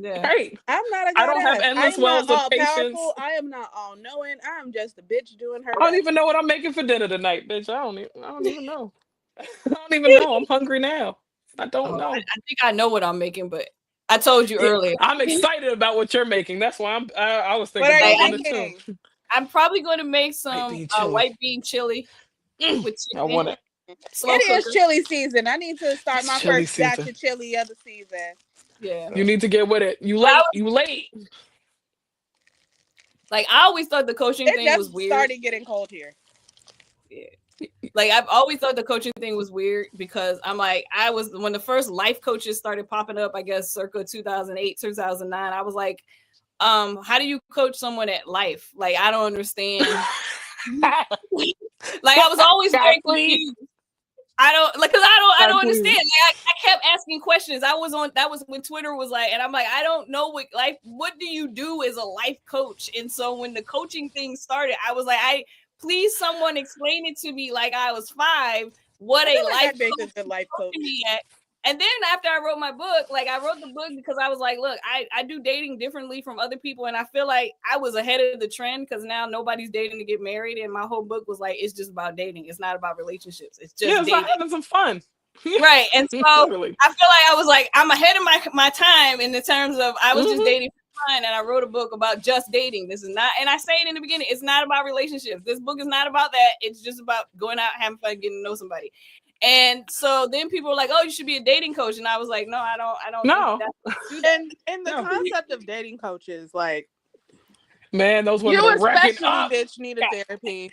Yeah. Right. I'm not a goddess. I don't have endless wells of patience. Powerful. I am not all knowing. I'm just a bitch doing her. I don't even know what I'm making for dinner tonight, bitch. I don't even know. I don't even know. I'm hungry now. I don't know. I think I know what I'm making, but I told you earlier. I'm excited about what you're making. That's why I was thinking what are about you dinner too. I'm probably going to make some white bean chili with chicken. I want it. It is chili season. I need to start my first batch of chili of the season. Yeah. You need to get with it. You late. You late. Like, I always thought the coaching thing was weird. It started getting cold here. Yeah. Like, I've always thought the coaching thing was weird, because I'm like, when the first life coaches started popping up, I guess circa 2008, 2009, I was like, how do you coach someone at life? Like, I don't understand. Like, I was always very confused. I don't understand. Like, I kept asking questions. That was when Twitter was like, and I'm like, I don't know what do you do as a life coach? And so when the coaching thing started, I was like, please someone explain it to me like I was 5. What a life coach is a life coach. Me at. And then after I wrote my book, like I wrote the book because I was like, look, I do dating differently from other people. And I feel like I was ahead of the trend because now nobody's dating to get married. And my whole book was like, it's just about dating. It's not about relationships. It's just Yeah, it's dating. about having some fun. Right. And so Literally. I feel like I was like, I'm ahead of my time in the terms of I was just dating for fun. And I wrote a book about just dating. This is not, and I say it in the beginning, it's not about relationships. This book is not about that. It's just about going out, having fun, getting to know somebody. And so then people were like, "Oh, you should be a dating coach," and I was like, "No, I don't. No. Think that's And the concept of dating coaches, like, man, those women you are racking especially, up. bitch, need a therapy.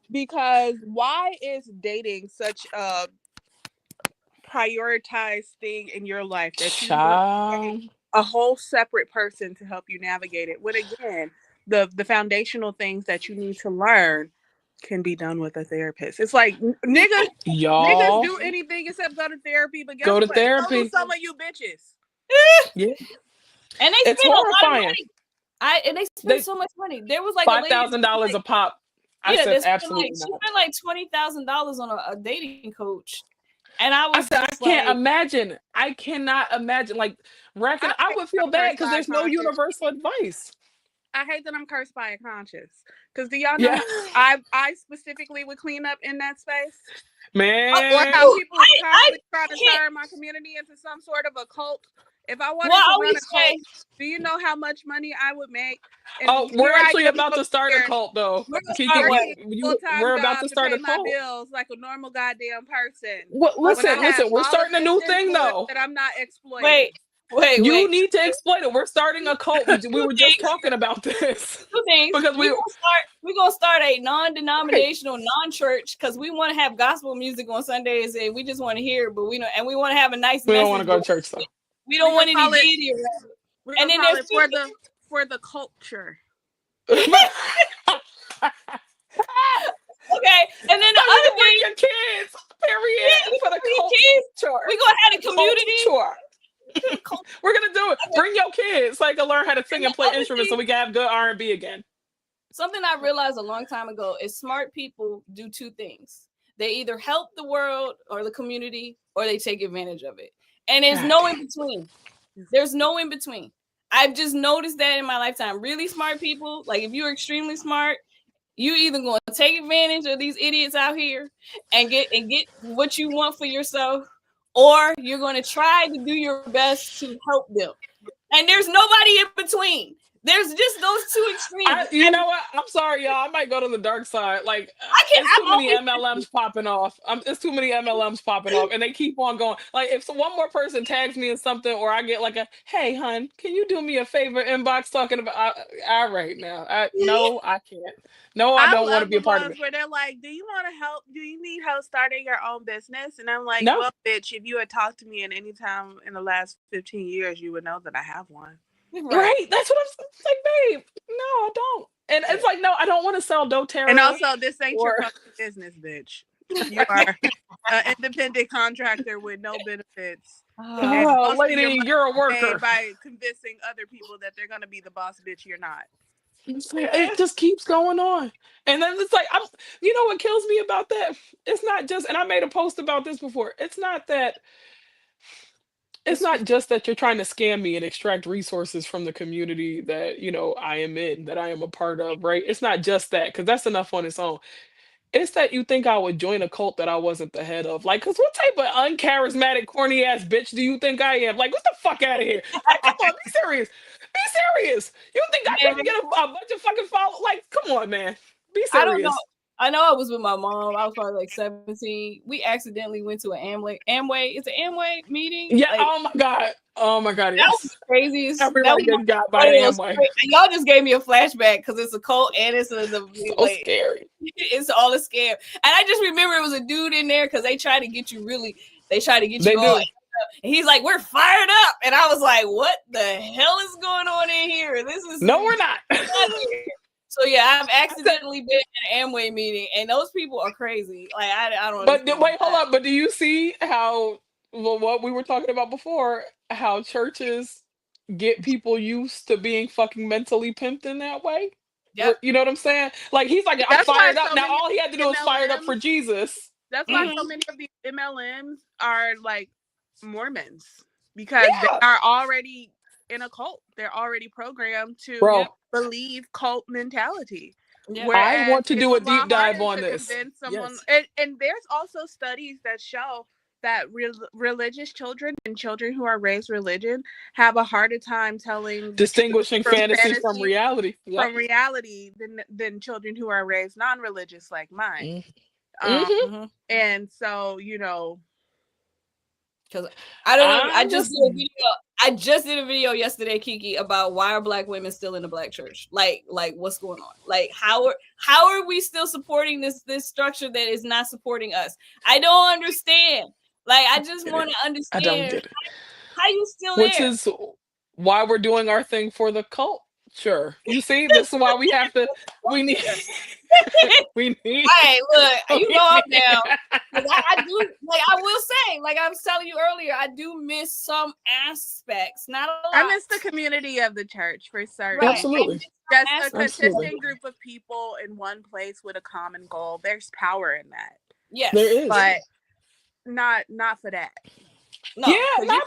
Because why is dating such a prioritized thing in your life that you want a whole separate person to help you navigate it? When again, the foundational things that you need to learn can be done with a therapist. It's like niggas do anything except go to therapy, but guess what? Therapy. So do some of you bitches. Yeah. And they it's spend horrifying. A lot of money. And they spend so much money. There was like $5,000 a pop. I said absolutely not. She spent like $20,000 on a dating coach. And I said, I can't imagine. I cannot imagine. Like, reckon I would feel bad because there's no universal advice. I hate that I'm cursed by a conscience. Because do y'all know I specifically would clean up in that space? Man. Or how people constantly try to turn my community into some sort of a cult. If I wanted to run a cult, do you know how much money I would make? And we're actually about to start a cult, though. We're about to start a cult. My bills like a normal goddamn person. Well, listen. We're starting a new thing, though. That I'm not exploiting. Wait. You need to exploit it. We're starting a cult. We were just talking about this. Two things. Because we're gonna start a non-denominational, non-church, because we want to have gospel music on Sundays, and we just want to hear it, but we want to have a nice. We don't want to go to church, though. We don't want any deity around it. And then there's for the culture. Okay, and then the other thing, your kids. Period. For the culture. We're gonna have a community. We're gonna do it. Bring your kids so they can learn how to sing and play instruments so we can have good R&B again. Something I realized a long time ago is smart people do two things. They either help the world or the community, or they take advantage of it. And there's no in between. There's no in between. I've just noticed that in my lifetime. Really smart people, like if you're extremely smart, you either going to take advantage of these idiots out here and get what you want for yourself, or you're going to try to do your best to help them. And there's nobody in between. There's just those two extremes. You know what? I'm sorry, y'all. I might go to the dark side. Like, there's too many MLMs popping off. There's too many MLMs popping off, and they keep on going. Like, if one more person tags me in something, or I get like a, "Hey, hun, can you do me a favor?" inbox talking about, all right now. No, I can't. No, I don't want to be a part of it. Where they're like, "Do you want to help? Do you need help starting your own business?" And I'm like, no. "Well, bitch, if you had talked to me at any time in the last 15 years, you would know that I have one." Right. That's what I'm like, babe. No, I don't. And it's like, no, I don't want to sell doTERRA. And also, this ain't your fucking business, bitch. You are an independent contractor with no benefits. Oh, lady, you're a worker. By convincing other people that they're gonna be the boss, bitch, you're not. It just keeps going on. And then it's like, you know what kills me about that? It's not just, and I made a post about this before. It's not just that you're trying to scam me and extract resources from the community that, I am in, that I am a part of, right? It's not just that, because that's enough on its own. It's that you think I would join a cult that I wasn't the head of. Like, because what type of uncharismatic, corny ass bitch do you think I am? Like, get the fuck out of here. Like, come on, be serious. Be serious. You think I can get a bunch of fucking followers? Like, come on, man. Be serious. I don't know. I know I was with my mom. I was probably like 17. We accidentally went to an Amway. It's an Amway meeting. Yeah. Like, oh my God. That was crazy. Everybody gets got by Amway. Y'all just gave me a flashback because it's a cult and it's so scary. It's all a scam. And I just remember it was a dude in there because they try to get you on. And he's like, "We're fired up," and I was like, "What the hell is going on in here? This is we're not." So yeah, I've accidentally been in an Amway meeting, and those people are crazy. Like I don't. But wait, hold up. But do you see how what we were talking about before? How churches get people used to being fucking mentally pimped in that way? Yep. You know what I'm saying? Like he's like, I'm fired up now. All he had to do was fired up for Jesus. That's why so many of these MLMs are like Mormons, because they are already in a cult. They're already programmed to believe cult mentality. Yeah. I Whereas want to it's do a a deep lot dive harder on to this. convince someone. Yes. And there's also studies that show that religious children and children who are raised religion have a harder time telling the truth Distinguishing from fantasy from fantasy, reality. Yep. from reality than children who are raised non-religious like mine. And so, because I don't know. I just listen. did a video. I just did a video yesterday, Kiki, about why are Black women still in the Black church? Like what's going on? Like how are we still supporting this structure that is not supporting us? I don't understand. Like I just want to I don't understand get it. how you still Which there. is why we're doing our thing for the cult. Sure. You see, this is why we have to. We need. We need. All right, look, you know I'm down. down. I do, like I will say, like I was telling you earlier, I do miss some aspects, not a lot. I miss the community of the church for certain. Right. Absolutely. Just a Absolutely. consistent group of people in one place with a common goal. There's power in that. Yes, There is. But not for that. No, Yeah,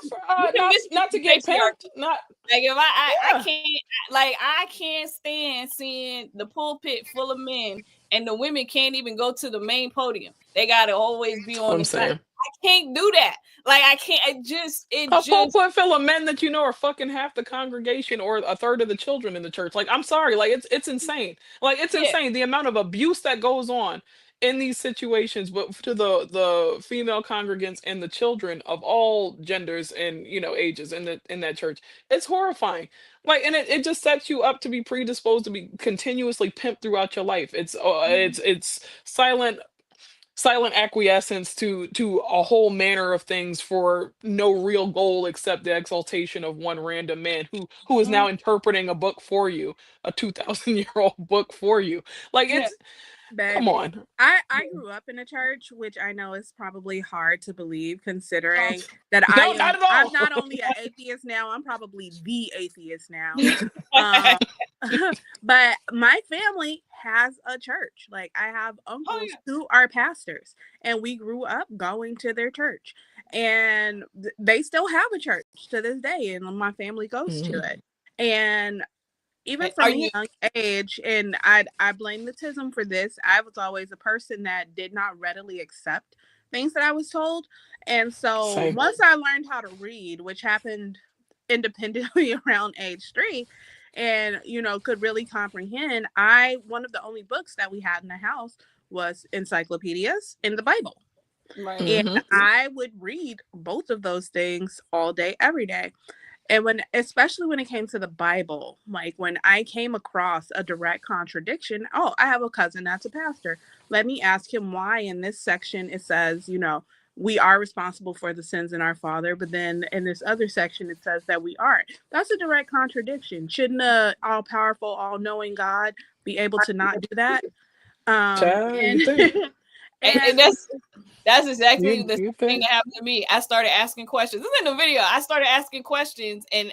not to get pimped. Not like if I can't, like I can't stand seeing the pulpit full of men and the women can't even go to the main podium. They gotta always be on the side. I can't do that. Like I can't. A pulpit full of men that are fucking half the congregation or a third of the children in the church. Like I'm sorry, like it's insane. Like it's insane the amount of abuse that goes on in these situations, but to the female congregants and the children of all genders and ages in that church, it's horrifying. Like, and it just sets you up to be predisposed to be continuously pimped throughout your life. It's silent acquiescence to a whole manner of things for no real goal except the exaltation of one random man who is now interpreting a book for you, a 2,000-year-old book for you. Like it's Baby, come on. I grew up in a church, which I know is probably hard to believe considering that not at all. I'm not only an atheist now, I'm probably the atheist now. But my family has a church. Like I have uncles who are pastors, and we grew up going to their church, and they still have a church to this day, and my family goes to it. And even from a young age, and I blame the tism for this, I was always a person that did not readily accept things that I was told. And so once I learned how to read, which happened independently around age 3, and could really comprehend, one of the only books that we had in the house was encyclopedias and the Bible. Right. And I would read both of those things all day, every day. And especially when it came to the Bible, like when I came across a direct contradiction, I have a cousin that's a pastor. Let me ask him why in this section it says, we are responsible for the sins in our father, but then in this other section it says that we aren't. That's a direct contradiction. Shouldn't a all-powerful, all-knowing God be able to not do that? And that's exactly the thing that happened to me. I started asking questions. This is in the video. I started asking questions, and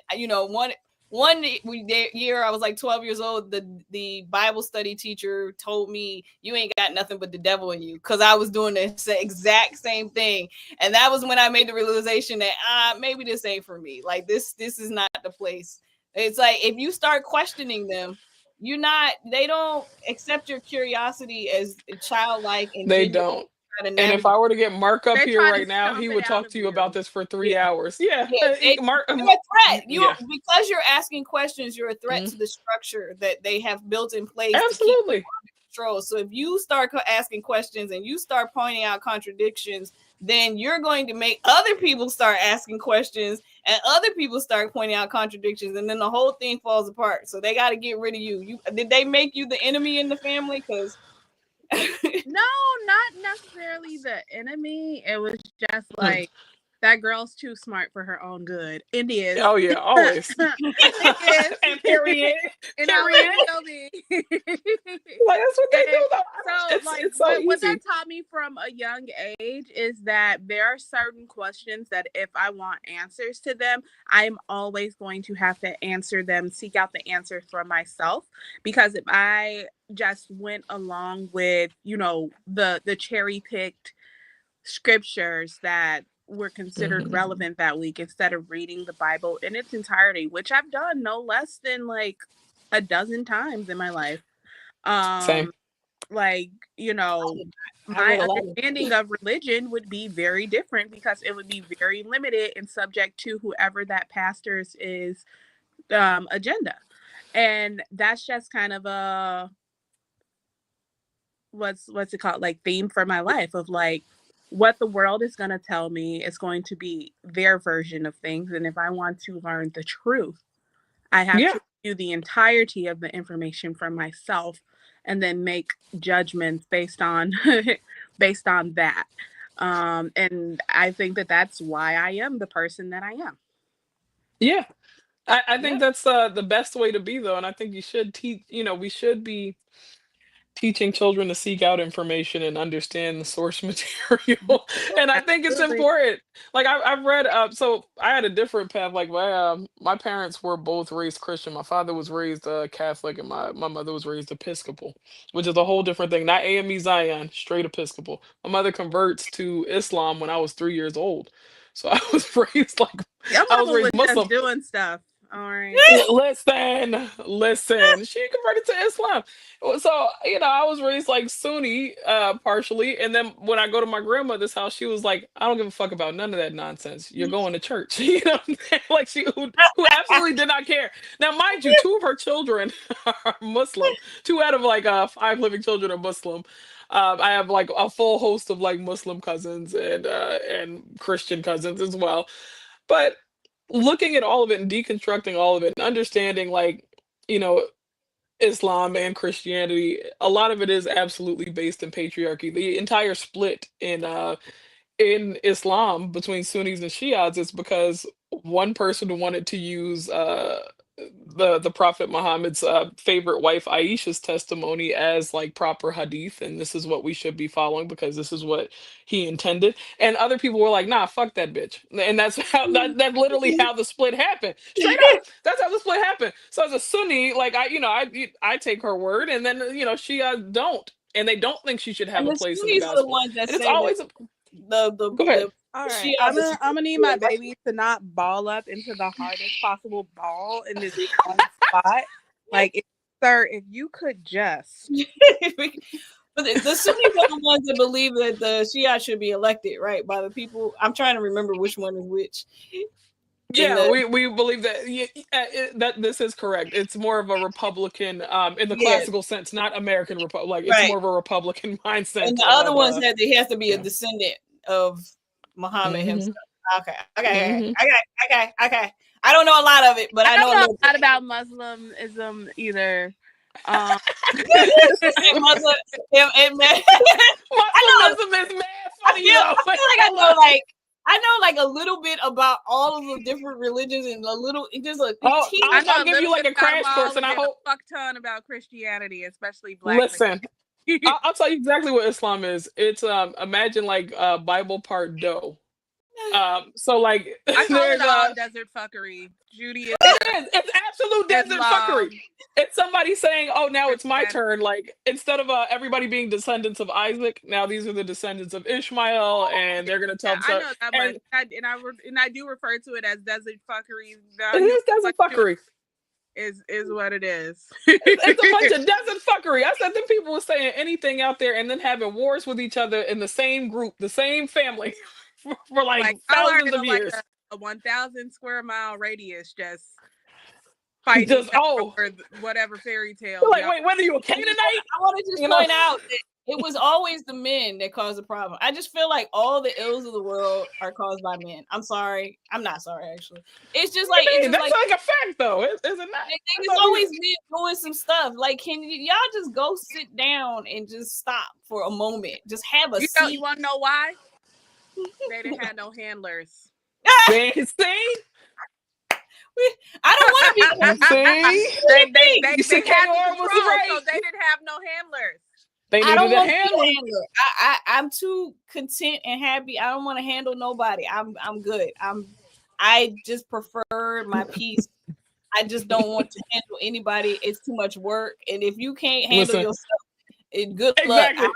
one year I was like 12 years old. The Bible study teacher told me, "You ain't got nothing but the devil in you," because I was doing the exact same thing, and that was when I made the realization that maybe this ain't for me. Like this is not the place. It's like if you start questioning them, they don't accept your curiosity as childlike, and they don't. And if I were to get Mark up here right now, he would talk to you about this for 3 hours. Yeah. Mark, you're a threat. Because you're asking questions, you're a threat to the structure that they have built in place. Absolutely. To keep control. So if you start asking questions and you start pointing out contradictions, then you're going to make other people start asking questions, and other people start pointing out contradictions, and then the whole thing falls apart. So they got to get rid of you. Did they make you the enemy in the family? Because no, not necessarily the enemy. It was just like that girl's too smart for her own good. It is. Oh yeah, always. It is. And period. And I will be. Like that's what they do though. So it's so what that taught me from a young age is that there are certain questions that if I want answers to them, I'm always going to have to answer them, seek out the answer for myself. Because if I just went along with, the cherry picked scriptures that were considered relevant that week instead of reading the Bible in its entirety, which I've done no less than like a dozen times in my life. Same. Like, you know, I my read a lot of understanding of religion would be very different because it would be very limited and subject to whoever that pastor's is agenda. And that's just kind of a what's it called, like, theme for my life of like what the world is going to tell me is going to be their version of things, and if I want to learn the truth, I have Yeah. to do the entirety of the information for myself and then make judgments based on based on that. And I think that that's why I am the person that I am. Yeah. I yeah. think that's the best way to be though, and I think you should teach. We should be teaching children to seek out information and understand the source material. And I think it's Absolutely. important. Like I've read so I had a different path. Like my parents were both raised Christian. My father was raised Catholic and my mother was raised Episcopal, which is a whole different thing. Not AME Zion, straight Episcopal. My mother converts to Islam when I was 3 years old. So I was raised like Your I was mama was raised just Muslim. doing stuff. All right. Listen. She converted to Islam. So, I was raised like Sunni, partially. And then when I go to my grandmother's house, she was like, I don't give a fuck about none of that nonsense. You're going to church. You know what I'm saying? Like who absolutely did not care. Now, mind you, two of her children are Muslim. Two out of like five living children are Muslim. I have like a full host of like Muslim cousins and Christian cousins as well. But looking at all of it and deconstructing all of it and understanding like, you know, Islam and Christianity, a lot of it is absolutely based in patriarchy. The entire split in Islam between Sunnis and Shiites is because one person wanted to use the Prophet Muhammad's favorite wife Aisha's testimony as like proper hadith, and this is what we should be following because this is what he intended. And other people were like, "Nah, fuck that bitch," and that's how that's literally how the split happened. Straight up, that's how the split happened. So as a Sunni, like I take her word, and then Shia don't, and they don't think she should have And a the place in the Sunnis are the gospel, ones that and it's say that always the go ahead. All right. Shiites I'm are gonna, supposed I'm gonna need to my be like, baby to not ball up into the hardest possible ball in this one spot. Like, sir, if you could just. but the Sunnis are the ones that believe that the Shia should be elected, right, by the people. I'm trying to remember which one is which. In Yeah, the we believe that that this is correct. It's more of a Republican, in the yeah, classical sense, not American Republic. Like it's right. more of a Republican And mindset the other of one said that he has to be a yeah. descendant of Muhammad Hmm. himself. Okay, Hmm. okay. I don't know a lot of it, but I I don't know a know little a lot about Muslimism either. bit. Muslim, I know. Muslimism is mad I funny feel, though. I feel like I know like a little bit about all of the different religions and a little just a Oh, teeny. I know I'll a give you little like bit a about them crash all course, and and I then a hope. fuck ton about Christianity, especially black. Listen, I'll tell you exactly what Islam is. It's imagine like Bible part dough. So like I call it there's all desert fuckery. Judaism, it is. It's absolute desert fuckery. Islam, It's somebody saying, "Oh, now it's my Christianity. turn." Like instead of everybody being descendants of Isaac, now these are the descendants of Ishmael, and they're gonna tell Yeah, them. I So, know that much. and And I do refer to it as desert fuckery. it Now you is desert what you fuckery. is what it is. It's a bunch of desert fuckery. I said them people were saying anything out there and then having wars with each other in the same group, the same family, for like Like I thousands learned of in like years. a 1,000 square mile radius, just fighting Just each other oh, over whatever fairy you're tales like, y'all. wait, what are you a I Canaanite? want to just You know? point out that it was always the men that caused the problem. I just feel like all the ills of the world are caused by men. I'm sorry. I'm not sorry, actually. It's just What like do you it's mean? just That's like like a fact, though, is it not? I it's thought always men doing some stuff. Like, can y'all just go sit down and just stop for a moment? Just have a You seat. want to know why? They didn't have no handlers. See, I don't want to be. see, They you see, had the Kaor was control, right. so they didn't have no handlers. They I don't needed a want to be handler. a handler. I'm too content and happy. I don't want to handle nobody. I'm good. I just prefer my peace. I just don't want to handle anybody. It's too much work. And if you can't handle Listen, yourself, good luck. Exactly.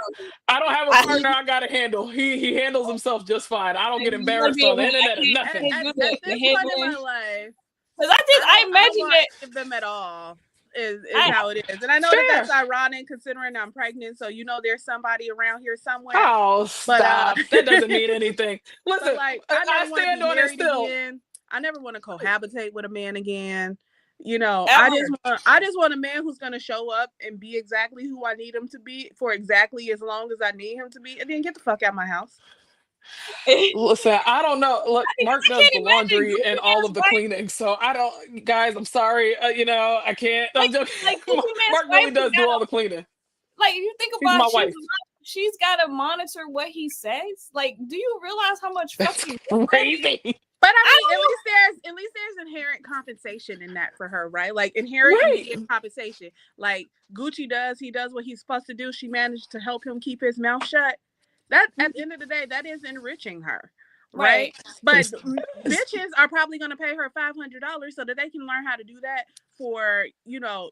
I don't have a partner I gotta handle. He handles himself just fine. I don't get You gotta embarrassed be on the internet or nothing. At good this at point in my handling. life, Because I I don't imagine want that. any of them at all. Is I, how it is, and I know Fair. that's ironic considering I'm pregnant. So there's somebody around here somewhere. Oh, But stop. That doesn't mean anything. but Listen, like, I I never want to stand be on it married still. again. I never want to cohabitate with a man again. ever. I just want a man who's gonna show up and be exactly who I need him to be for exactly as long as I need him to be, and then get the fuck out of my house. Listen, I don't know. Look, Mark I does can't the imagine laundry goofy and all ass of the wife. cleaning, so I don't. Guys, I'm sorry. I can't. I'm joking. Like goofy man's Mark really wife does do all the cleaning. like you think She's about my it, wife. she's got to monitor what he says. Like, do you realize how much That's fucking crazy. But I mean, at least there's inherent compensation in that for her, right? Like inherent immediate compensation. Like Gucci does, he does what he's supposed to do. She managed to help him keep his mouth shut. That at the end of the day, that is enriching her, right? But bitches are probably going to pay her $500 so that they can learn how to do that for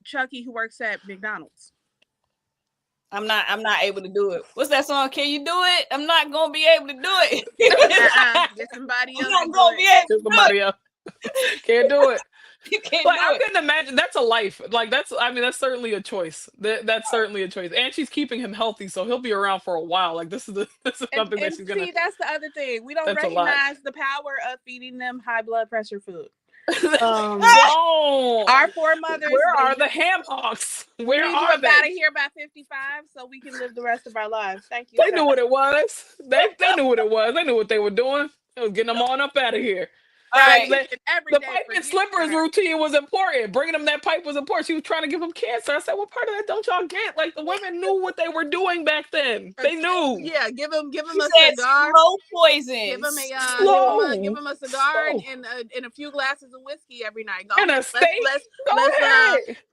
Chucky who works at McDonald's. I'm not able to do it. What's that song? Can you do it? I'm not gonna be able to do it. Get somebody else. I'm not gonna be able to do it. Can't do it. You can't like do I it. couldn't imagine. That's a life. Like that's certainly a choice. That's certainly a choice. And she's keeping him healthy, so he'll be around for a while. Like this is something that she's gonna. See, that's the other thing. We don't recognize the power of feeding them high blood pressure food. Our foremothers. Where are the ham hocks? Where are they? Out of here by 55 so we can live the rest of our lives. Thank you. They knew what it was. They knew what it was. They knew what they were doing. They was getting them on up out of here. Right. The pipe and slippers routine was important. Bringing them that pipe was important. She was trying to give them cancer. I said, what part of that don't y'all get? Like the women knew what they were doing back then. They knew. Yeah, give them a cigar. Slow poison. Give them a cigar and a few glasses of whiskey every night. And a steak. Let's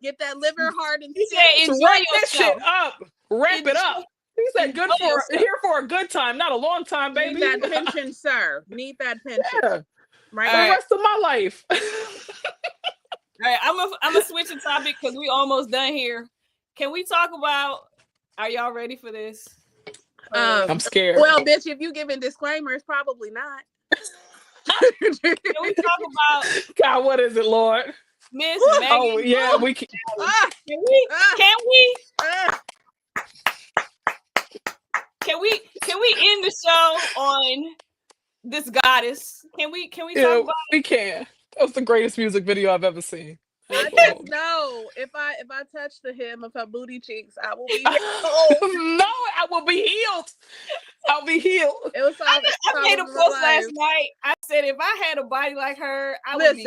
get that liver hard and enjoy that shit up. Wrap it up. He said, here for a good time, not a long time, baby. Need that pension, sir. Need that pension. Yeah. Right. For the rest of my life. All right, I'm gonna switch the topic because we almost done here. Can we talk about? Are y'all ready for this? I'm scared. Well, bitch, if you giving disclaimers, probably not. Can we talk about? God, what is it, Lord? Miss Megan. Oh yeah, we can. Can we end the show on this goddess? Can we talk about it? We can. That was the greatest music video I've ever seen. I just know if I touch the hem of her booty cheeks, I will be healed. No, I will be healed. I'll be healed. It was I made a post last night. I said if I had a body like her, I would be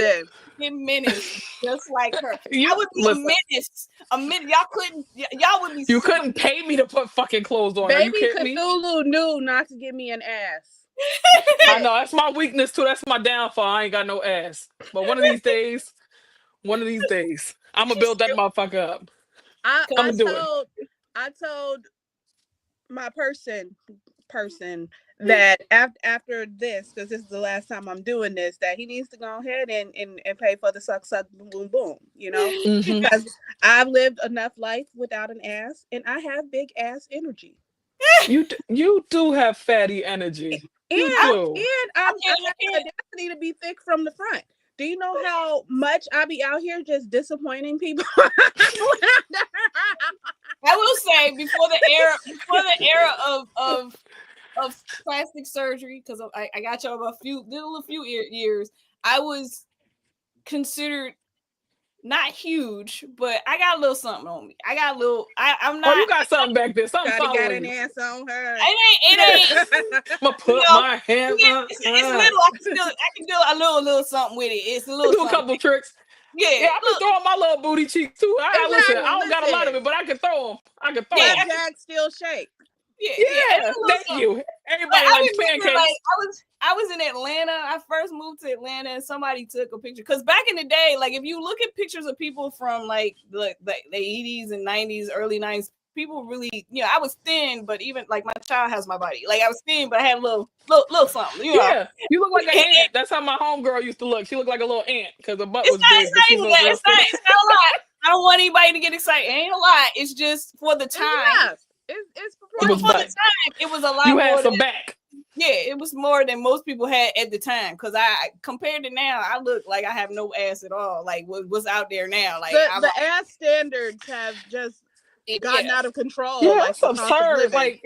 a menace just like her. I would be a menace. A menace. Y'all would be. You couldn't pay me to put fucking clothes on. Baby Cthulhu knew not to give me an ass. I know that's my weakness too. That's my downfall. I ain't got no ass. But one of these days, I'm gonna build that motherfucker up. I told my person that after this, because this is the last time I'm doing this, that he needs to go ahead and pay for the suck boom boom boom, because I've lived enough life without an ass and I have big ass energy. You do have fatty energy. And I have the audacity to be thick from the front. Do you know how much I be out here just disappointing people? I will say before the era of plastic surgery, because I got y'all about a few years, I was considered not huge, but I got a little something on me. I got a little. I'm not. Oh, you got something back there. Something got an ass on her. It ain't. I'm gonna put my hands on. It's little. I can do a little something with it. It's a little. Do a couple tricks. Yeah, I can throw my little booty cheeks too. Listen, I don't got a lot of it, but I can throw them. Jack still shake. Yeah. Thank you. Everybody likes pancakes. I was in Atlanta. I first moved to Atlanta, and somebody took a picture. Because back in the day, like if you look at pictures of people from like the 80s and 90s, early 90s, people really, I was thin, but even like my child has my body. Like I was thin, but I had a little something. Yeah, you look like an ant. That's how my homegirl used to look. She looked like a little ant because her butt was big. It's not a lot. I don't want anybody to get excited. It ain't a lot. It's just for the time. it's It was for the butt. time, it was a lot You had more some than, back. yeah, it was more than most people had at the time. Because I compared to now, I look like I have no ass at all. Like what's out there now, like the ass standards have just gotten out of control. Yeah, like that's absurd. Like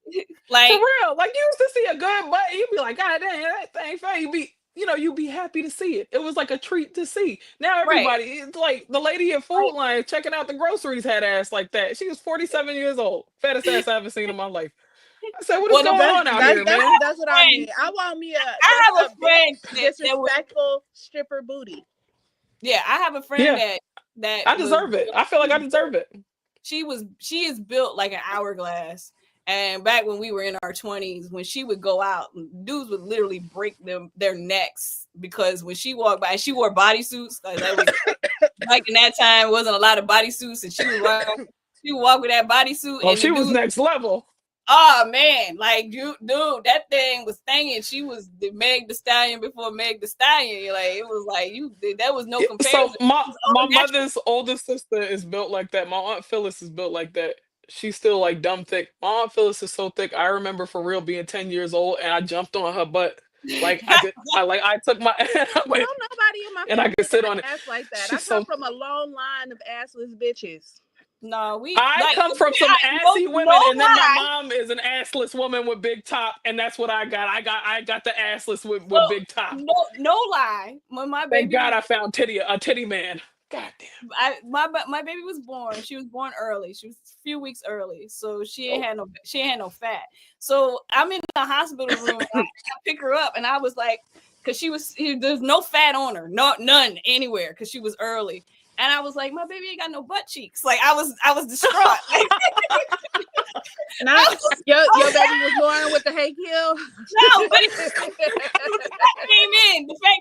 for real. Like you used to see a good butt, you'd be like, God damn, that thing fat. You'd be happy to see it. It was like a treat to see. Now everybody, it's like the lady at Food Line checking out the groceries had ass like that. She was 47 years old. Fattest ass I ever seen in my life. I said, what is going on out here, man? That's what I mean. I want me I have a friend disrespectful stripper booty. Yeah, I have a friend that I deserve it. I feel like I deserve it. She is built like an hourglass. And back when we were in our 20s, when she would go out, dudes would literally break their necks because when she walked by, and she wore bodysuits. Like in that time, wasn't a lot of bodysuits, and she would walk with that bodysuit. Oh, and she was next level. Oh man, like dude, that thing was stinging. She was the Meg the Stallion before Meg the Stallion. Like it was like that was no comparison. So my mother's oldest sister is built like that. My Aunt Phyllis is built like that. She's still like dumb thick. My Aunt Phyllis is so thick. I remember for real being 10 years old and I jumped on her butt. Like I did. I took my nobody in my and I could sit on it. Ass like that. I come from a long line of assless bitches. No, I come from some assy women, and then my mom is an assless woman with big top, and that's what I got. I got the assless with big top. No lie. When my baby, thank God I found a titty man. God damn. My baby was born. She was born early. She was a few weeks early, so she ain't had no fat. So I'm in the hospital room. I pick her up, and I was like, because there's no fat on her, none anywhere, because she was early. And I was like, my baby ain't got no butt cheeks. Like I was distraught. Your baby was born with the hay kill. No, but the fat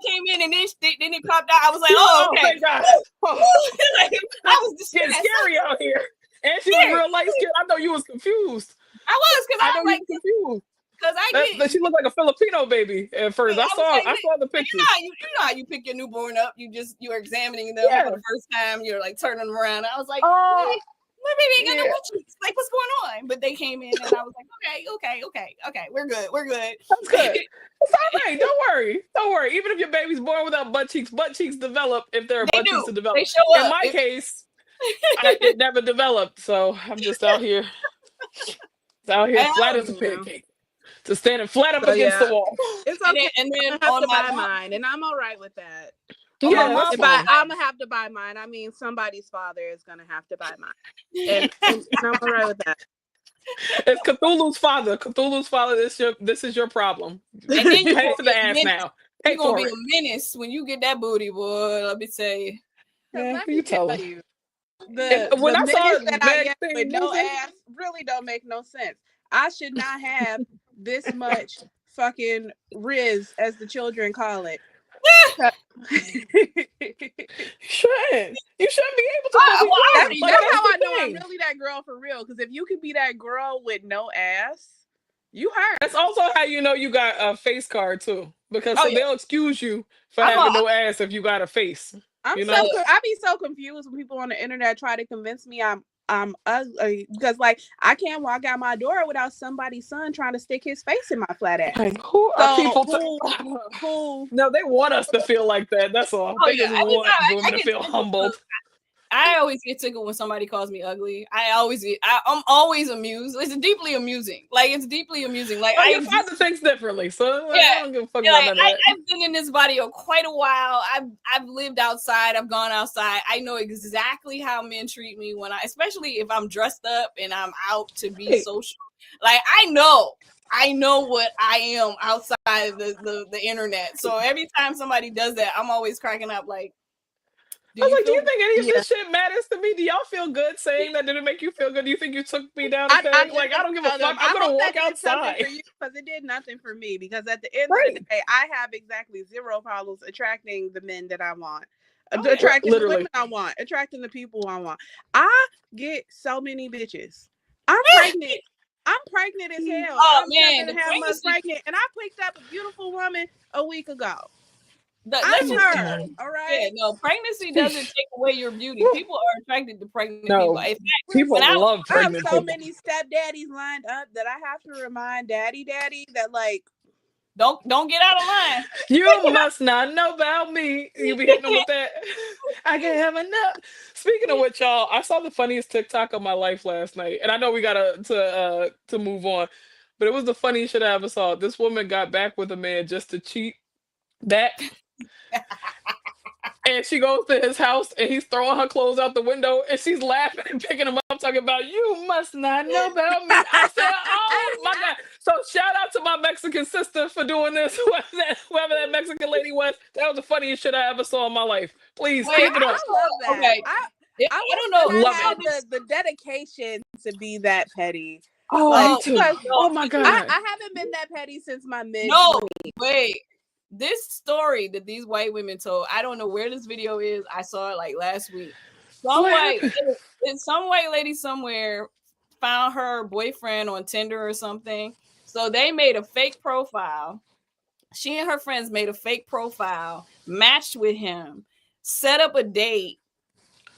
came in, and then it popped out. I was like, oh, okay. Thank God. Like, I was just getting scary out here. And she was real light skinned. I know you was confused. I was, because I was like confused. Because she looked like a Filipino baby at first. I saw the pictures. You know how you pick your newborn up. You're examining them for the first time. You're like turning them around. I was like, my baby ain't got no cheeks. Like, what's going on? But they came in, and I was like, okay, we're good. That's good. It's all right. Don't worry. Even if your baby's born without butt cheeks develop if there are butt cheeks to develop. They show up. In my case, it never developed. So I'm just out here. Flat as a pancake. Just standing flat up against the wall. It's okay. And then I have to buy mine, and I'm all right with that. Yeah, I'm gonna have to buy mine. I mean, somebody's father is gonna have to buy mine, and I'm all right with that. It's Cthulhu's father. This is your problem. And then you pay for the ass now. You're gonna be a menace when you get that booty, boy. Let me tell you. Let me tell you. When I saw that I get with no ass really don't make no sense. I should not have this much fucking riz, as the children call it. You shouldn't be able to. That's how I know I'm really that girl for real. Because if you could be that girl with no ass, you hurt. That's also how you know you got a face card too, because they'll excuse you for having no ass if you got a face. I be so confused when people on the internet try to convince me I'm ugly, because like I can't walk out my door without somebody's son trying to stick his face in my flat ass. Like, who are people? No, they want us to feel like that. That's all. They just want women to feel humbled. I always get tickled when somebody calls me ugly. I'm always amused. It's deeply amusing. Like it's deeply amusing. Like your father thinks differently, so I don't give a fuck about that. I've been in this body quite a while. I've lived outside. I've gone outside. I know exactly how men treat me especially if I'm dressed up and I'm out to be social. Like I know what I am outside the internet. So every time somebody does that, I'm always cracking up. Like, do you think any of this shit matters to me? Do y'all feel good saying that? Did it make you feel good? Do you think you took me down a peg? I don't give a fuck. I'm gonna walk outside. Because it did nothing for me. Because at the end of the day, I have exactly zero problems attracting the men that I want. Attracting the women I want. Attracting the people I want. I get so many bitches. I'm pregnant. I'm pregnant as hell. Oh I'm man, pregnant, and I picked up a beautiful woman a week ago. let's I'm just her. All right. yeah, no, pregnancy doesn't take away your beauty. People are attracted to pregnant people. No, In fact, people when I love I have pregnant so people. many stepdaddies lined up that I have to remind daddy that like don't get out of line. You must not know about me. You be hitting them with that. I can't have enough. Speaking of which, y'all, I saw the funniest TikTok of my life last night, and I know we gotta to move on, but it was the funniest shit I ever saw. This woman got back with a man just to cheat back. And she goes to his house and he's throwing her clothes out the window and she's laughing and picking them up, talking about, you must not know about me. I said, oh my God. So shout out to my Mexican sister for doing this, whoever that Mexican lady was. That was the funniest shit I ever saw in my life. Please Wait, keep it up. I love that. okay. I I wish don't know. that Love I had it. the dedication to be that petty. Oh, Like, me too. because Oh my God. I haven't been that petty since my mid. No, wait. This story that these white women told, I don't know where this video is. I saw it like last week. Some What white, happened? some white lady somewhere found her boyfriend on Tinder or something. So they made a fake profile. She and her friends made a fake profile, matched with him, set up a date.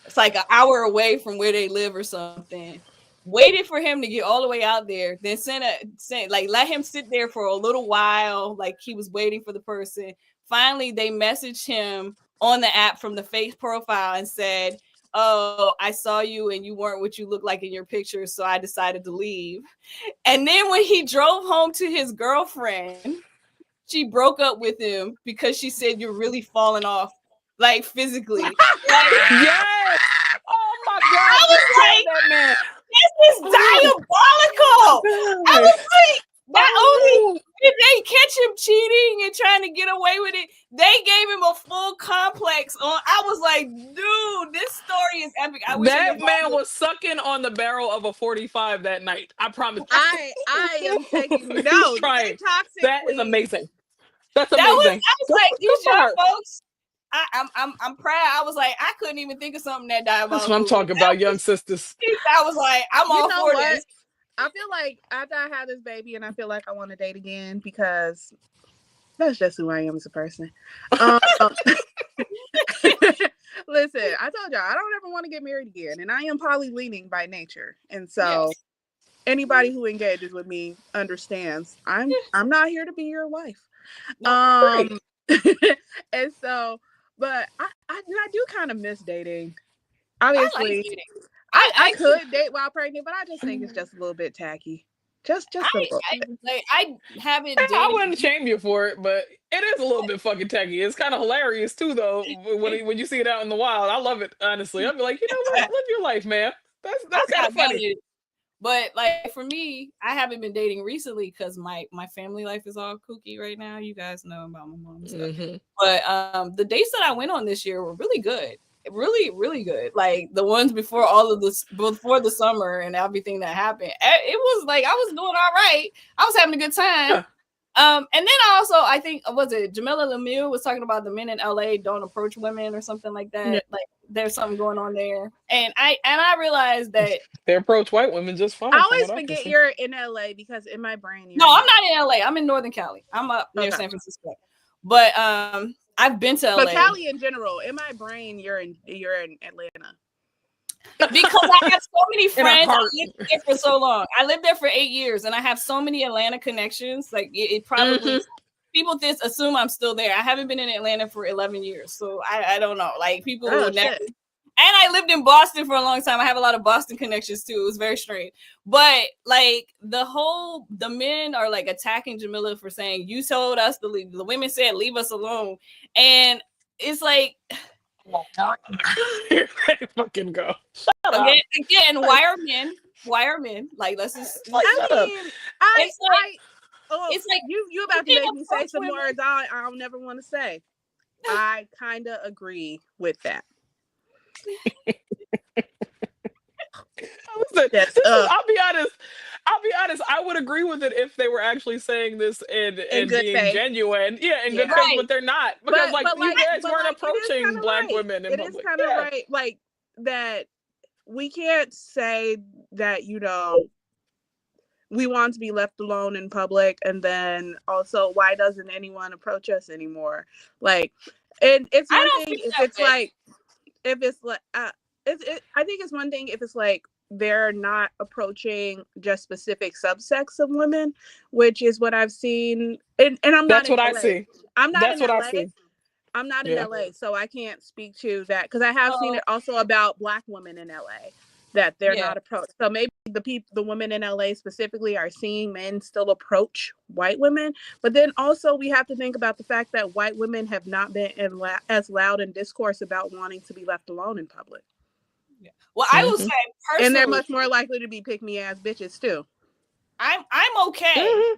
It's like an hour away from where they live or something. Waited for him to get all the way out there, then let him sit there for a little while, like he was waiting for the person. Finally, they messaged him on the app from the fake profile and said, "Oh, I saw you and you weren't what you look like in your picture, so I decided to leave." And then when he drove home to his girlfriend, she broke up with him because she said, "You're really falling off, like physically." Like, Yes. Oh my I God. was like, Destroy that man. this is diabolical. I was like, not only Oh, did they catch him cheating and trying to get away with it, they gave him a full complex on. I was like, dude, this story is epic. I wish I that could man find it. was sucking on the barrel of a 45 that night. I promise. I am taking He's no. trying. They toxic That is queen. amazing. That's That was, amazing. I was Good, like, good these for young her. folks. I'm proud. I was like, I couldn't even think of something that That's what I'm diabolical. talking about, young sisters. I was like, I'm You all know for what? this. I feel like after I had this baby, and I feel like I want to date again because that's just who I am as a person. Listen, I told y'all I don't ever want to get married again, and I am poly-leaning by nature, and so Yes. anybody who engages with me understands I'm not here to be your wife. Right. And so, but I do kind of miss dating. I like Obviously, dating. I could date while pregnant, but I just think it's just a little bit tacky. Just a little. I haven't I dated. wouldn't shame you for it, but it is a little bit fucking tacky. It's kind of hilarious too, though, when you see it out in the wild. I love it, honestly. I'll be like, you know what? Live your life, man. That's I kind of stopped down funny. it. But like for me, I haven't been dating recently because my family life is all kooky right now. You guys know about my mom and stuff. Mm-hmm. But the dates that I went on this year were really good. Really, really good. Like the ones before all of this, before the summer and everything that happened. It was like I was doing all right. I was having a good time. Yeah. And then I think was it Jamila Lemieux was talking about the men in LA don't approach women or something like that. Yeah. Like there's something going on there. And I realized that They approach white women just fine. I from always what I can forget see. you're in LA because in my brain you're no, I'm not in LA. I'm in Northern Cali. I'm up near Okay. San Francisco. But I've been to LA. But Cali in general, in my brain you're in Atlanta. Because I have so many friends. I heart. lived there for so long. I lived there for 8 years and I have so many Atlanta connections. Like it probably people just assume I'm still there. I haven't been in Atlanta for 11 years. So I don't know. Like people would never. Shit. And I lived in Boston for a long time. I have a lot of Boston connections too. It was very strange. But like the men are like attacking Jamila for saying, you told us to leave. The women said, leave us alone. And it's like, You're ready to fucking go. Shut up. again, why are men? Why are men? Like, let's just. Shut up. It's like you about to make me say some words I'll never want to say. I kind of agree with that. Listen, I'll be honest. I would agree with it if they were actually saying this and good being faith. genuine. Yeah, in good Right. faith, but they're not. Because you guys weren't like, approaching black right. women in It public. is kind of right. Like that we can't say that, we want to be left alone in public, and then also why doesn't anyone approach us anymore? Like, and it's I one don't thing feel if that it's way. like if it's like I think it's one thing if it's like they're not approaching just specific subsects of women, which is what I've seen. And I'm not That's in what I LA. see. I'm not That's in what I LA. see. I'm not in Yeah. LA, so I can't speak to that because I have seen So it also about Black women in LA that they're yeah, not approached. So maybe the women in LA specifically are seeing men still approach white women, but then also we have to think about the fact that white women have not been as loud in discourse about wanting to be left alone in public. yeah. Well, I will say And they're personally, much more likely to be pick-me ass bitches too. I'm okay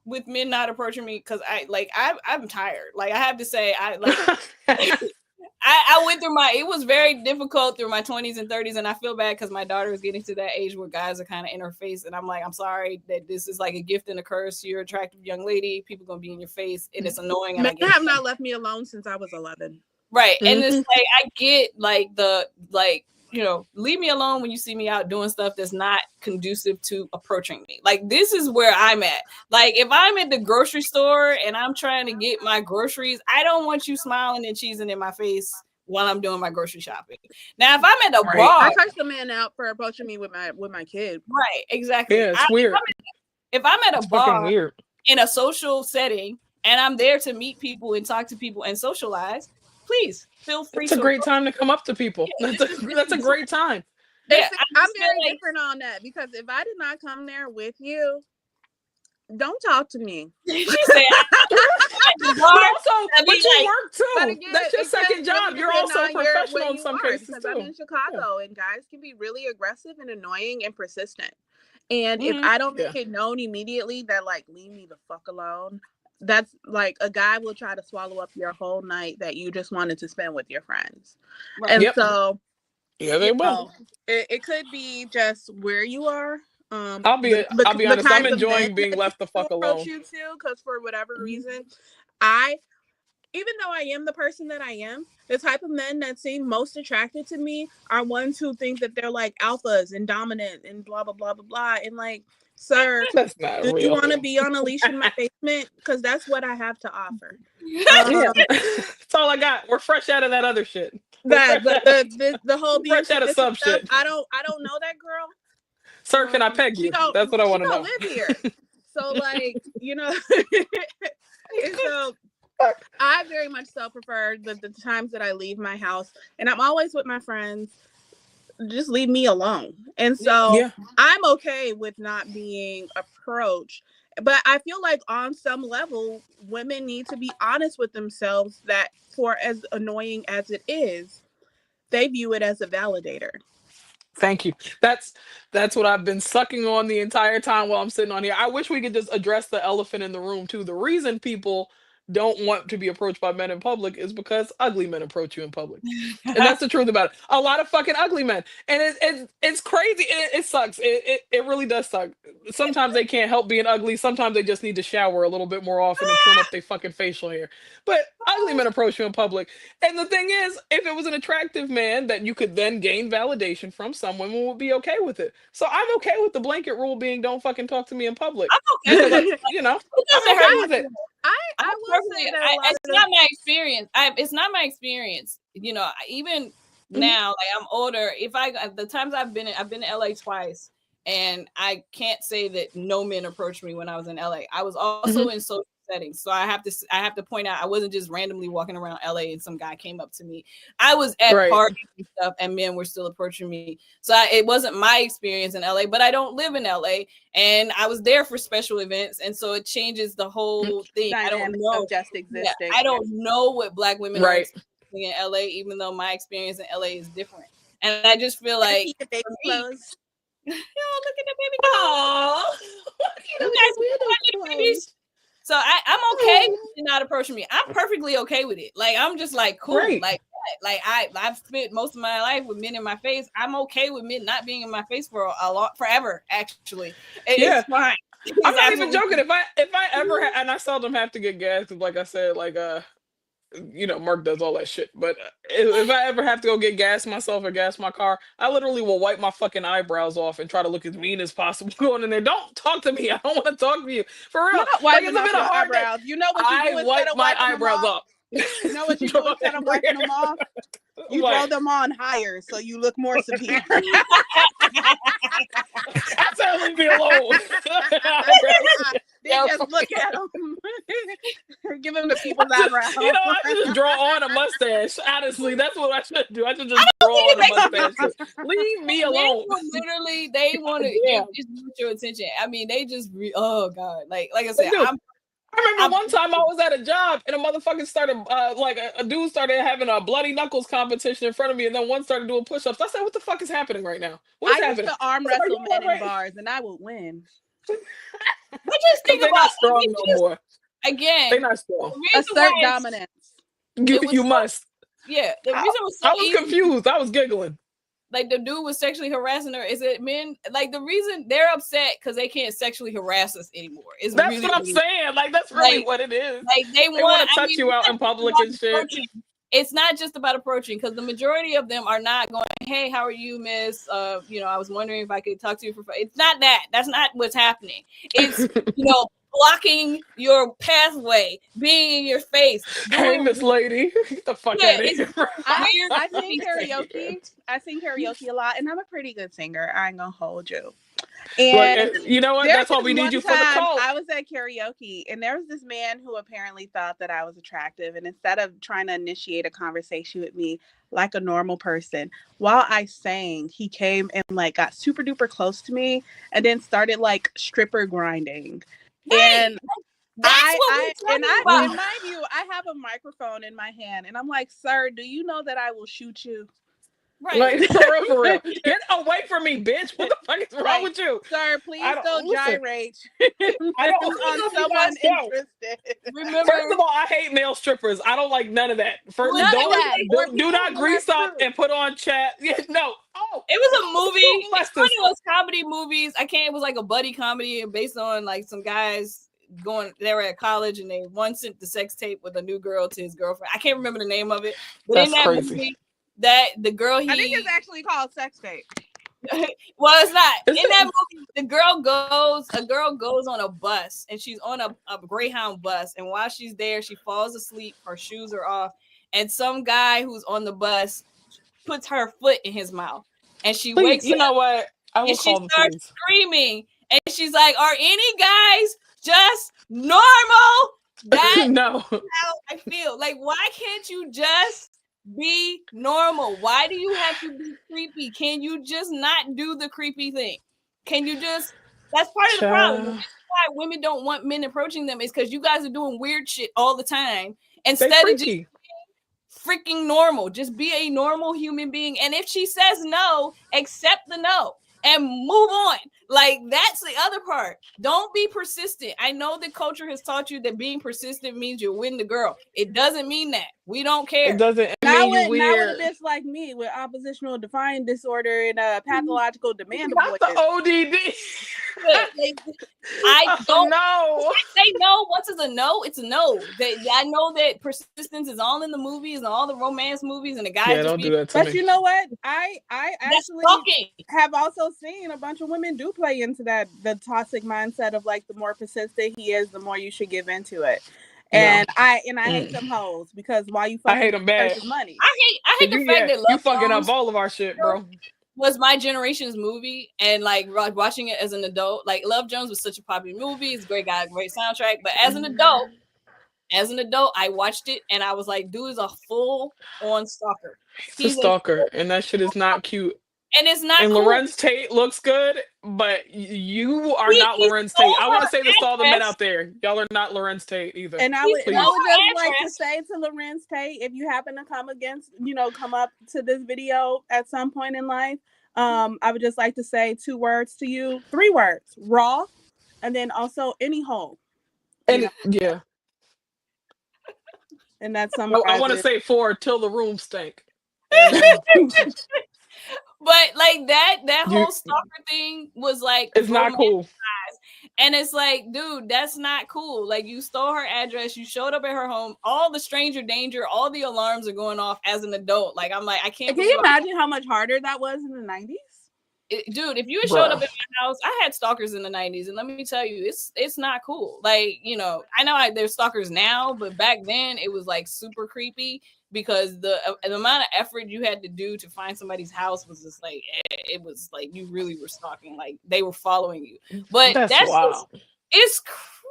with men not approaching me because I'm tired. Like I have to say, I went through it was very difficult through my 20s and 30s, and I feel bad because my daughter is getting to that age where guys are kind of in her face, and I'm like, I'm sorry that this is like a gift and a curse. You're an attractive young lady, people gonna be in your face, and it's annoying. And Men have not left me alone since I was 11. Right. And it's like I get leave me alone when you see me out doing stuff that's not conducive to approaching me. Like this is where I'm at. Like if I'm at the grocery store and I'm trying to get my groceries, I don't want you smiling and cheesing in my face while I'm doing my grocery shopping. Now if I'm at a bar, I cursed the man out for approaching me with my kid. Right, exactly. Yeah, it's weird. If I'm at a bar weird. in a social setting and I'm there to meet people and talk to people and socialize, please feel free. It's a great time to come up to people. That's a great time. Yeah, I'm very different on that because if I did not come there with you, don't talk to me. She said, but you work too. Again, that's your second job. You're also professional in some cases because too. I'm in Chicago and guys can be really aggressive and annoying and persistent. And if I don't make it known immediately that like leave me the fuck alone, that's like a guy will try to swallow up your whole night that you just wanted to spend with your friends. Right. And so they will. It could be just where you are. I'll be honest. I'm enjoying being left the fuck alone. You too, because for whatever reason, even though I am the person that I am, the type of men that seem most attracted to me are ones who think that they're like alphas and dominant and blah blah blah blah blah. And like, sir, that's not do real. you want to be on a leash in my basement? Because that's what I have to offer. That's all I got. We're fresh out of that other shit. The whole being fresh out of some stuff, shit. I don't know that girl. Sir, can I peg you? That's what I want to know. Live here, so like so I very much so prefer the times that I leave my house, and I'm always with my friends. Just leave me alone. And so I'm okay with not being approached. But I feel like on some level, women need to be honest with themselves that for as annoying as it is, they view it as a validator. Thank you. That's what I've been sucking on the entire time while I'm sitting on here. I wish we could just address the elephant in the room too. The reason people don't want to be approached by men in public is because ugly men approach you in public. And that's the truth about it. A lot of fucking ugly men. And it's crazy. It sucks. It really does suck. Sometimes they can't help being ugly. Sometimes they just need to shower a little bit more often and trim up their fucking facial hair. But ugly men approach you in public. And the thing is, if it was an attractive man that you could then gain validation from, some women would be okay with it. So I'm okay with the blanket rule being don't fucking talk to me in public. I'm okay with it. I'm okay with it. I will say that it's not my experience. It's not my experience. Even now, like I'm older. The times I've been in LA twice, and I can't say that no men approached me when I was in LA. I was also in social settings, so I have to point out I wasn't just randomly walking around LA and some guy came up to me. I was at parties and stuff, and men were still approaching me. So it wasn't my experience in LA, but I don't live in LA, and I was there for special events, and so it changes the whole thing. I don't know just existing. I don't know what Black women are experiencing in LA, even though my experience in LA is different. And I just feel like look at the baby clothes. So I'm okay with you not approaching me. I'm perfectly okay with it. Like I'm just like cool. Like I've spent most of my life with men in my face. I'm okay with men not being in my face for forever. Actually, it's fine. I'm not even joking. If I ever and I seldom have to get gas, like I said, like Mark does all that shit. But if I ever have to go get gas myself or gas my car, I literally will wipe my fucking eyebrows off and try to look as mean as possible going in there. Don't talk to me. I don't want to talk to you. For real. Not Like, it's wiping a off bit of your hard day. eyebrows. You know what you I do instead wipe of my wiping them eyebrows off? off. You know what you do instead of wiping them off? You What? draw them on higher so you look more severe. I tell leave me alone. Then just look at them. Give them the people's eyebrows. I should just draw on a mustache. Honestly, that's what I should do. I should just draw on a mustache. Leave me alone. Literally, they want to Yeah. get your attention. I mean, they just oh god, like I said, I remember one time I was at a job and a motherfucker started, a dude started having a bloody knuckles competition in front of me, and then one started doing push-ups. I said, "What the fuck is happening right now? What is I happening?" used to arm wrestle men in bars, and I would win. I just think they're about not strong no more. Again, They're not strong. Assert dominance. You must. Yeah, the reason was so I was confused. I was giggling. Like the dude was sexually harassing her. Is it men? Like the reason they're upset because they can't sexually harass us anymore. That's really what I'm saying. Like that's really what it is. Like they want to touch you out in public and shit. It's not just about approaching, because the majority of them are not going, "Hey, how are you, miss? I was wondering if I could talk to you for." It's not that. That's not what's happening. It's blocking your pathway, being in your face. Hey, Miss Lady, get the fuck out of here. I sing karaoke. I sing karaoke a lot, and I'm a pretty good singer. I ain't gonna hold you. And you know what? That's why we need you for the call. I was at karaoke, and there was this man who apparently thought that I was attractive, and instead of trying to initiate a conversation with me like a normal person, while I sang, he came and got super duper close to me, and then started stripper grinding. Right. And and mind you, I have a microphone in my hand, and I'm like, "Sir, do you know that I will shoot you?" Right. For real. Get away from me, bitch. What the fuck is wrong with you? Sir, please don't gyrate. I don't on someone interested. Remember, first of all, I hate male strippers. I don't like none of that. First, do not grease up and put on chat. No. Oh, it was a movie. It's one of those comedy movies. It was like a buddy comedy based on some guys they were at college, and one sent the sex tape with a new girl to his girlfriend. I can't remember the name of it, but in that movie, that the girl I think it's actually called sex tape. Well, it's not. In that movie, a girl goes on a bus, and she's on a Greyhound bus, and while she's there, she falls asleep, her shoes are off, and some guy who's on the bus puts her foot in his mouth, and she wakes up. You know what? I will call the police. She starts screaming, and she's like, "Are any guys just normal?" That's no. how I feel. Like, why can't you just be normal? Why do you have to be creepy? Can you just not do the creepy thing? Can you just? That's part of the problem. That's why women don't want men approaching them, is because you guys are doing weird shit all the time instead of just being freaking normal. Just be a normal human being, and if she says no, accept the no and move on. Like, that's the other part. Don't be persistent. I know the culture has taught you that being persistent means you win the girl. It doesn't mean that. We don't care. It doesn't mean you weird. Not with a bitch like me with oppositional defiant disorder and pathological demand. Not the ODD. I don't know. Say no. Once it's a no, it's a no. I know that persistence is all in the movies and all the romance movies, and the guys don't do that to me. But you know what? I actually have also seen a bunch of women do play into that, the toxic mindset of the more persistent he is, the more you should give into it. And I hate them hoes, because while you fucking, I hate them bad. Money. I hate the fact that you fucking up all of our shit, bro. Was my generation's movie, and watching it as an adult, Love Jones was such a popular movie. It's a great guy, great soundtrack. But as an adult, I watched it and I was like, dude is a full-on stalker. He's a stalker, and that shit is not cute. And it's not. And cool. Lorenz Tate looks good, but you are not Lorenz Tate. I want to say this to all the men out there: y'all are not Lorenz Tate either. And I would just like to say to Lorenz Tate, if you happen to come up to this video at some point in life, I would just like to say 2 words to you, 3 words: raw, and then also any hole. And yeah. And that's some. I want to say 4 till the room stank. But that whole stalker thing was it's not cool. And it's like, dude, that's not cool. Like, you stole her address, you showed up at her home, all the stranger danger, all the alarms are going off as an adult. Like, I'm like, I can't Can believe you imagine how much harder that was in the 90s? dude, if you had showed up Bruh. in my house, I had stalkers in the 90s, and let me tell you, it's not cool. Like, you know, I know there's stalkers now, but back then it was like super creepy because the amount of effort you had to do to find somebody's house was just like it was like you really were stalking, like they were following you. But That's that's wild. just, it's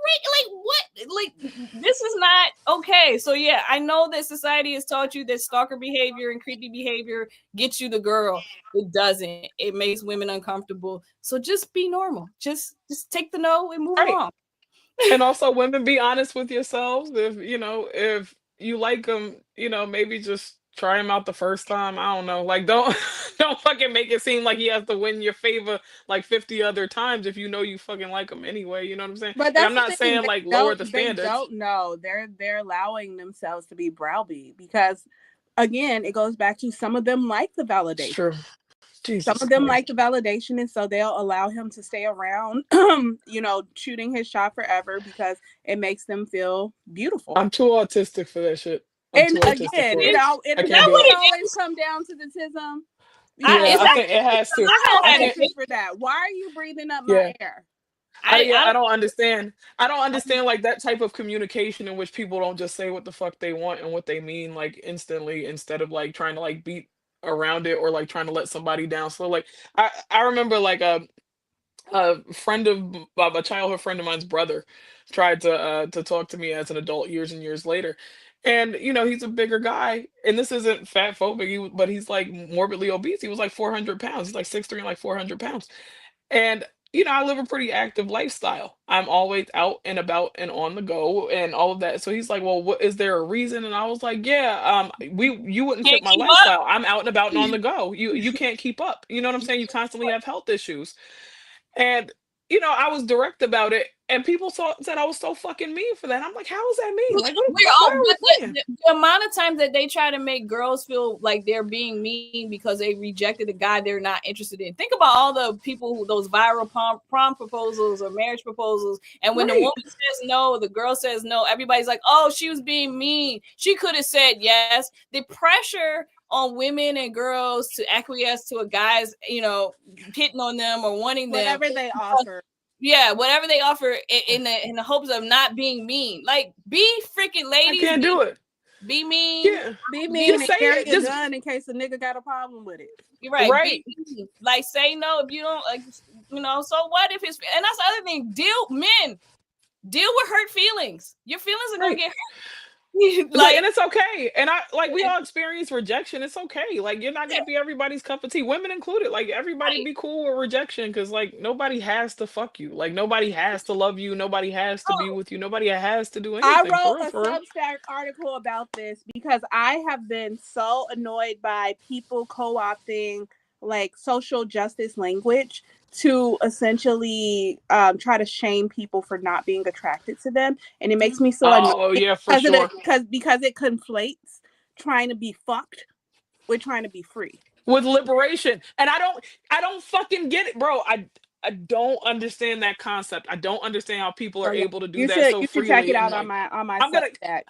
like what, like this is not okay. So yeah, I know that society has taught you that stalker behavior and creepy behavior gets you the girl. It doesn't. It makes women uncomfortable. So just be normal. Just take the no and move Right. along. And also, women, be honest with yourselves. If you like them, maybe just try him out the first time. I don't know. Like, don't don't fucking make it seem like he has to win your favor like 50 other times if you know you fucking like him anyway. You know what I'm saying? But Like, that's I'm the not thing. saying like lower the They standards. don't know. They're allowing themselves to be browbeat because, again, it goes back to some of them like the It's validation. true. Some Jesus of them Christ. like the validation, and so they'll allow him to stay around, shooting his shot forever because it makes them feel beautiful. I'm too autistic for that shit. I'm And too autistic again, for it it. all it I Is can't that do what it. eventually it always is? come down to the tism Is Yeah, because I that think it has to. I I have I don't can't. answers understand. for that. Why are you breathing up my Yeah. air? Yeah, I I don't. don't understand. I don't understand like that type of communication in which people don't just say what the fuck they want and what they mean like instantly instead of like trying to like beat around it or like trying to let somebody down. So like I remember like a friend of a childhood friend of mine's brother tried to talk to me as an adult years and years later. And he's a bigger guy, and this isn't fat phobic, but he's like morbidly obese. He was like 400 pounds. He's like 6'3" and like 400 pounds. And I live a pretty active lifestyle. I'm always out and about and on the go and all of that. So he's like, "Well, what is there a reason?" And I was like, "Yeah, you wouldn't fit Can't my keep up. lifestyle. I'm out and about and on the go. You can't keep up. You know what I'm saying? You constantly have health issues." And I was direct about it, and people said I was so fucking mean for that. I'm like, "How is that mean? Like, We're what all, are we but playing?" the amount of times that they try to make girls feel like they're being mean because they rejected a guy they're not interested in. Think about all the people who those viral prom proposals or marriage proposals, and when the woman Right. says no, the girl says no. Everybody's like, "Oh, she was being mean. She could have said yes." The pressure on women and girls to acquiesce to a guy's, hitting on them or wanting them. Whatever they offer. Yeah, whatever they offer in the hopes of not being mean. Like, be freaking I ladies, can't be do it. mean. Yeah. Be Be mean Just and say carry it. a Just gun in case a nigga got a problem with it. you're right. Be right. mean. Like, say no if you don't like. So what if it's, and that's the other thing. Deal with hurt feelings. Your feelings are gonna Right. get hurt. It's like, and Like, it's okay. And I like we all experience rejection. It's okay. Like you're not yeah, gonna be everybody's cup of tea, women included. Like everybody right. be cool with rejection because like nobody has to fuck you. Like nobody has to love you. Nobody has to be Oh, with you. Nobody has to do I anything for wrote real, a for real. Substack article about this because I have been so annoyed by people co-opting like social justice language to essentially try to shame people for not being attracted to them, and it makes me so annoyed Oh yeah, for sure. because it conflates trying to be fucked with trying to be free. With liberation. And I don't fucking get it, bro. I don't understand that concept. I don't understand how people So are yeah, able to do that so you should check freely it and out like on my I'm gonna Substack.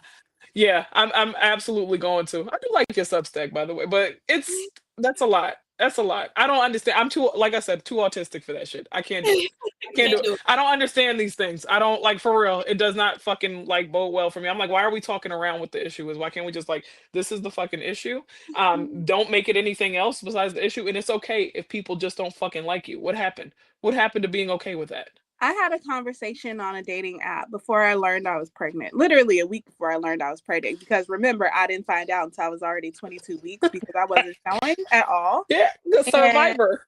yeah, I'm absolutely going to. I do like your Substack, by the way, but that's a lot. That's a lot. I don't understand. I'm too, like I said, too autistic for that shit. I can't do it. I can't do can't it. do it. I don't understand these things. I don't like for real. It does not fucking like bode well for me. I'm like, why are we talking around what the issue is? Why can't we just like this is the fucking issue? Don't make it anything else besides the issue. And it's okay if people just don't fucking like you. What happened? What happened to being okay with that? I had a conversation on a dating app before I learned I was pregnant. Literally a week before I learned I was pregnant. Because remember, I didn't find out until I was already 22 weeks because I wasn't showing at all. Yeah, the And survivor.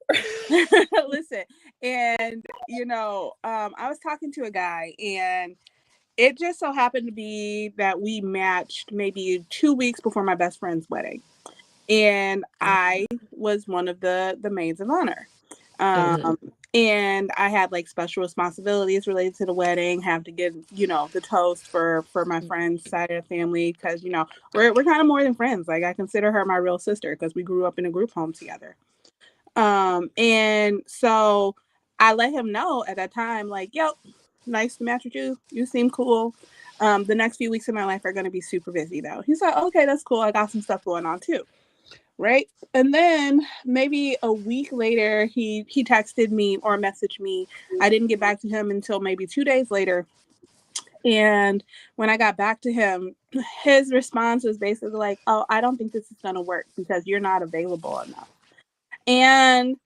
listen, and I was talking to a guy, and it just so happened to be that we matched maybe 2 weeks before my best friend's wedding. And I was one of the maids of honor. Mhm. Um, and I had like special responsibilities related to the wedding, have to get, the toast for my friend's side of the family. Cause we're kind of more than friends. Like I consider her my real sister because we grew up in a group home together. And so I let him know at that time, like, yo, nice to match with you. You seem cool. The next few weeks of my life are going to be super busy, though. He's like, okay, that's cool. I got some stuff going on, too. Right. And then maybe a week later, he texted me or messaged me. I didn't get back to him until maybe 2 days later. And when I got back to him, his response was basically like, oh, I don't think this is going to work because you're not available enough. And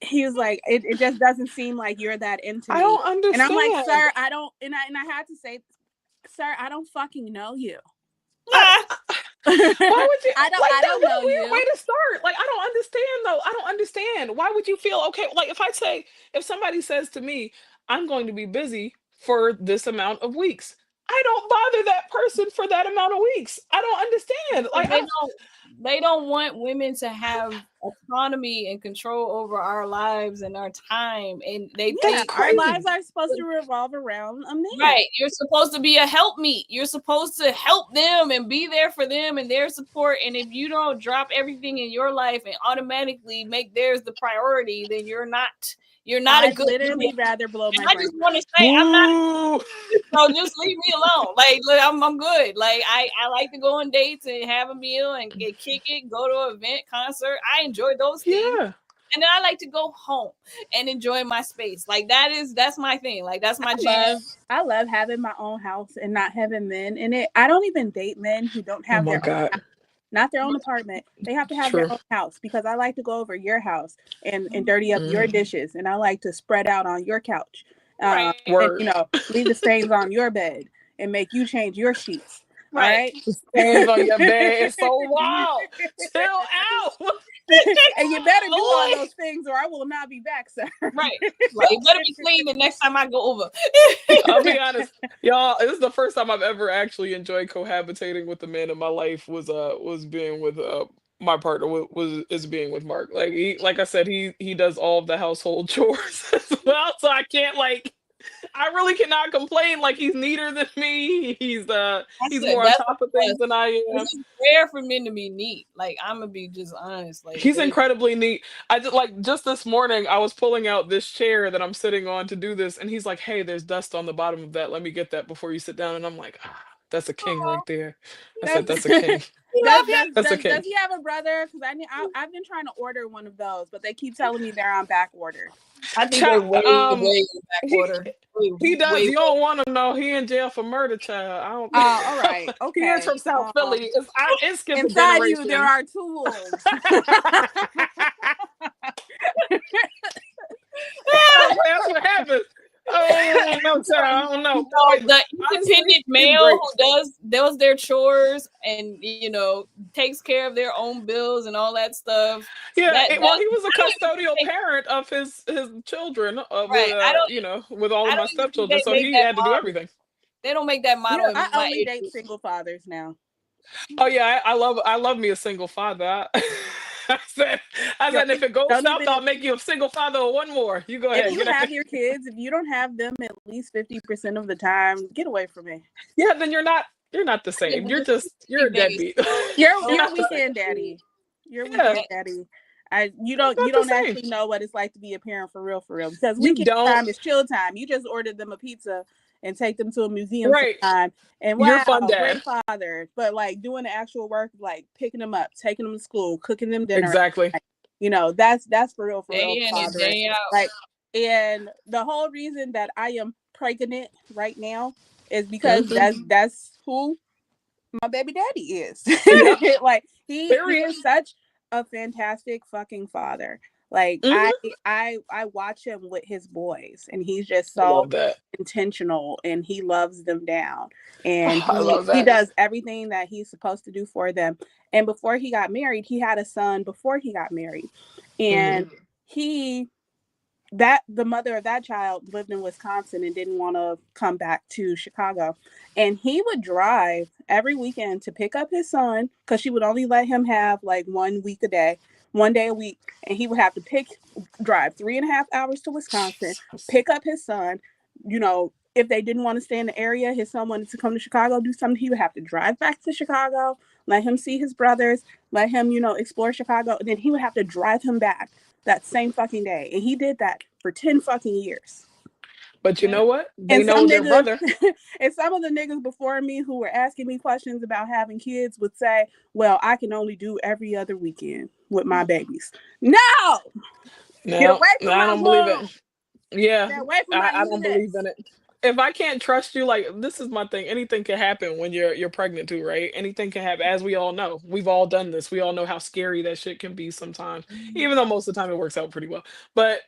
he was like, it just doesn't seem like you're that into I me. don't understand. And I'm like, sir, I don't, and I had to say, sir, I don't fucking know you. Why would you? I don't, like, I don't know weird you. way to start. Like, I don't understand though. I don't understand. Why would you feel okay? Like, if somebody says to me, I'm going to be busy for this amount of weeks, I don't bother that person for that amount of weeks. I don't understand. Like, They don't want women to have autonomy and control over our lives and our time, and they think our lives are supposed to revolve around a man. Right, you're supposed to be a helpmeet. You're supposed to help them and be there for them and their support. And if you don't drop everything in your life and automatically make theirs the priority, then you're not a good. Literally rather blow my. I just want to say, I'm not. So just leave me alone. Like, look, I'm good. Like, I like to go on dates and have a meal and kick it, go to an event, concert. I enjoy those things. Yeah. And then I like to go home and enjoy my space. Like, that's my thing. Like, that's my jam. I love having my own house and not having men in it. I don't even date men who don't have their own house, not their own apartment. They have to have their own house because I like to go over your house and dirty up your dishes. And I like to spread out on your couch. And, leave the stains on your bed and make you change your sheets. Right? Stains on your bed. It's so wild. Chill out. And you better do all those things or I will not be back, sir. Right. Like, you better be clean the next time I go over. I'll be honest, y'all, this is the first time I've ever actually enjoyed cohabitating with the man in my life was being with my partner is being with Mark. Like I said, he does all of the household chores as well. So I really cannot complain. Like, he's neater than me. He's more on top of things than I am. It's rare for men to be neat. Like, I'm gonna be just honest. Like, he's incredibly neat. Just this morning, I was pulling out this chair that I'm sitting on to do this, and he's like, "Hey, there's dust on the bottom of that. Let me get that before you sit down." And I'm like, "That's a king right there." I said, "That's a king." Does he have a brother? Because I've been trying to order one of those, but they keep telling me they're on back order. I think they're way back order. He does. You don't want to know. He in jail for murder, child. I don't. Oh, all right. Okay. He is from South Philly. It's skipping inside generations. you. There are tools. That's what happens. Oh no, child. I don't know. The independent male who does their chores and takes care of their own bills and all that stuff. Yeah, he was a custodial parent of his children. With all of my stepchildren, so he had to do everything. They don't make that model. I only date single fathers now. Oh yeah, I love me a single father. I said, if it goes south, I'll make you a single father or one more. You go ahead. If you have your kids, if you don't have them at least 50% of the time, get away from me. Yeah, then you're not the same. You're a deadbeat. You're a weekend daddy. You're a weekend daddy. You don't actually know what it's like to be a parent for real, because weekend time is chill time. You just ordered them a pizza and take them to a museum sometime. And wow, you're fun dad. Great father. But like doing the actual work, like picking them up, taking them to school, cooking them dinner. Exactly. That's for real father. Like, and the whole reason that I am pregnant right now is because that's who my baby daddy is. Like he is such a fantastic fucking father. Like I watch him with his boys and he's just so intentional and he loves them down and he does everything that he's supposed to do for them. And before he got married, he had a son before he got married. And the mother of that child lived in Wisconsin and didn't want to come back to Chicago. And he would drive every weekend to pick up his son because she would only let him have like 1 day a week. And he would have to drive 3.5 hours to Wisconsin, pick up his son. If they didn't want to stay in the area, his son wanted to come to Chicago, do something, he would have to drive back to Chicago, let him see his brothers, let him, explore Chicago. And then he would have to drive him back that same fucking day. And he did that for 10 fucking years. But you know what? They And know some their niggas, brother. and some of the niggas before me who were asking me questions about having kids would say, well, I can only do every other weekend with my babies. No! Get No, away from I my don't believe womb. it. Yeah, Get away from my I don't believe in uterus. it. If I can't trust you, like this is my thing. Anything can happen when you're pregnant too, right? Anything can happen, as we all know. We've all done this. We all know how scary that shit can be sometimes. Even though most of the time it works out pretty well. But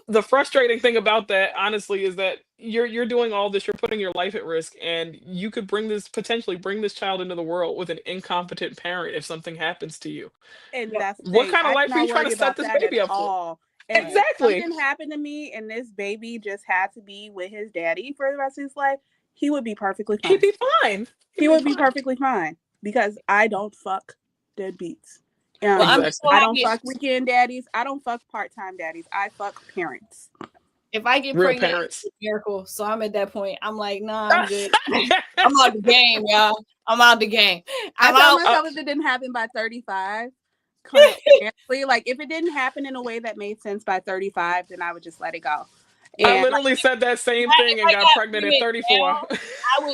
the frustrating thing about that, honestly, is that you're doing all this. You're putting your life at risk, and you could potentially bring this child into the world with an incompetent parent if something happens to you. And Yep. that's the What thing. kind of I do life are you not trying worry to set about this that at baby up for? all. And if Exactly. something happened to me and this baby just had to be with his daddy for the rest of his life, he would be perfectly He'd fine. be fine. He would be perfectly fine because I don't fuck deadbeats. Well, I'm Exactly. so I don't happy. fuck weekend daddies. I don't fuck part-time daddies. I fuck parents. If I get Real pregnant, parents. it's a miracle. So I'm at that point. I'm like, nah, I'm good. I'm out the game, y'all. I'm out the game. I I'm tell out. myself if it didn't happen by 35, honestly, like if it didn't happen in a way that made sense by 35, then I would just let it go. I And literally said that same thing and got pregnant at 34. Now,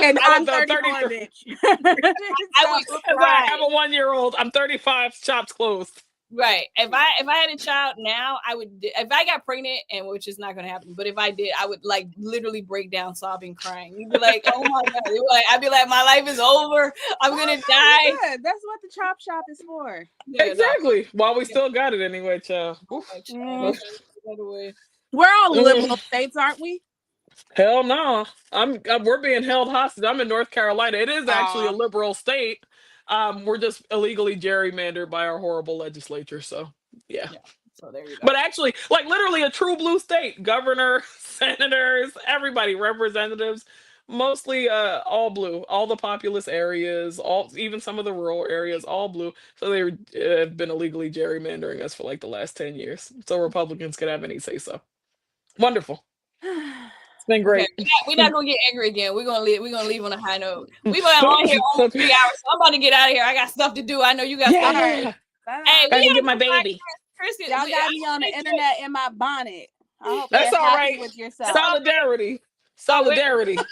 and I I'm would, 34, 34. bitch. I would I cry. have a 1-year-old. I'm 35. Shops closed. Right. If I had a child now, I would. If I got pregnant, and which is not going to happen, but if I did, I would like literally break down, sobbing, crying. You'd be like, "Oh my god!" I'd be like, "My life is over. I'm gonna die." Yeah, that's what the chop shop is for. Yeah, Exactly. While we still got it anyway, child. We're all liberal states, aren't we? Hell no. We're being held hostage. I'm in North Carolina. It is actually a liberal state. We're just illegally gerrymandered by our horrible legislature. So yeah. So there you go. But actually, like literally a true blue state. Governor, senators, everybody, representatives, mostly all blue. All the populous areas, even some of the rural areas, all blue. So they have been illegally gerrymandering us for like the last 10 years. So Republicans could have any say so. Wonderful. It's been great. Okay. We're not gonna get angry again. We're gonna leave on a high note. We've been on here almost 3 hours, so I'm about to get out of here. I got stuff to do. I know you got stuff to do. Hey, I can get my baby. Y'all got me on the internet in my bonnet. I hope that's you're all happy right. with yourself. Solidarity. Solidarity. Go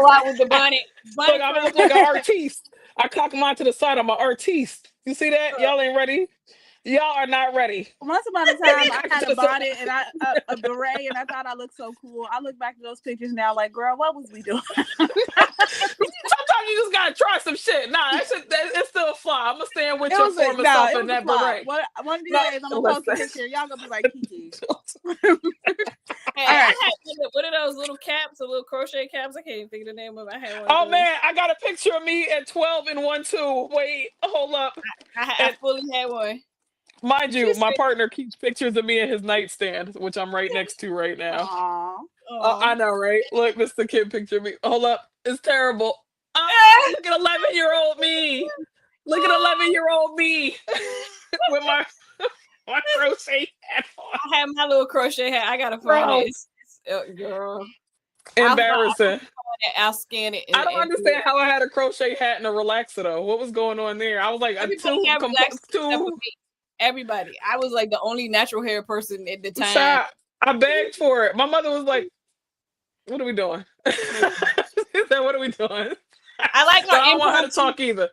out with the bonnet. Look, I'm gonna look like an artiste. I cock mine to the side. I'm an artiste. You see that? Y'all ain't ready. Y'all are not ready. Once upon a time, I had a bonnet and a beret, and I thought I looked so cool. I look back at those pictures now, like, girl, what was we doing? Sometimes you just gotta try some shit. Nah, it's still fly. I'm gonna stand with your former self in that beret. One of these days, I'm gonna post a picture. Y'all gonna be like, Kiki. Hey, I had one of those little caps, the little crochet caps. I can't even think of the name of it. I had one. Oh man, I got a picture of me at 12 and 1-2. Wait, hold up. I fully had one. Mind you, my partner keeps pictures of me in his nightstand, which I'm right next to right now. I know, right? Look, this is the kid picture of me. Hold up. It's terrible. Oh, look at 11-year-old me. Look at 11-year-old me with my crochet hat on. I had my little crochet hat. I gotta find it. Girl. Embarrassing. I'll scan it. I don't understand how I had a crochet hat and a relaxer though. What was going on there? I was like, everybody. I was like the only natural hair person at the time. I begged for it. My mother was like, "What are we doing?" She said, "What are we doing?" I like our I don't want her to talk either.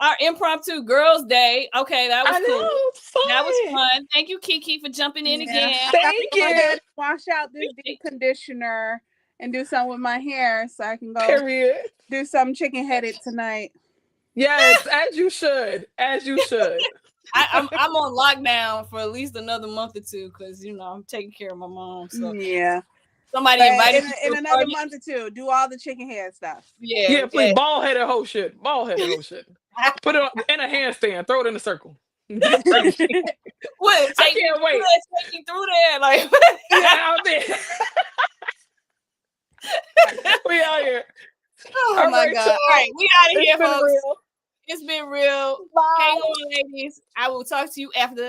Our impromptu girls' day. Okay, that was cool. That was fun. fun. Thank you, Kiki, for jumping in again. Thank you. Go ahead and wash out this deep conditioner and do something with my hair so I can go do something chicken headed tonight. Yes, as you should. As you should. I'm on lockdown for at least another month or two because I'm taking care of my mom. So yeah, somebody invited in another month or two. Do all the chicken head stuff. Yeah, please. Bald headed whole shit. Bald headed whole shit. Put it in a handstand. Throw it in a circle. What? I can't wait. Take you through there, like out there. We out here. Oh my god! All right, we out of here, folks. Real. It's been real. Bye. Hang on, ladies. I will talk to you after